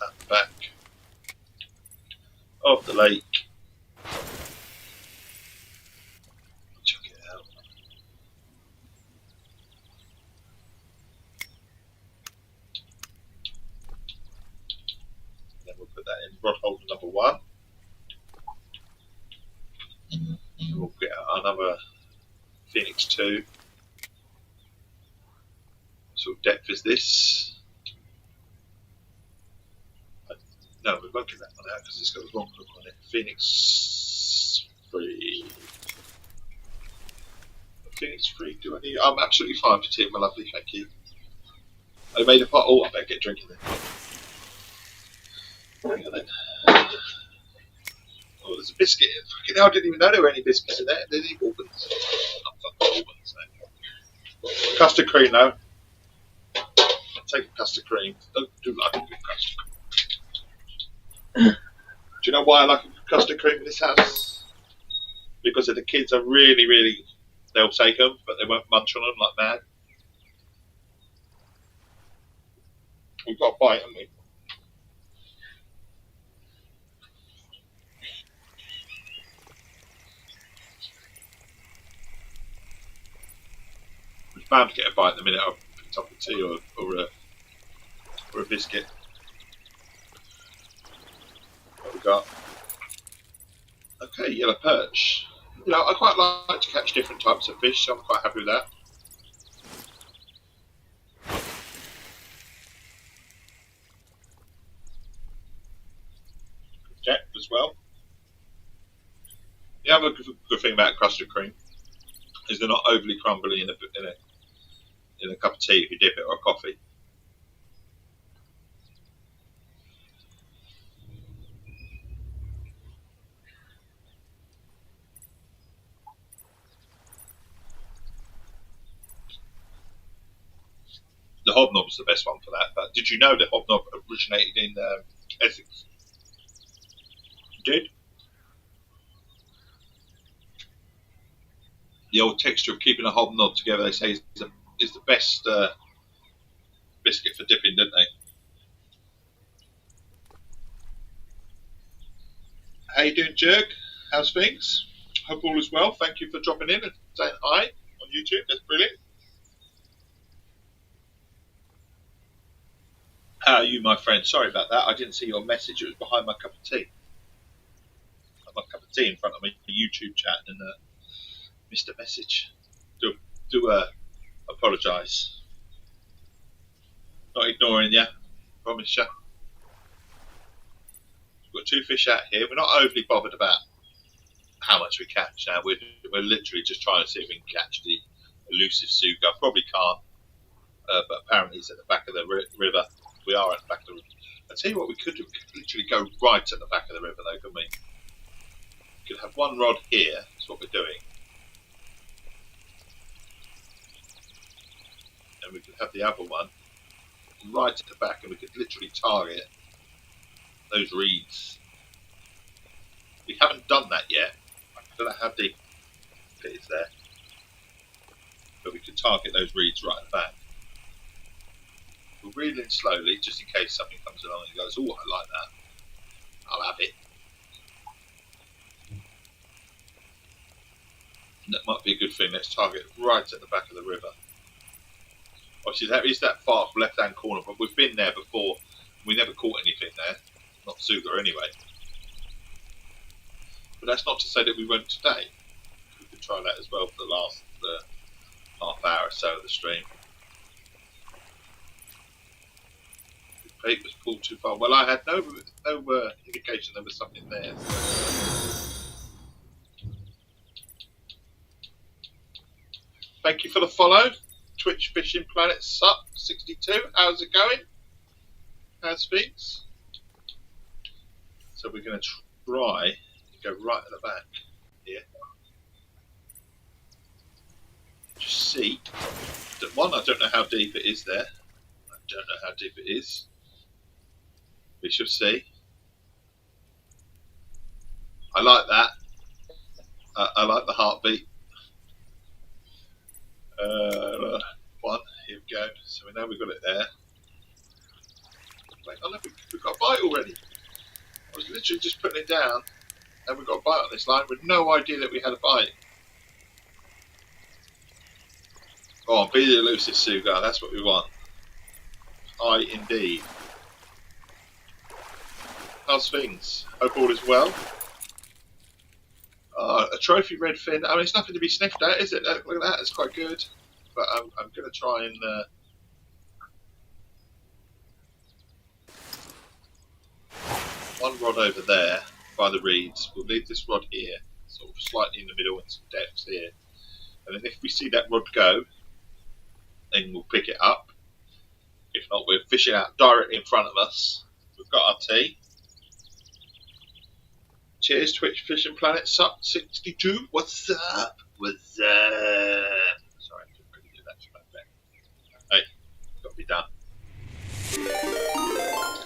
at the back of the lake. Chuck it out. Then we'll put that in rod holder number 1. And we'll get another Phoenix 2. What sort of depth is this? No, we won't get that one out because it's got the wrong hook on it. Phoenix 3. Phoenix 3, do I need? I'm absolutely fine for tea, my lovely, thank you. I made a pot. Oh, I better get drinking then. Hang on then. Oh, there's a biscuit. Fucking hell, I didn't even know there were any biscuits in there. There's any bourbons. Custard cream though. I'll take a custard cream. Don't do like a good custard cream. Do you know why I like custard cream in this house? Because if the kids are really, really, they'll take them, but they won't munch on them like mad. We've got a bite, haven't we? We're bound to get a bite in the minute I've picked up a tea or a biscuit. What we got? Okay, yellow perch. You know, I quite like to catch different types of fish, so I'm quite happy with that. Jet as well. The other good thing about custard cream is they're not overly crumbly in a cup of tea if you dip it, or a coffee. The hobnob's the best one for that. But did you know the hobnob originated in Essex? You did? The old texture of keeping a hobnob together, they say, is the best biscuit for dipping, don't they? How you doing, Jerk? How's things? Hope all is well. Thank you for dropping in and saying hi on YouTube. That's brilliant. How are you, my friend? Sorry about that. I didn't see your message. It was behind my cup of tea. I have my cup of tea in front of me, the YouTube chat, and missed a message. Do apologise. Not ignoring you. Promise you. We've got two fish out here. We're not overly bothered about how much we catch now. We're literally just trying to see if we can catch the elusive suga. Probably can't, but apparently it's at the back of the river. We are at the back of the river. I tell you what, we could do. We could literally go right at the back of the river, though, couldn't we? We could have one rod here. That's what we're doing. And we could have the other one right at the back, and we could literally target those reeds. We haven't done that yet. I don't know how deep it is there, but we could target those reeds right at the back. We're reeling slowly, just in case something comes along and goes, "Oh, I like that. I'll have it." And that might be a good thing. Let's target right at the back of the river. Obviously, that is that far left-hand corner, but we've been there before. We never caught anything there. Not suga anyway. But that's not to say that we won't today. We could try that as well for the last half hour or so of the stream. The bait was pulled too far. Well, I had no indication there was something there. Thank you for the follow. Twitch Fishing Planet Sup 62. How's it going? How's things? So we're going to try to go right at the back here. Just see that one, I don't know how deep it is there. I don't know how deep it is. We shall see. I like that. I like the heartbeat. One, here we go. So we know we've got it there. Wait, oh look, we've got a bite already. I was literally just putting it down, and we got a bite on this line with no idea that we had a bite. Go on, be the elusive suga. That's what we want. Aye, indeed. How's things? Hope all is well. A trophy redfin. I mean, it's nothing to be sniffed at, is it? Look at that. It's quite good. But I'm going to try and one rod over there by the reeds. We'll leave this rod here, sort of slightly in the middle and some depths here. And then if we see that rod go, then we'll pick it up. If not, we're fishing out directly in front of us. We've got our tea. Cheers, Twitch Fishing Planet Sup 62. What's up? What's up? Sorry, I didn't really do that to my back. Hey, got to be done.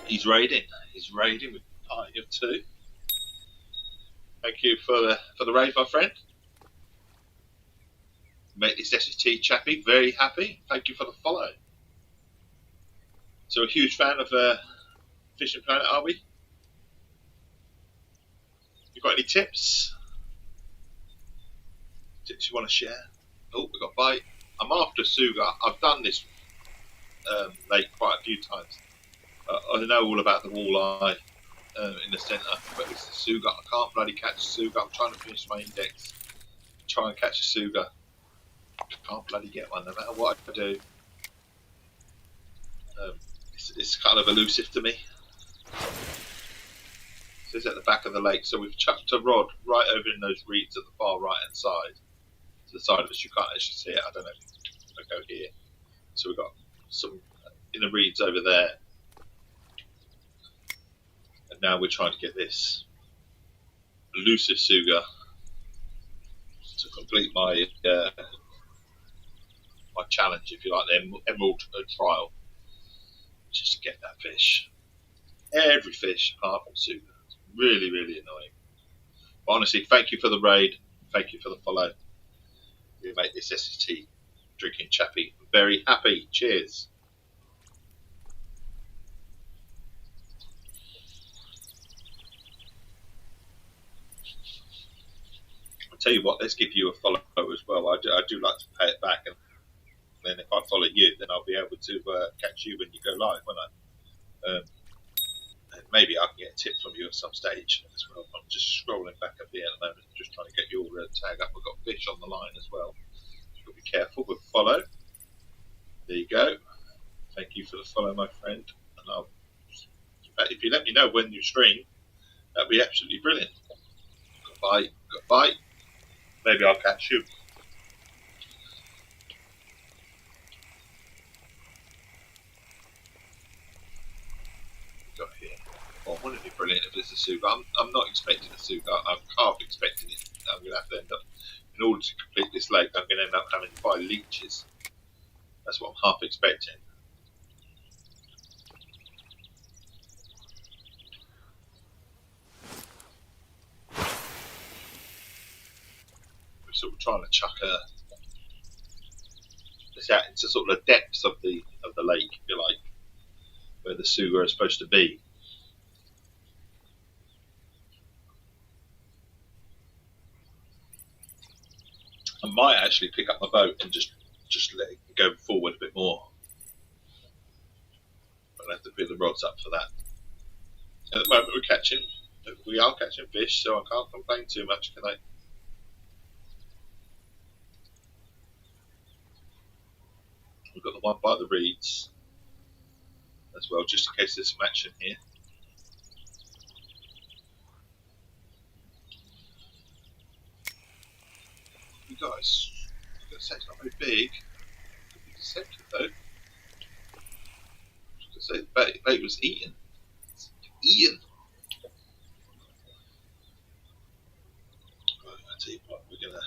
He's raiding. He's raiding with party of two. Thank you for the raid, my friend. Make this Essex Tea chappy very happy. Thank you for the follow. So a huge fan of Fishing Planet, are we? You got any tips? Tips you want to share? Oh, we got bite. I'm after Suga. I've done this lake quite a few times. I know all about the walleye in the centre, but it's the Suga. I can't bloody catch a Suga. I'm trying to finish my index. Try and catch a Suga. Can't bloody get one, no matter what I do. It's kind of elusive to me. So it's at the back of the lake, so we've chucked a rod right over in those reeds at the far right hand side. To the side of us, you can't actually see it. I don't know if I go here. So we've got some in the reeds over there. And now we're trying to get this elusive Suga to complete my my challenge, if you like, the emerald trial, just to get that fish. Every fish apart from Suga. It's really, really annoying. But honestly, thank you for the raid. Thank you for the follow. You make this Essex Tea drinking chappy very happy. Cheers. I'll tell you what, let's give you a follow as well. I do like to pay it back, and then if I follow you, then I'll be able to catch you when you go live, won't I? And maybe I can get a tip from you at some stage as well. I'm just scrolling back up here at the moment, just trying to get your tag up. I've got fish on the line as well. You've got to be careful with follow. There you go. Thank you for the follow, my friend. And if you let me know when you stream, that'd be absolutely brilliant. Goodbye. Goodbye. Maybe I'll catch you. Got here. Oh, wouldn't it be brilliant if it's a Suga? I'm not expecting a Suga. I'm half expecting it. I'm going to have to end up, in order to complete this lake, I'm going to end up having to buy leeches. That's what I'm half expecting. We're sort of trying to chuck this out into sort of the depths of the lake, if you like, where the Suga is supposed to be. I might actually pick up my boat and just let it go forward a bit more. I'll have to put the rods up for that. At the moment we are catching fish, so I can't complain too much, can I? We've got the one by the reeds as well, just in case there's some action here. You guys, I'm going to say it's not very big. Could be deceptive though. I was going to say the bait was eaten. It's eaten. Right, I'll tell you what, we're going to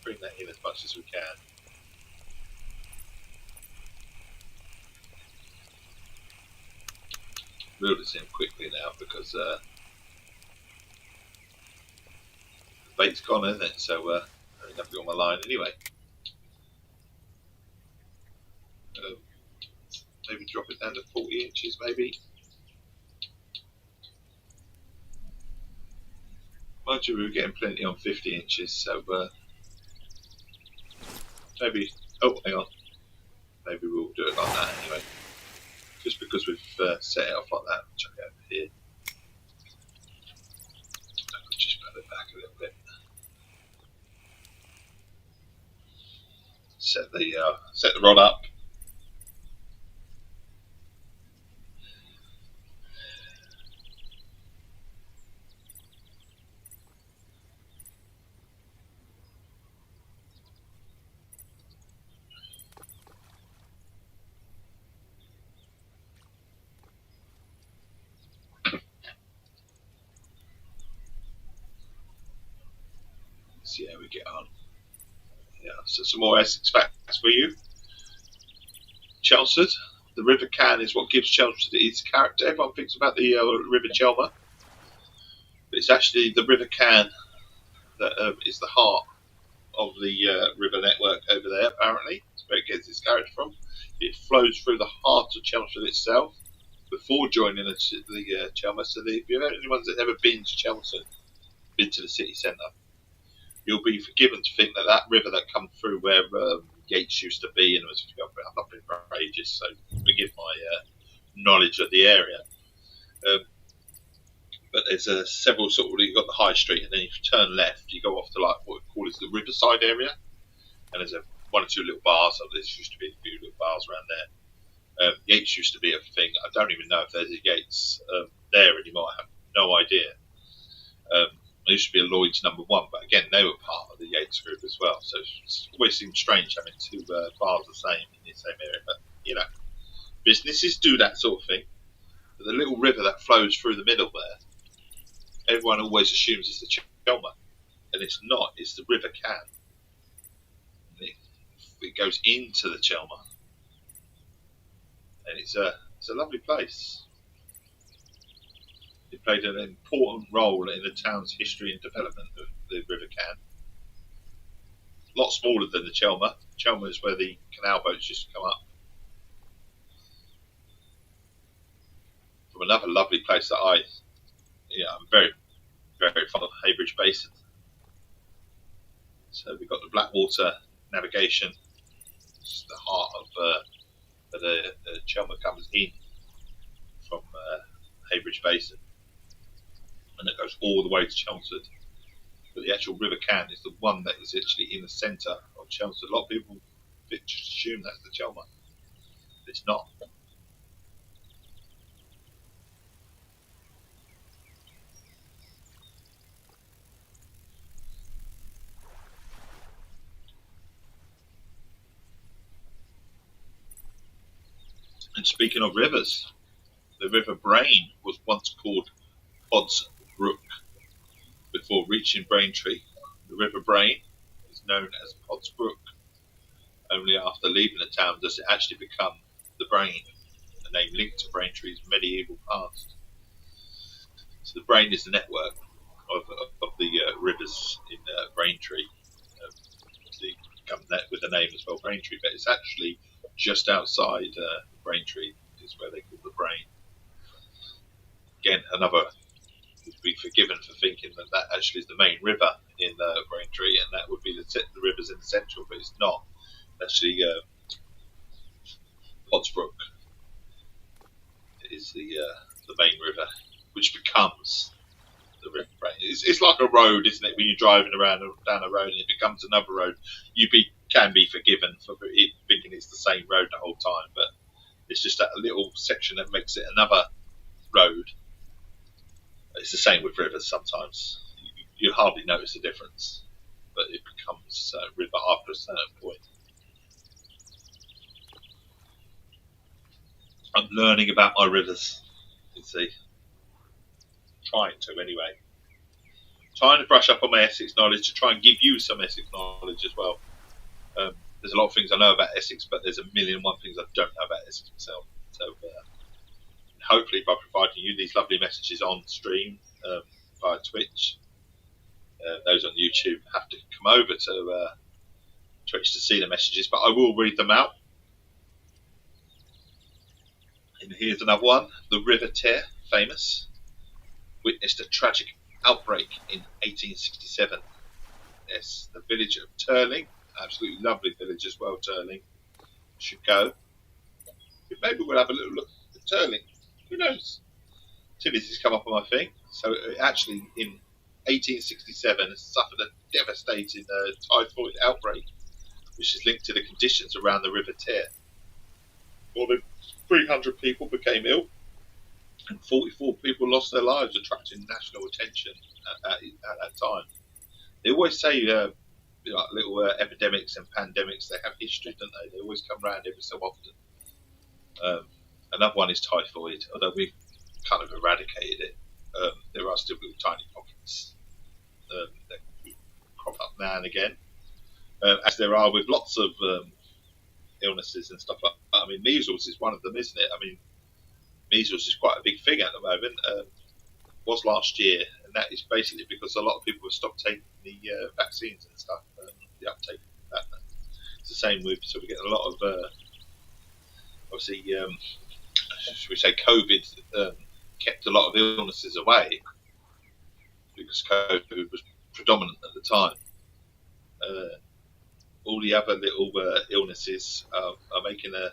bring that in as much as we can. Reel this in quickly now because the bait's gone, isn't it? So I don't have to be on my line anyway. Maybe drop it down to 40 inches, maybe. Mind you, we were getting plenty on 50 inches, so maybe. Oh, hang on. Maybe we'll do it like that anyway. Just because we've set it off like that, chuck it over here. I'll just pull it back a little bit. Set the rod up. See how we get on. Yeah, so some more Essex facts for you. Chelmsford, The River Can is what gives Chelmsford its character. Everyone thinks about the River Chelmer, but it's actually the River Can that is the heart of the river network over there. Apparently, that's where it gets its character from. It flows through the heart of Chelmsford itself before joining the Chelmer. So if you're anyone that's ever been to Chelmsford, been to the city centre, you'll be forgiven to think that that river that comes through where Yates used to be, and I've not been for ages, so forgive my knowledge of the area. But there's several sort of, you've got the high street, and then if you turn left, you go off to like what we call is the riverside area, and there's one or two little bars. There used to be a few little bars around there. Yates used to be a thing. I don't even know if there's a Yates there anymore. I have no idea. There used to be a Lloyd's number 1, but again, they were part of the Yates group as well. So it always seems strange having two bars the same in the same area. But, businesses do that sort of thing. But the little river that flows through the middle there, everyone always assumes it's the Chelmer. And it's not. It's the River Can. It goes into the Chelmer. And it's a lovely place. It played an important role in the town's history and development of the River Can. A lot smaller than the Chelmer. Chelmer is where the canal boats used to come up. From another lovely place that I'm very, very fond of, Heybridge Basin. So we've got the Blackwater navigation. It's the heart of where the Chelmer comes in from Heybridge Basin. And it goes all the way to Chelmsford. But the actual River Can is the one that is actually in the centre of Chelmsford. A lot of people just assume that's the Chelmer. It's not. And speaking of rivers, the River Brain was once called Pod's Brook. Before reaching Braintree, the River Brain is known as Pod's Brook. Only after leaving the town does it actually become the Brain, a name linked to Braintree's medieval past. So the Brain is the network of the rivers in Braintree. Obviously, comes with the name as well, Braintree, but it's actually just outside Braintree is where they call the Brain. Again, another would be forgiven for thinking that actually is the main river in Braintree, and that would be the rivers in the central, but it's not. Actually, Podsbrook is the main river, which becomes the River Brain. It's like a road, isn't it? When you're driving around down a road and it becomes another road, can be forgiven for it thinking it's the same road the whole time, but it's just that little section that makes it another road. It's the same with rivers sometimes. You hardly notice the difference, but it becomes a river after a certain point. I'm learning about my rivers, you see. Trying to, anyway. Trying to brush up on my Essex knowledge to try and give you some Essex knowledge as well. There's a lot of things I know about Essex, but there's a million and one things I don't know about Essex myself. So hopefully by providing you these lovely messages on stream via Twitch, those on YouTube have to come over to Twitch to see the messages, but I will read them out. And here's another one. The River Tear, famous, witnessed a tragic outbreak in 1867. Yes, the village of Turling, absolutely lovely village as well, Turling. Should go. Maybe we'll have a little look at Turling. Who knows? Tilly's has come up on my thing. So actually, in 1867, it suffered a devastating typhoid outbreak, which is linked to the conditions around the River Tear. More than 300 people became ill, and 44 people lost their lives, attracting national attention at that time. They always say little epidemics and pandemics, they have history, don't they? They always come around every so often. Another one is typhoid, although we've kind of eradicated it. There are still little tiny pockets that crop up now and again, as there are with lots of illnesses and stuff like that. I mean, measles is one of them, isn't it? I mean, measles is quite a big thing at the moment. Was last year, and that is basically because a lot of people have stopped taking the vaccines and stuff. The uptake of that. It's the same with, so we're getting a lot of obviously, should we say, COVID kept a lot of illnesses away because COVID was predominant at the time. All the other little illnesses are making a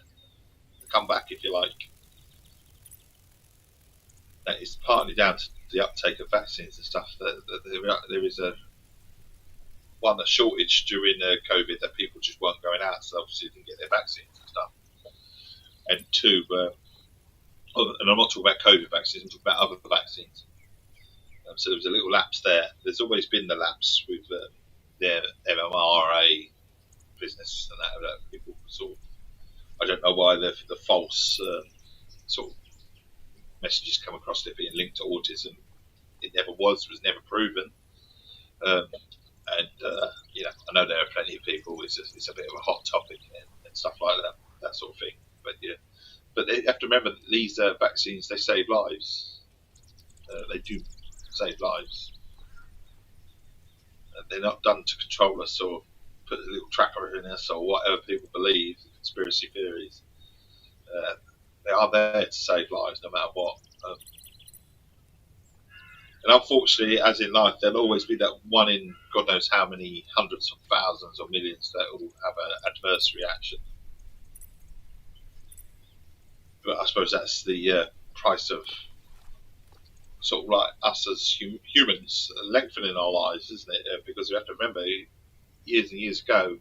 comeback, if you like. That is partly down to the uptake of vaccines and stuff. That there is a shortage during COVID that people just weren't going out, so obviously didn't get their vaccines and stuff. And two, and I'm not talking about COVID vaccines, I'm talking about other vaccines. So there was a little lapse there. There's always been the lapse with their mRNA business and that people sort of, I don't know why the false sort of messages come across it being linked to autism. It never was never proven. You know, I know there are plenty of people. It's a bit of a hot topic and stuff like that sort of thing. But yeah, but they have to remember that these vaccines, they save lives. They do save lives. They're not done to control us or put a little tracker in us or whatever people believe, conspiracy theories. They are there to save lives no matter what. And unfortunately, as in life, there'll always be that one in God knows how many hundreds of thousands or millions that will have an adverse reaction. But I suppose that's the price of sort of like us as humans lengthening our lives, isn't it? Because we have to remember, years and years ago,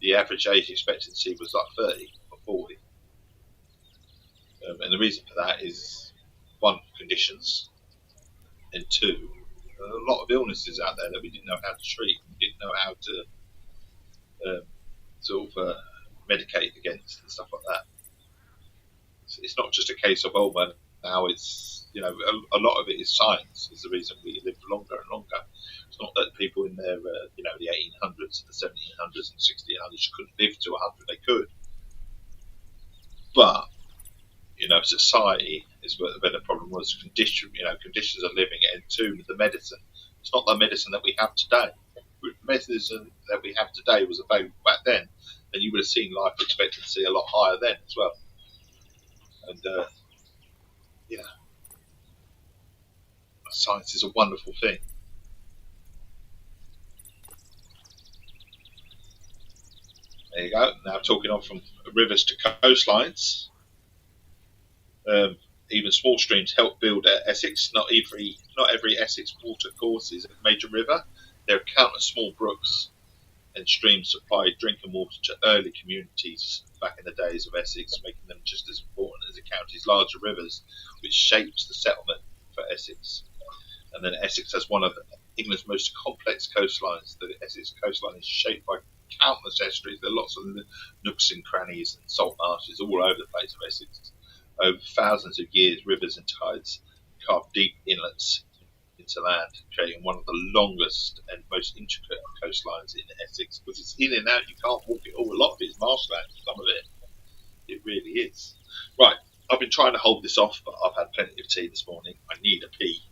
the average age expectancy was like 30 or 40. And the reason for that is, one, conditions, and two, a lot of illnesses out there that we didn't know how to treat, we didn't know how to sort of medicate against and stuff like that. It's not just a case of, oh, well, now it's, you know, a lot of it is science is the reason we live longer and longer. It's not that people in their, you know, the 1800s, the 1700s and 1600s couldn't live to 100, they could. But, you know, society is where the problem was. Conditions of living, and two, the medicine. It's not the medicine that we have today. The medicine that we have today was available back then, and you would have seen life expectancy a lot higher then as well. And, you know, science is a wonderful thing. There you go. Now talking on from rivers to coastlines. Even small streams help build Essex. Not every Essex water course is a major river. There are countless small brooks and streams supplied drinking water to early communities back in the days of Essex, making them just as important as the county's larger rivers, which shapes the settlement for Essex. And then Essex has one of England's most complex coastlines. The Essex coastline is shaped by countless estuaries. There are lots of nooks and crannies and salt marshes all over the place of Essex. Over thousands of years, rivers and tides carved deep inlets into land, creating one of the longest and most intricate coastlines in Essex. Because it's in and out, you can't walk it all. A lot of it is marshland, some of it really is. Right, I've been trying to hold this off, but I've had plenty of tea this morning. I need a pee.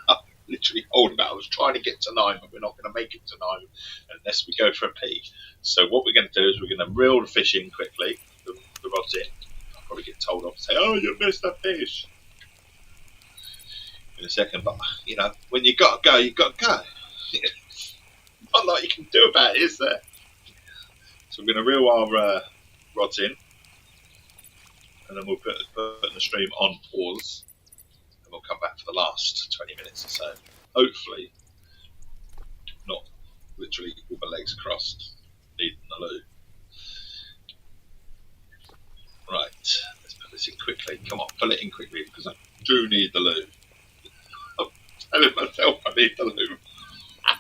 I'm literally holding out. I was trying to get to 9, but we're not going to make it to 9 unless we go for a pee. So what we're going to do is we're going to reel the fish in quickly, the rods in. I'll probably get told off and say, oh, you missed a fish in a second, but you know, when you got to go, you got to go. Not a lot you can do about it, is there? So we're going to reel our rods in, and then we'll put the stream on pause, and we'll come back for the last 20 minutes or so. Hopefully, not literally with my legs crossed, needing the loo. Right, let's put this in quickly. Come on, pull it in quickly because I do need the loo. I'm telling myself I need the loo. I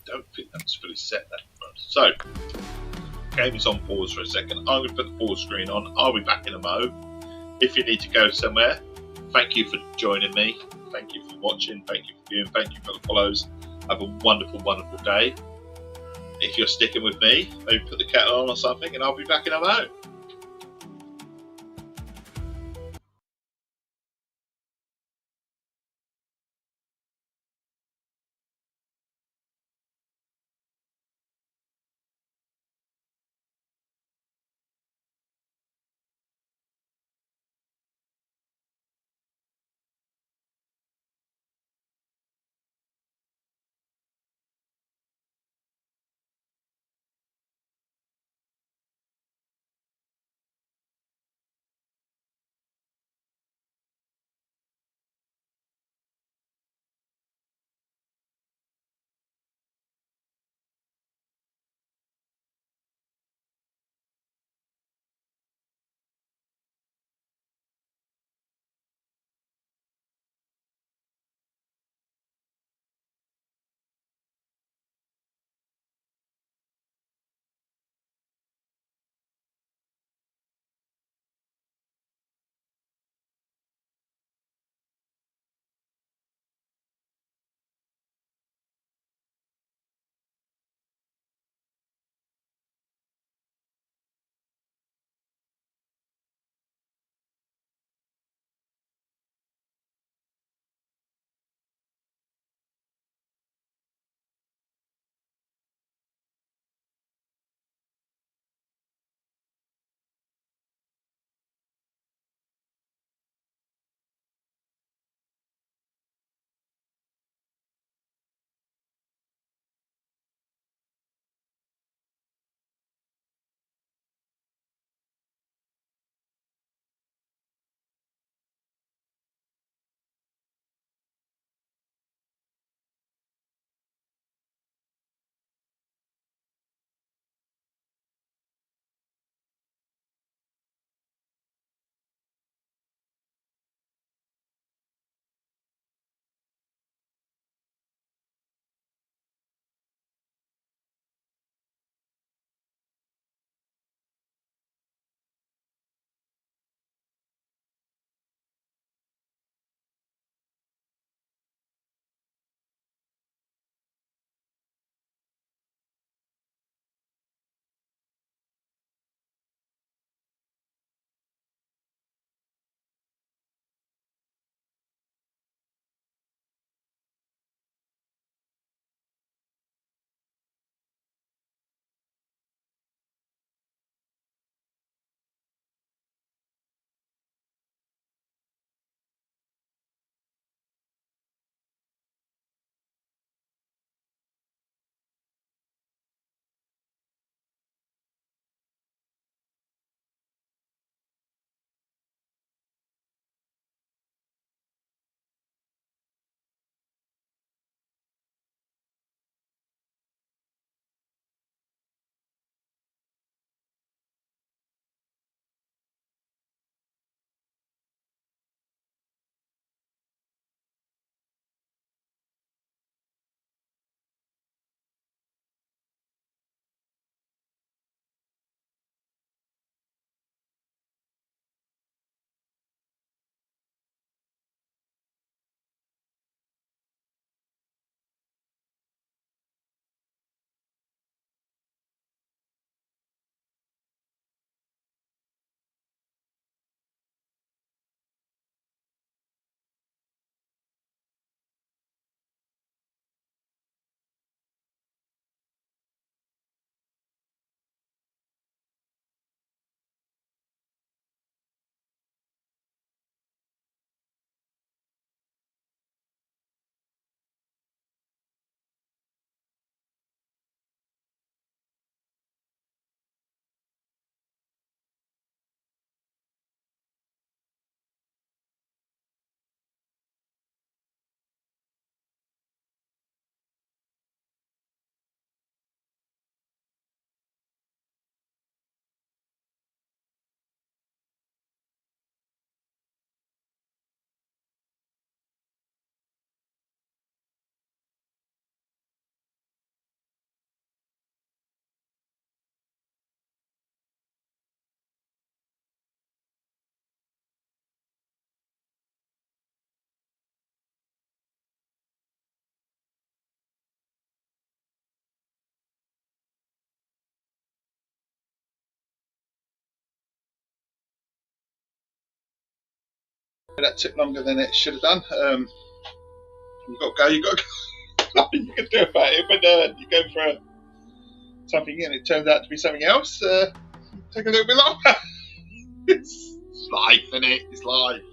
don't think that's fully set that front. So, game is on pause for a second. I'm going to put the pause screen on. I'll be back in a mo. If you need to go somewhere, thank you for joining me. Thank you for watching. Thank you for viewing. Thank you for the follows. Have a wonderful, wonderful day. if you're sticking with me, maybe put the kettle on or something, and I'll be back in a moment. That took longer than it should have done. You got to go. You got to go. Nothing you can do about it. But you go for something and it turns out to be something else. Take a little bit longer. It's life, isn't it? It's life.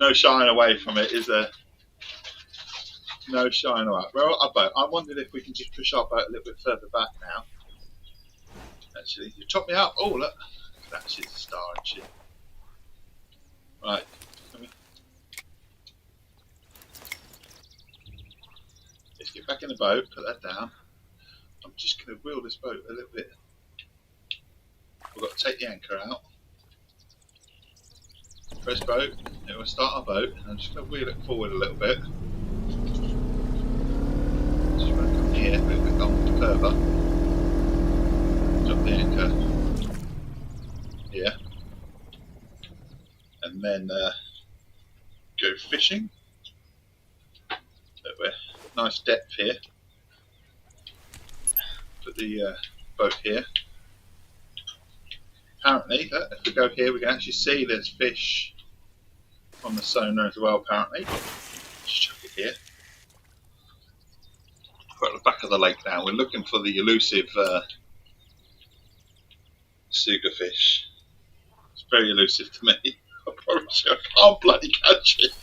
No shying away from it, is there? No shying away. Well, our boat. I wondered if we can just push our boat a little bit further back now. Actually, you chopped me up. Oh, look. That's just a star and shit. Right. Let's get back in the boat, put that down. I'm just going to wheel this boat a little bit. We've got to take the anchor out. Press boat, it will start our boat, and I'm just going to wheel it forward a little bit. Just going to come here, a little bit on further. Drop the anchor here. And then go fishing. Nice depth here. Put the boat here. Apparently, if we go here, we can actually see there's fish on the sonar as well. Apparently, just chuck it here. We're at the back of the lake now. We're looking for the elusive sugar fish. It's very elusive to me. I promise you, I can't bloody catch it.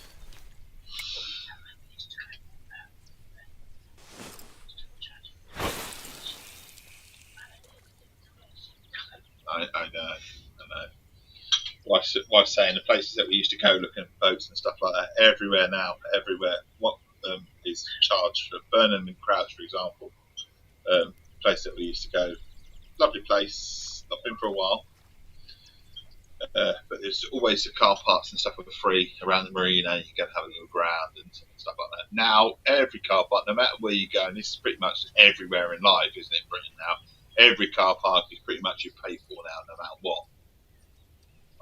I know. Wife's saying the places that we used to go looking at boats and stuff like that, everywhere now, everywhere. What is charged for Burnham and Crouch, for example, place that we used to go, lovely place, not been for a while, but there's always the car parks and stuff that were free around the marina. You can have a little ground and stuff like that. Now every car park, no matter where you go, and this is pretty much everywhere in life, isn't it, Britain now? Every car park is pretty much you pay for now, no matter what.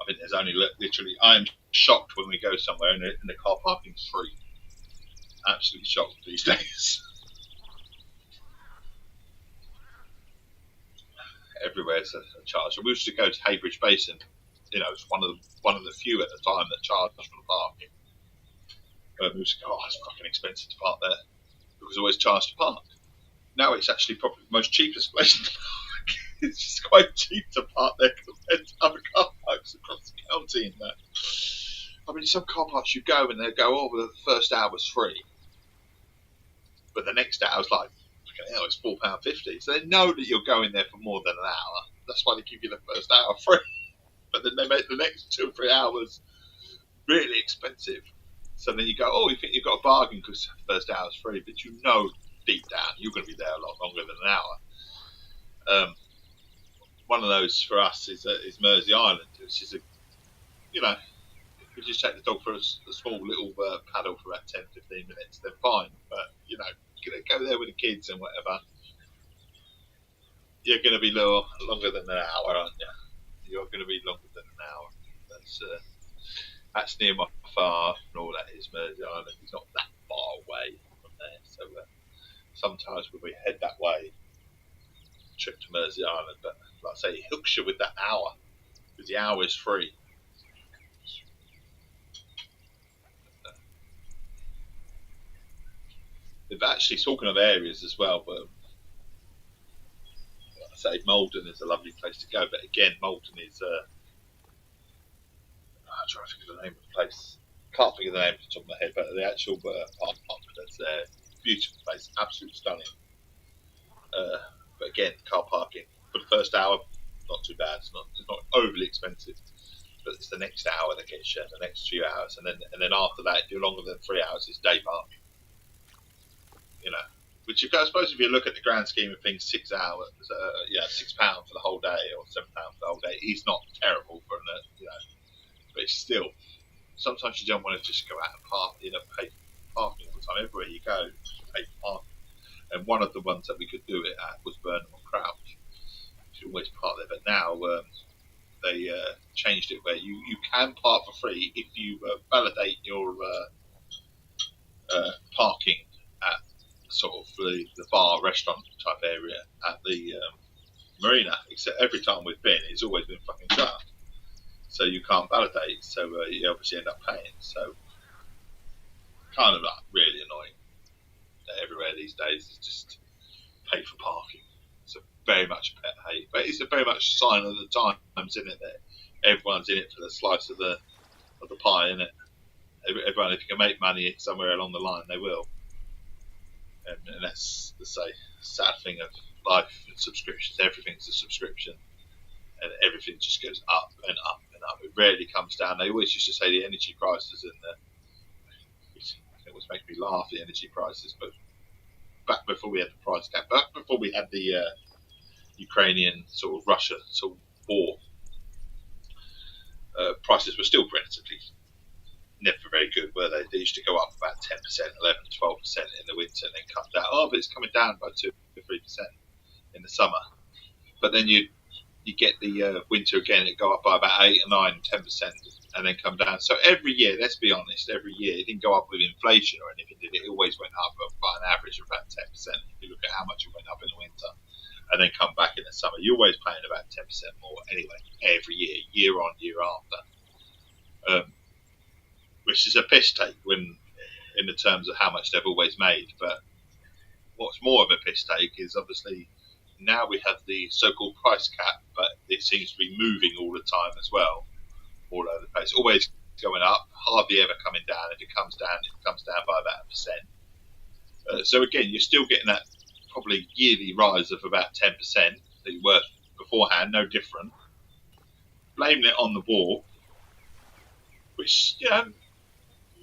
I think there's only literally, I'm shocked when we go somewhere and the car parking's free. Absolutely shocked these days. Everywhere's a charge. We used to go to Haybridge Basin. You know, it's one of the few at the time that charged for the parking. We used to go, oh, it's fucking expensive to park there. It was always charged to park. Now it's actually probably the most cheapest place to park. It's just quite cheap to park there compared to other car parks across the county and that. I mean, some car parks you go and they go, oh, well, the first hour's free. But the next hour's like, hell, it's £4.50. So they know that you're going there for more than an hour. That's why they give you the first hour free. But then they make the next 2 or 3 hours really expensive. So then you go, oh, you think you've got a bargain because the first hour's free, but you know deep down you're going to be there a lot longer than an hour. One of those for us is Mersey Island, which is if we just take the dog for a small little paddle for about 10-15 minutes, then fine. But you're going to go there with the kids and whatever, you're going to be longer than an hour, aren't you? You're going to be longer than an hour. That's near my farm and all that is Mersey Island. It's not that far away from there, so sometimes when we head that way, trip to Mersey Island, but like I say, it hooks you with that hour because the hour is free. They've actually, talking of areas as well, but like I say, Malden is a lovely place to go, but again, Malden is I'm trying to think of the name of the place. Can't think of the name off the top of my head, but the actual park that's there, beautiful place, absolutely stunning. But again, car parking for the first hour, not too bad. It's not overly expensive, but it's the next hour that gets you, the next few hours, and then after that, if you're longer than 3 hours, it's day parking. Which I suppose if you look at the grand scheme of things, 6 hours, £6 for the whole day or £7 for the whole day is not terrible for but it's still, sometimes you don't want to just go out and park, pay for parking all the time. Everywhere you go, pay for parking. And one of the ones that we could do it at was Burnham and Crouch. You always park there, but now they changed it where you can park for free if you validate your parking at sort of the bar restaurant type area at the marina. Except every time we've been, it's always been fucking shut. so you can't validate. So you obviously end up paying. So kind of like really annoying that everywhere these days is just pay for parking. It's a very much pet hate, but it's a very much sign of the times, isn't it? That everyone's in it for the slice of the pie, isn't it? Everyone, if you can make money somewhere along the line, they will. And that's the sad thing of life and subscriptions. Everything's a subscription, and everything just goes up and up and up. It rarely comes down. They always used to say the energy prices, and it always makes me laugh, the energy prices. But back before we had the price cap, back before we had the Ukrainian sort of Russia sort of war, prices were still relatively never very good, were they? They used to go up about 10%, 11, 12% in the winter, and then come down. Oh, but it's coming down by 2 or 3% in the summer. But then you get the winter again, it go up by about 8 or 9, 10%, and then come down. So every year, let's be honest, every year it didn't go up with inflation or anything, did it? It always went up by an average of about 10%. If you look at how much it went up in the winter, and then come back in the summer, you're always paying about 10% more anyway, every year, year on, year after. Which is a piss take when, in the terms of how much they've always made. But what's more of a piss take is obviously now we have the so-called price cap, but it seems to be moving all the time as well, all over the place. Always going up, hardly ever coming down. If it comes down by about 1%. So again, you're still getting that probably yearly rise of about 10% that you were beforehand, no different. Blaming it on the war, which,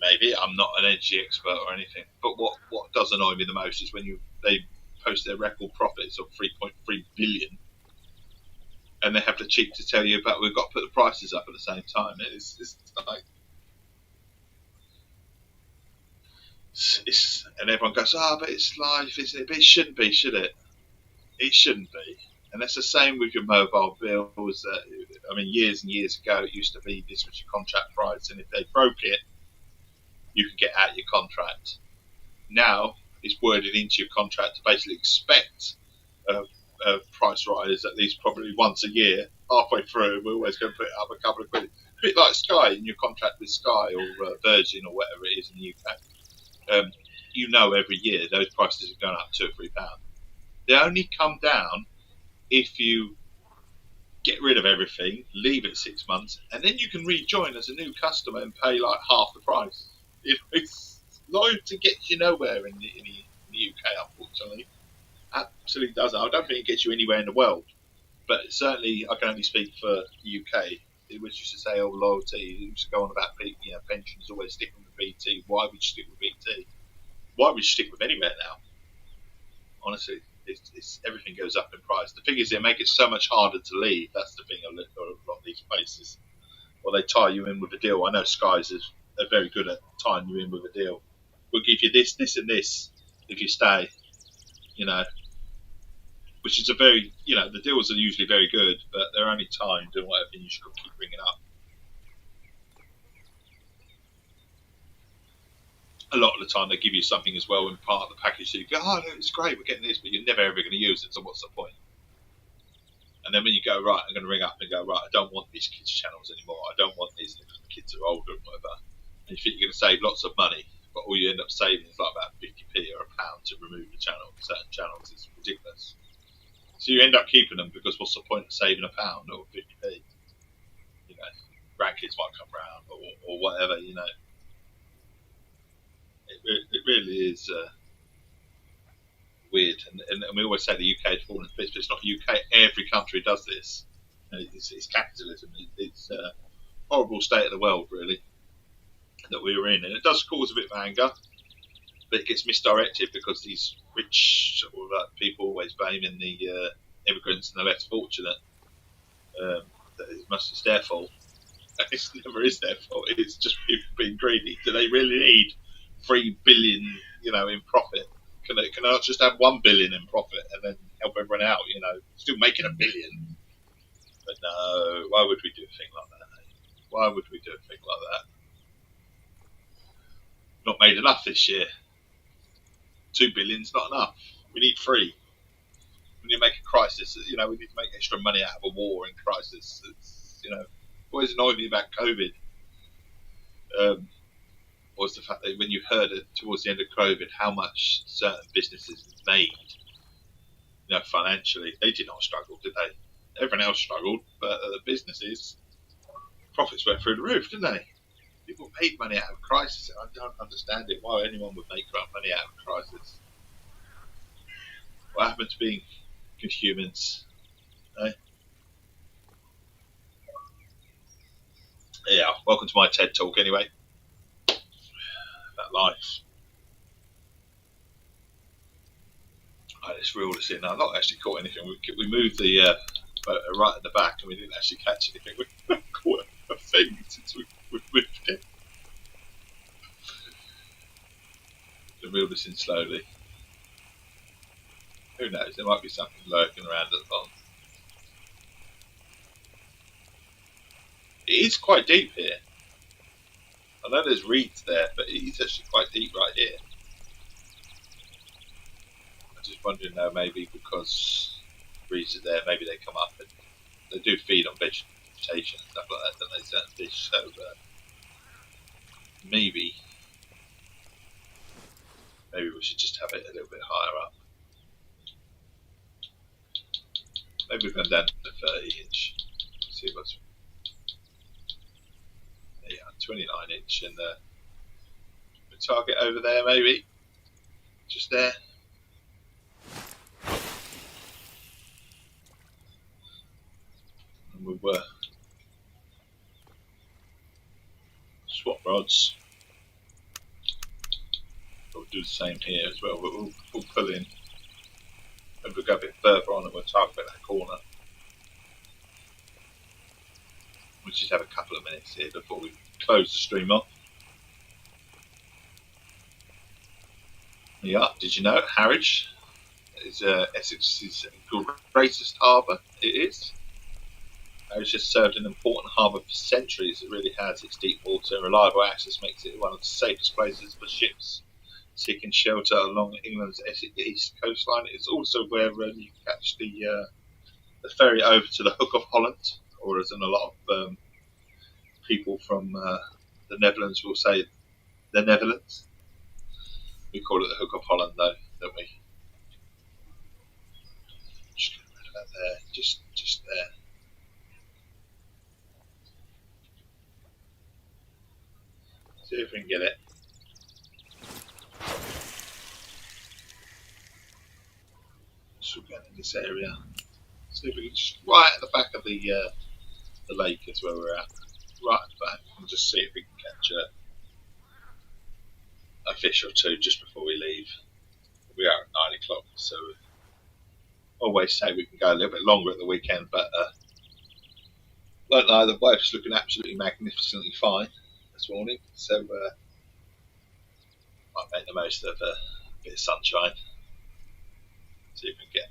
maybe I'm not an energy expert or anything, but what does annoy me the most is when they post their record profits of 3.3 billion, and they have the cheek to tell you about we've got to put the prices up at the same time. It's like, and everyone goes, but it's life, isn't it? But it shouldn't be, should it? It shouldn't be. And that's the same with your mobile bills. Years and years ago, it used to be this was your contract price, and if they broke it, you can get out of your contract. Now it's worded into your contract to basically expect a price rise at least probably once a year. Halfway through, we're always going to put it up a couple of quid. A bit like Sky in your contract with Sky or Virgin or whatever it is in the UK. Every year those prices are going up £2 or £3. They only come down if you get rid of everything, leave it 6 months, and then you can rejoin as a new customer and pay like half the price. It's loyalty gets you nowhere in the UK, unfortunately. Absolutely doesn't. I don't think it gets you anywhere in the world. But certainly, I can only speak for the UK. It was used to say, loyalty. It used to go on about pensions always sticking with BT. Why would you stick with BT? Why would you stick with anywhere now? Honestly, it's everything goes up in price. The thing is, they make it so much harder to leave. That's the thing a lot of these places. Well, they tie you in with a deal. I know Sky's are very good at tying you in with a deal. We'll give you this, this, and this if you stay. Which is a very, the deals are usually very good, but they're only timed and whatever. You should keep bringing up. A lot of the time, they give you something as well in part of the package. So you go, no, it's great, we're getting this, but you're never ever going to use it. So what's the point? And then when you go, right, I'm going to ring up and go, right, I don't want these kids' channels anymore. I don't want these because the kids are older and whatever. And you think you're going to save lots of money, but all you end up saving is like about 50p or £1 to remove the channel. Certain channels, it's ridiculous. So you end up keeping them because what's the point of saving £1 or 50p? Grandkids might come round or whatever. It really is weird, and we always say the UK is falling to bits, but it's not UK. Every country does this. It's capitalism. It's a horrible state of the world, really, that we're in, and it does cause a bit of anger, but it gets misdirected because these rich sort of people always blaming the immigrants and the less fortunate. That it's their fault. It never is their fault. It's just people being greedy. Do they really need 3 billion, in profit? Can I not just have 1 billion in profit and then help everyone out? Still making $1 billion. But no, why would we do a thing like that? Why would we do a thing like that? Not made enough this year. 2 billion's not enough. We need 3. We need to make a crisis. We need to make extra money out of a war and crisis. It's, always annoyed me about COVID was the fact that when you heard it towards the end of COVID how much certain businesses made, financially, they did not struggle, did they? Everyone else struggled, but the businesses, profits went through the roof, didn't they? People made money out of a crisis, and I don't understand it. Why anyone would make money out of a crisis? What happened to being good humans? Eh? Yeah, welcome to my TED talk anyway. About life. Let's reel this in. I've not actually caught anything. We moved the boat right at the back and we didn't actually catch anything. We've caught a thing since we've moved it. To reel this in slowly. Who knows? There might be something lurking around at the bottom. It is quite deep here. I know there's reeds there, but it is actually quite deep right here. I'm just wondering now, maybe because reeds are there, maybe they come up and they do feed on vegetation and stuff like that, don't they? Certain fish, so maybe we should just have it a little bit higher up. Maybe we've gone down to 30-inch. See what's 29-inch and the target over there, maybe just there. And we'll swap rods. We'll do the same here as well. We'll pull in. Maybe we'll go a bit further on and we'll target that corner. We'll just have a couple of minutes here before we close the stream off. Yeah, did you know Harwich is Essex's greatest harbour? It is. Harwich has served an important harbour for centuries. It really has. Its deep water and reliable access makes it one of the safest places for ships seeking shelter along England's east coastline. It's also where you can catch the ferry over to the Hook of Holland, or as in a lot of people from the Netherlands will say, the Netherlands. We call it the Hook of Holland, though, don't we? Just get rid of that there, just there. See if we can get it. So we'll get in this area. See if we can just right at the back of the lake is where we're at. Right at the back, and just see if we can catch a fish or two just before we leave. We are at 9 o'clock, so we always say we can go a little bit longer at the weekend, but don't know, the weather's looking absolutely magnificently fine this morning, so might make the most of a bit of sunshine. See if we can get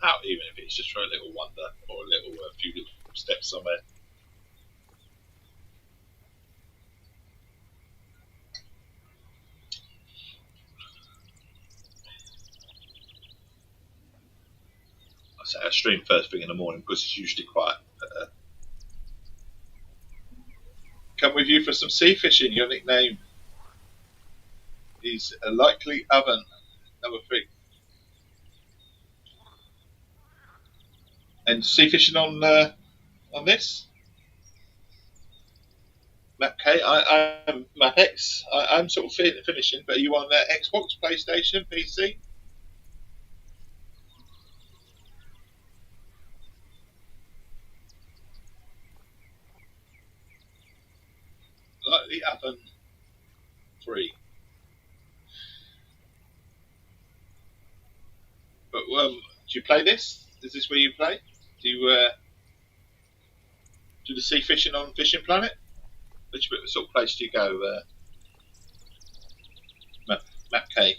out, even if it's just for a little wander or a few little steps somewhere. I stream first thing in the morning because it's usually quiet. Come with you for some sea fishing. Your nickname is a likely oven. Number 3. And sea fishing on this? Map K, I'm Map X. I'm sort of finishing, but are you on Xbox, PlayStation, PC? Likely oven 3. But do you play this? Is this where you play? Do you do the sea fishing on Fishing Planet? Which sort of place do you go? Map K.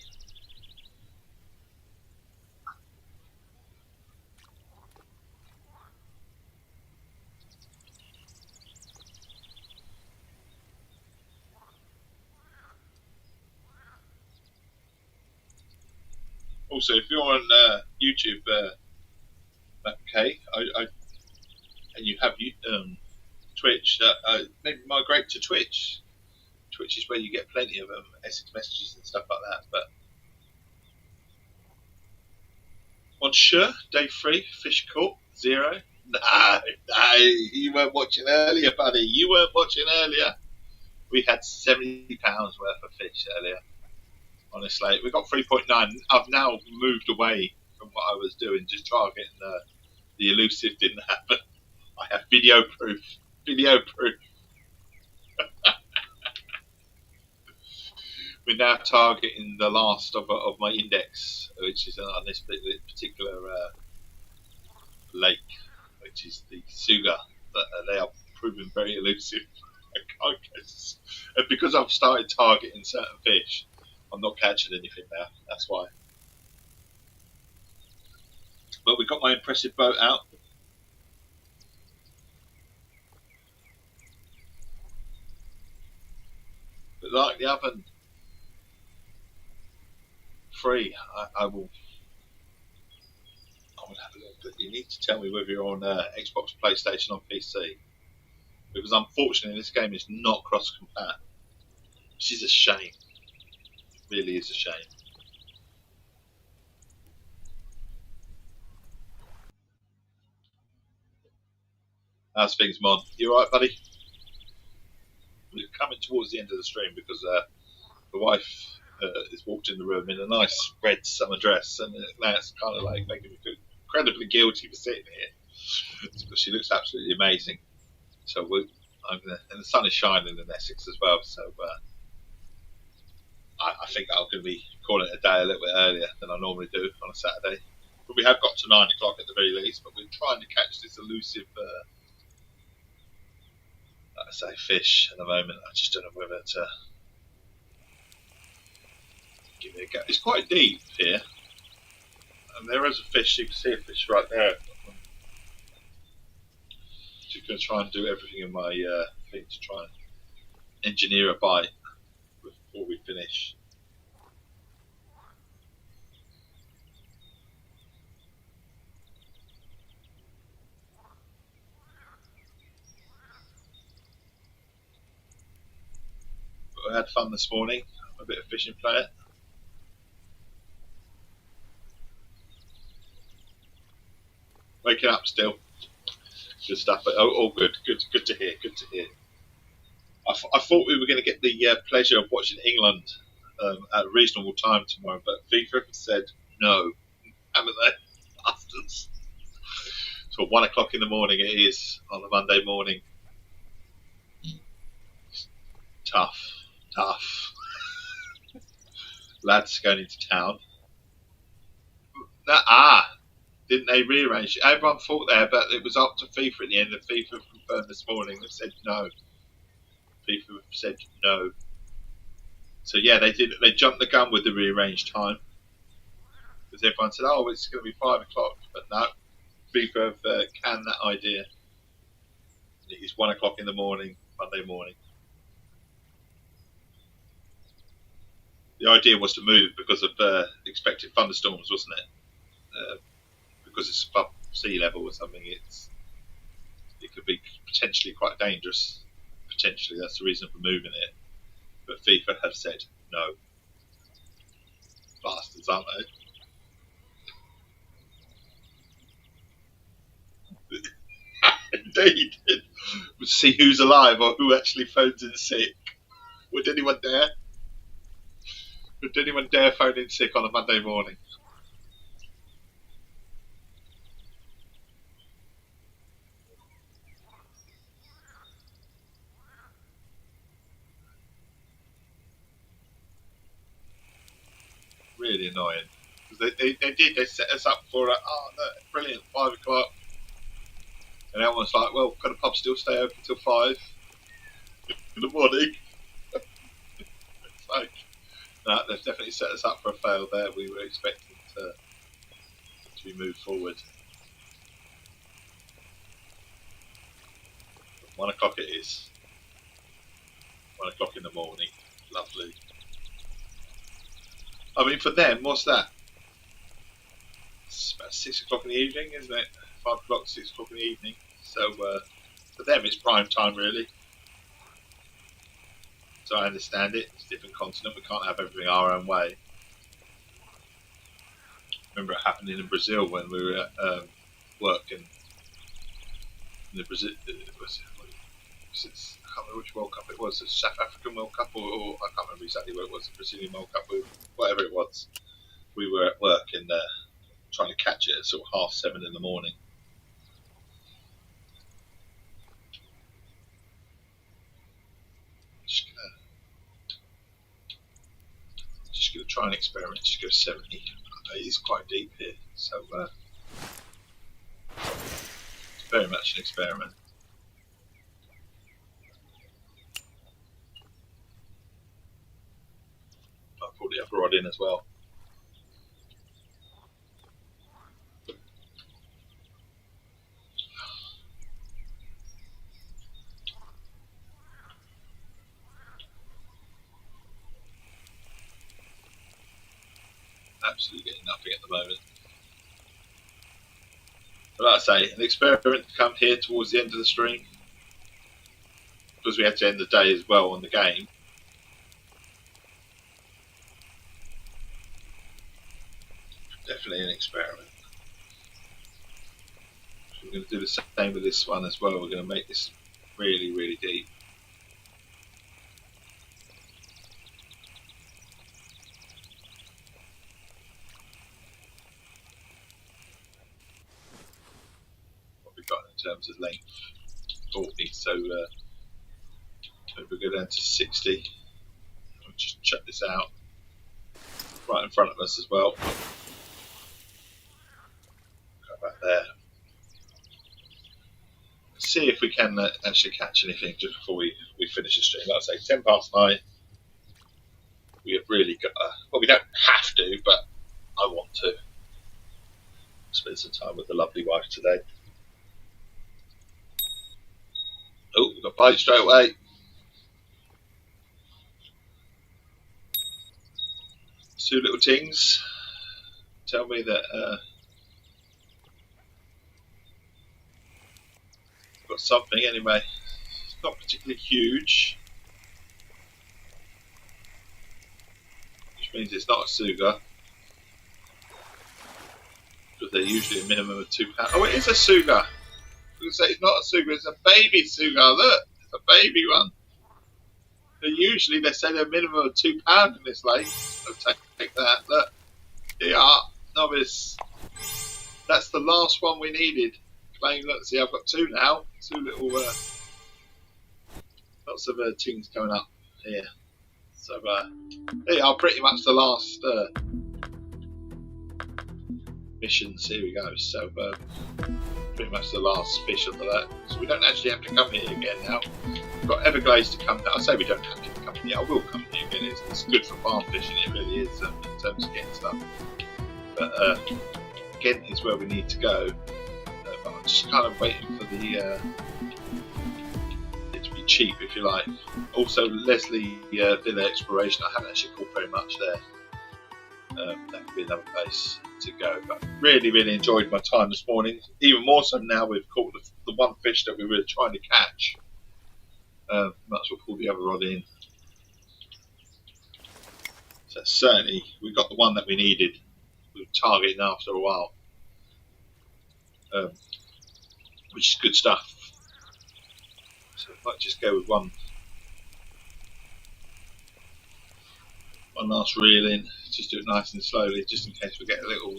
Also, if you're on YouTube, Map K, and you have Twitch, maybe migrate to Twitch. Twitch is where you get plenty of Essex messages and stuff like that. But Monsieur, day 3, fish caught, 0. No, you weren't watching earlier, buddy. You weren't watching earlier. We had £70 worth of fish earlier. Honestly, we got 3.9. I've now moved away from what I was doing, just targeting the elusive didn't happen. I have video proof. Video proof. We're now targeting the last of my index, which is on this particular lake, which is the Suga. But they are proving very elusive. I can't guess. And because I've started targeting certain fish, I'm not catching anything now. That's why. But we got my impressive boat out. But like the oven, free. I will have a look. But you need to tell me whether you're on Xbox, PlayStation, or PC, because unfortunately this game is not cross-compat, which is a shame. It really is a shame. How's things, Mon? You alright, buddy? We're coming towards the end of the stream because the wife is walked in the room in a nice red summer dress, and now it's kind of like making me feel incredibly guilty for sitting here because she looks absolutely amazing. So and the sun is shining in Essex as well. So I think I'm going to be calling it a day a little bit earlier than I normally do on a Saturday. But we have got to 9 o'clock at the very least. But we're trying to catch this elusive, like I say, fish at the moment. I just don't know whether to give it a go. It's quite deep here, and there is a fish. You can see a fish right there. Just going to try and do everything in my thing to try and engineer a bite before we finish. But I had fun this morning. I'm a bit of fishing player. Waking up still. Good stuff, but all good. Good to hear. Good to hear. I thought we were going to get the pleasure of watching England at a reasonable time tomorrow, but FIFA said no, haven't they? Bastards. So 1 o'clock in the morning it is on a Monday morning. Tough. Lads going into town. Didn't they rearrange it? Everyone thought there, but it was up to FIFA at the end. And FIFA confirmed this morning. They said no. FIFA said no. So yeah, they did. They jumped the gun with the rearranged time because everyone said, "Oh, it's going to be 5 o'clock," but no. FIFA have canned that idea. It is 1 o'clock in the morning, Monday morning. The idea was to move because of expected thunderstorms, wasn't it? Because it's above sea level or something, it could be potentially quite dangerous. Potentially, that's the reason for moving it. But FIFA have said no. Bastards, aren't they? Indeed. We'll see who's alive or who actually phones in sick. Would anyone dare? Would anyone dare phone in sick on a Monday morning? Really annoying. They set us up for brilliant 5 o'clock, and everyone's like, well, can the pub still stay open till 5 in the morning? It's like, no, they've definitely set us up for a fail there. We were expecting to be moved forward. 1 o'clock it is. 1 o'clock in the morning. Lovely. I mean, for them, what's that? It's about 6 o'clock in the evening, isn't it? 5 o'clock, 6 o'clock in the evening. So for them, them it's prime time really. So I understand it. It's a different continent. We can't have everything our own way. Remember it happening in Brazil when we were at work in the Brazil. I can't remember which World Cup it was. The South African World Cup, or I can't remember exactly what it was. The Brazilian World Cup, whatever it was. We were at work and trying to catch it at sort of 7:30 in the morning. Just gonna try and experiment. Just go 70. It's quite deep here, so it's very much an experiment. I'll pull the upper rod in as well. Absolutely getting nothing at the moment. But like I say, an experiment to come here towards the end of the stream, because we had to end the day as well on the game. Definitely an experiment. We're going to do the same with this one as well. We're going to make this really, really deep. What we've got in terms of length, 40. So if we go down to 60, we'll just check this out. Right in front of us as well. Go back there. See if we can actually catch anything just before we finish the stream. Like I say, 9:10. We have really got well, we don't have to, but I want to spend some time with the lovely wife today. Oh, we've got bite straight away. Two little tings tell me that got something anyway. It's not particularly huge, which means it's not a suga, because they're usually a minimum of £2. Oh, it is a suga. I was going to say it's not a suga, it's a baby suga. Look, it's a baby one. Usually they say they're a minimum of £2 in this lake. So take that. Look, here you are, novice. That's the last one we needed. Claim. Look, see, I've got two now. Two little, lots of tings coming up here. So they are pretty much the last missions. Here we go. So pretty much the last fish of that. So we don't actually have to come here again now. We've got Everglades to come. I say we don't have to come here. I will come here again. It's good for farm fishing. It really is in terms of getting stuff. But Ghent is where we need to go. But I'm just kind of waiting for the it to be cheap, if you like. Also, Leslie Villa Exploration. I haven't actually caught very much there. That could be another place to go. But really, really enjoyed my time this morning. Even more so now we've caught the one fish that we were trying to catch. Might as well pull the other rod in. So certainly we got the one that we needed. We were targeting after a while, which is good stuff. So I might just go with one last reel in. Just do it nice and slowly, just in case we get a little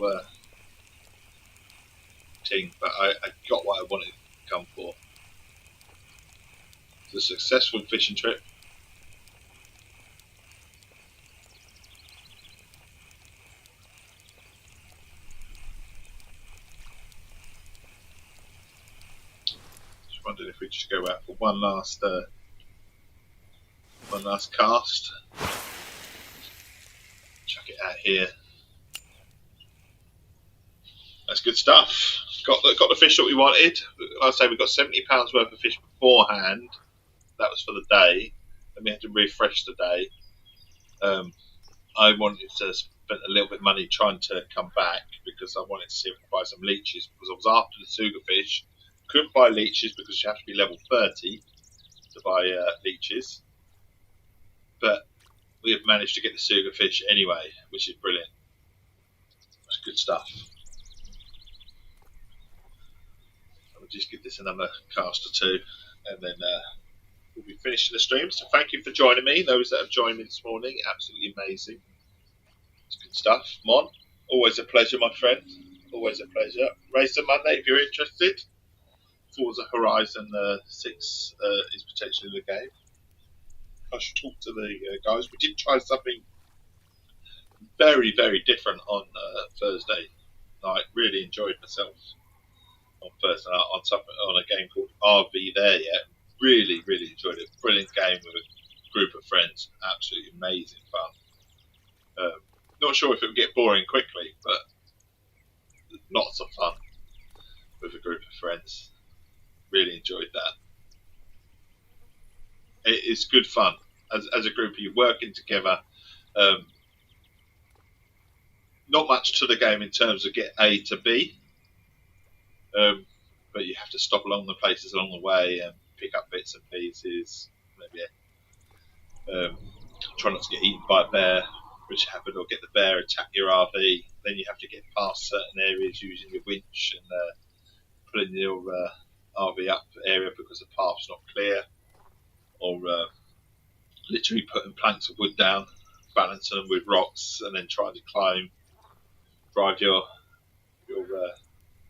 ting. But I got what I wanted to come for. It's a successful fishing trip. Just wondering if we just go out for one last cast. Chuck it out here. That's good stuff. Got the fish that we wanted. Like I say, we got £70 worth of fish beforehand. That was for the day. Then we had to refresh the day. I wanted to spend a little bit of money trying to come back because I wanted to see if I could buy some leeches, because I was after the sugar fish Couldn't buy leeches because you have to be level 30 to buy leeches. But we have managed to get the sugarfish anyway, which is brilliant. That's good stuff. I'll just give this another cast or two, and then we'll be finishing the stream. So thank you for joining me. Those that have joined me this morning, absolutely amazing. It's good stuff. Mon, always a pleasure, my friend. Always a pleasure. Racer Monday, if you're interested. Forza Horizon 6 is potentially the game. I should talk to the guys. We did try something very, very different on Thursday night. Really enjoyed myself on Thursday night on a game called RV There Yet. Really, really enjoyed it. Brilliant game with a group of friends. Absolutely amazing fun. Not sure if it would get boring quickly, but lots of fun with a group of friends. Really enjoyed that. It's good fun as a group. You're working together. Not much to the game in terms of get A to B, but you have to stop along the places along the way and pick up bits and pieces. Maybe try not to get eaten by a bear, which happened, or get the bear attack your RV. Then you have to get past certain areas using your winch and pulling your RV up area because the path's not clear, or literally putting planks of wood down, balancing them with rocks, and then trying to drive your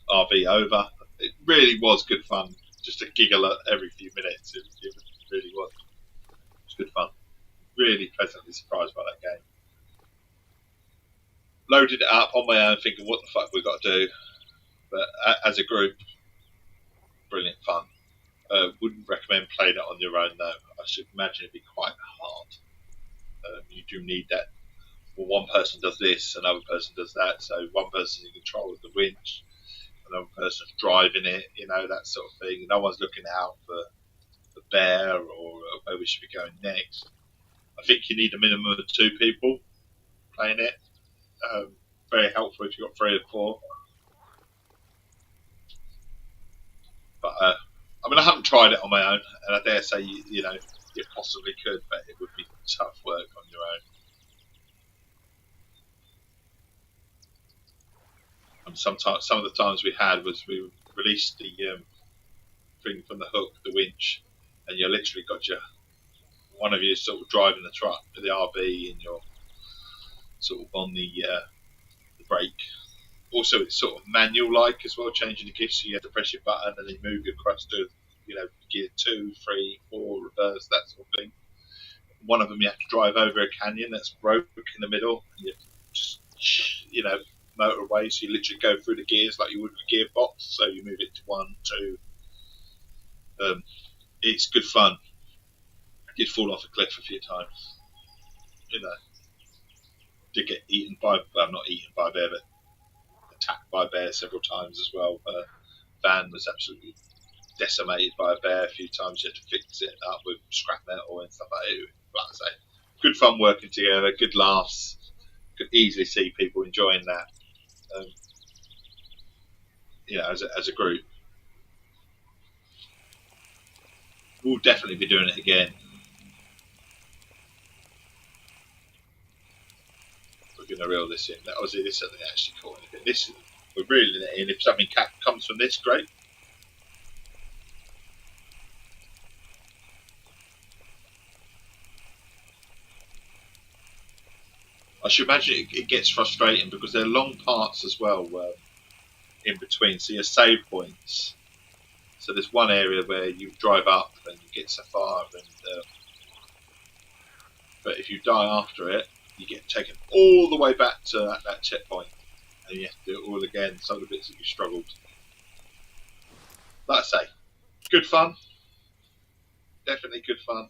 RV over. It really was good fun. Just a giggle at every few minutes. It really was. It was good fun. Really pleasantly surprised by that game. Loaded it up on my own, thinking, what the fuck we got to do? But as a group, brilliant fun. Wouldn't recommend playing it on your own though. I should imagine it'd be quite hard. You do need that. Well, one person does this, another person does that. So one person in control of the winch, another person's driving it. That sort of thing. No one's looking out for the bear or where we should be going next. I think you need a minimum of 2 people playing it. Very helpful if you've got 3 or 4. But I haven't tried it on my own, and I dare say you possibly could, but it would be tough work on your own. And some of the times we had was we released the thing from the hook, the winch, and you literally got one of you sort of driving the truck, the RV, and you're sort of on the brake. Also, it's sort of manual-like as well, changing the gear, so you have to press your button and then move your across to, gear 2, 3, 4, reverse, that sort of thing. One of them you have to drive over a canyon that's broke in the middle, and you just, motorway, so you literally go through the gears like you would with a gearbox, so you move it to 1, 2. It's good fun. I did fall off a cliff a few times. Did get eaten by, well, not eaten by a bear, but attacked by a bear several times as well. Van was absolutely decimated by a bear a few times. You had to fix it up with scrap metal and stuff like that. Like I say, good fun working together, good laughs. Could easily see people enjoying that. As a group. We'll definitely be doing it again. We're going to reel this in. Obviously, this isn't actually caught anything. We're reeling it in. If something comes from this, great. I should imagine it gets frustrating because there are long parts as well in between. So your save points. So there's one area where you drive up and you get so far, but if you die after it, you get taken all the way back to that checkpoint, and you have to do it all again. Some of the bits that you struggled. Like I say, good fun. Definitely good fun.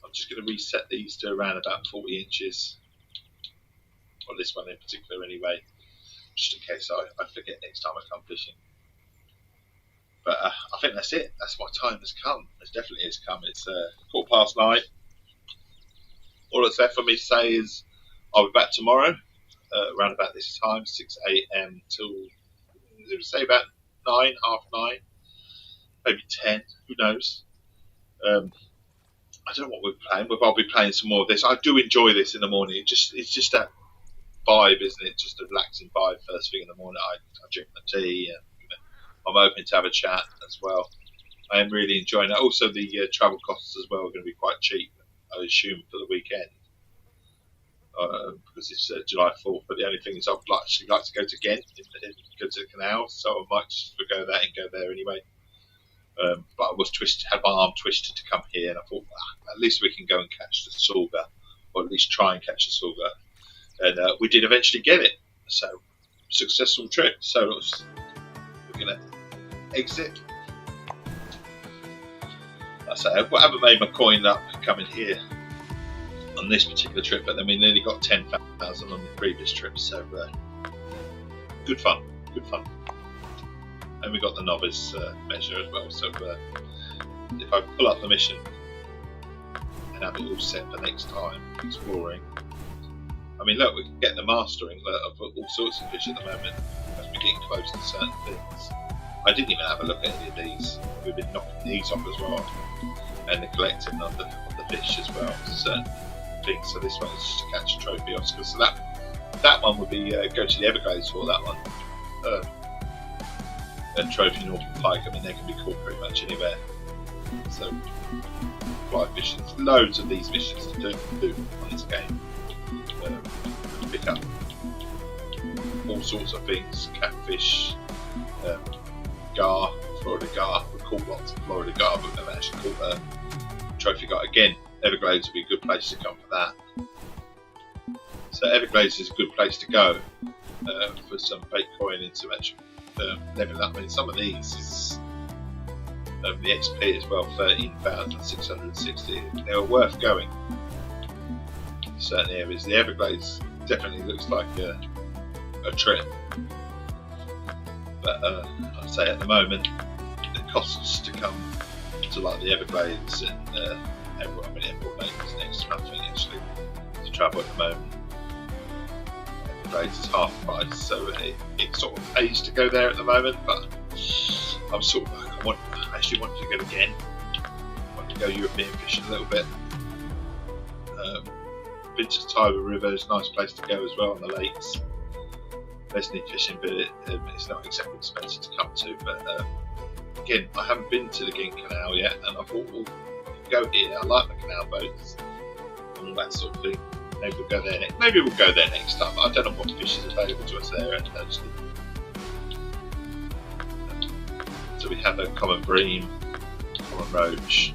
I'm just going to reset these to around about 40 inches. Or this one in particular anyway, just in case I forget next time I come fishing. But I think that's it. That's my time has come. It definitely has come. It's 9:15. All that's left for me to say is I'll be back tomorrow around about this time, 6 a.m. till say about 9, half 9. maybe 10. Who knows? I don't know what we're playing. I'll be playing some more of this. I do enjoy this in the morning. It's just that vibe, isn't it? Just a relaxing vibe first thing in the morning. I drink my tea, and I'm open to have a chat as well. I am really enjoying it. Also, the travel costs as well are going to be quite cheap, I assume, for the weekend. Because it's July 4th, but the only thing is I'd actually like to go to Ghent and go to the canal, so I might just forgo that and go there anyway. But I was had my arm twisted to come here, and I thought, at least we can go and catch the Sorga, or at least try and catch the Sorga. And we did eventually get it, so successful trip. So we're going to exit. I say I haven't made my coin up coming here on this particular trip, but then we nearly got 10,000 on the previous trip, so good fun. And we got the novice measure as well, so if I pull up the mission and have it all set for next time exploring, I mean, look, we're getting the mastering of all sorts of fish at the moment as we're getting close to certain things. I didn't even have a look at any of these. We've been knocking these off as well, and the collecting of the fish as well, certain things. So this one is just to catch a trophy Oscar. So that one would be go to the Everglades for that one. And trophy Northern pike. I mean, they can be caught pretty much anywhere. So fly fishing, loads of these missions to do on this game. Pick up all sorts of things, catfish, gar, Florida gar. We've caught lots of Florida gar, but we've never actually caught a trophy gar. Again, Everglades would be a good place to come for that. So Everglades is a good place to go for some bait coin and some actual leveling up. I mean, some of these is the XP as well, 13,660. They were worth going in certain areas. The Everglades definitely looks like a trip, but I'd say at the moment the costs to come to like the Everglades and Airport Lake is next to nothing actually to travel at the moment. Everglades is half price, so it sort of pays to go there at the moment, but I'm sort of like, I actually want to go again. I want to go European fishing a little bit. Been to Tiber River, it's a nice place to go as well on the lakes. Leslie fishing, but it's not exactly expensive to come to. But again, I haven't been to the Ghent Canal yet, and I thought we'll go here. I like the canal boats and all that sort of thing. Maybe we'll go there. Maybe we'll go there next time. I don't know what fish is available to us there actually. So we have a common bream, common roach,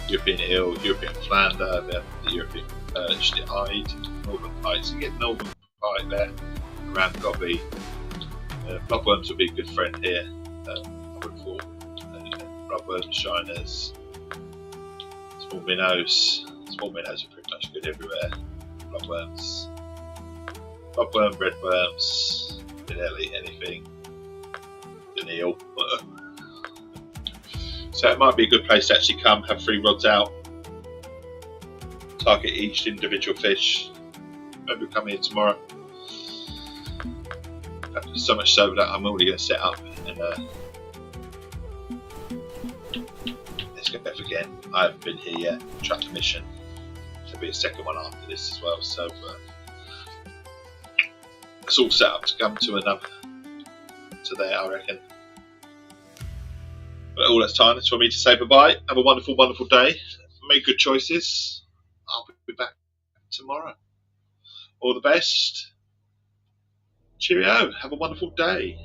European eel, European flounder, the European perch, the eyed, northern pike. So you get northern pike there, around Gobby. Bloodworms would be a good friend here, I would have thought. Bloodworms, shiners, small minnows. Small minnows are pretty much good everywhere. Bloodworms, redworms, Benelli, anything, an eel. So it might be a good place to actually come, have 3 rods out, target each individual fish. Maybe we'll come here tomorrow. So much so that I'm already going to set up and let's go back again. I haven't been here yet. Track the mission. There'll be a second one after this as well. So it's all set up to come to there, I reckon. But all that's time is for me to say bye-bye. Have a wonderful, wonderful day. Make good choices. I'll be back tomorrow. All the best. Cheerio. Have a wonderful day.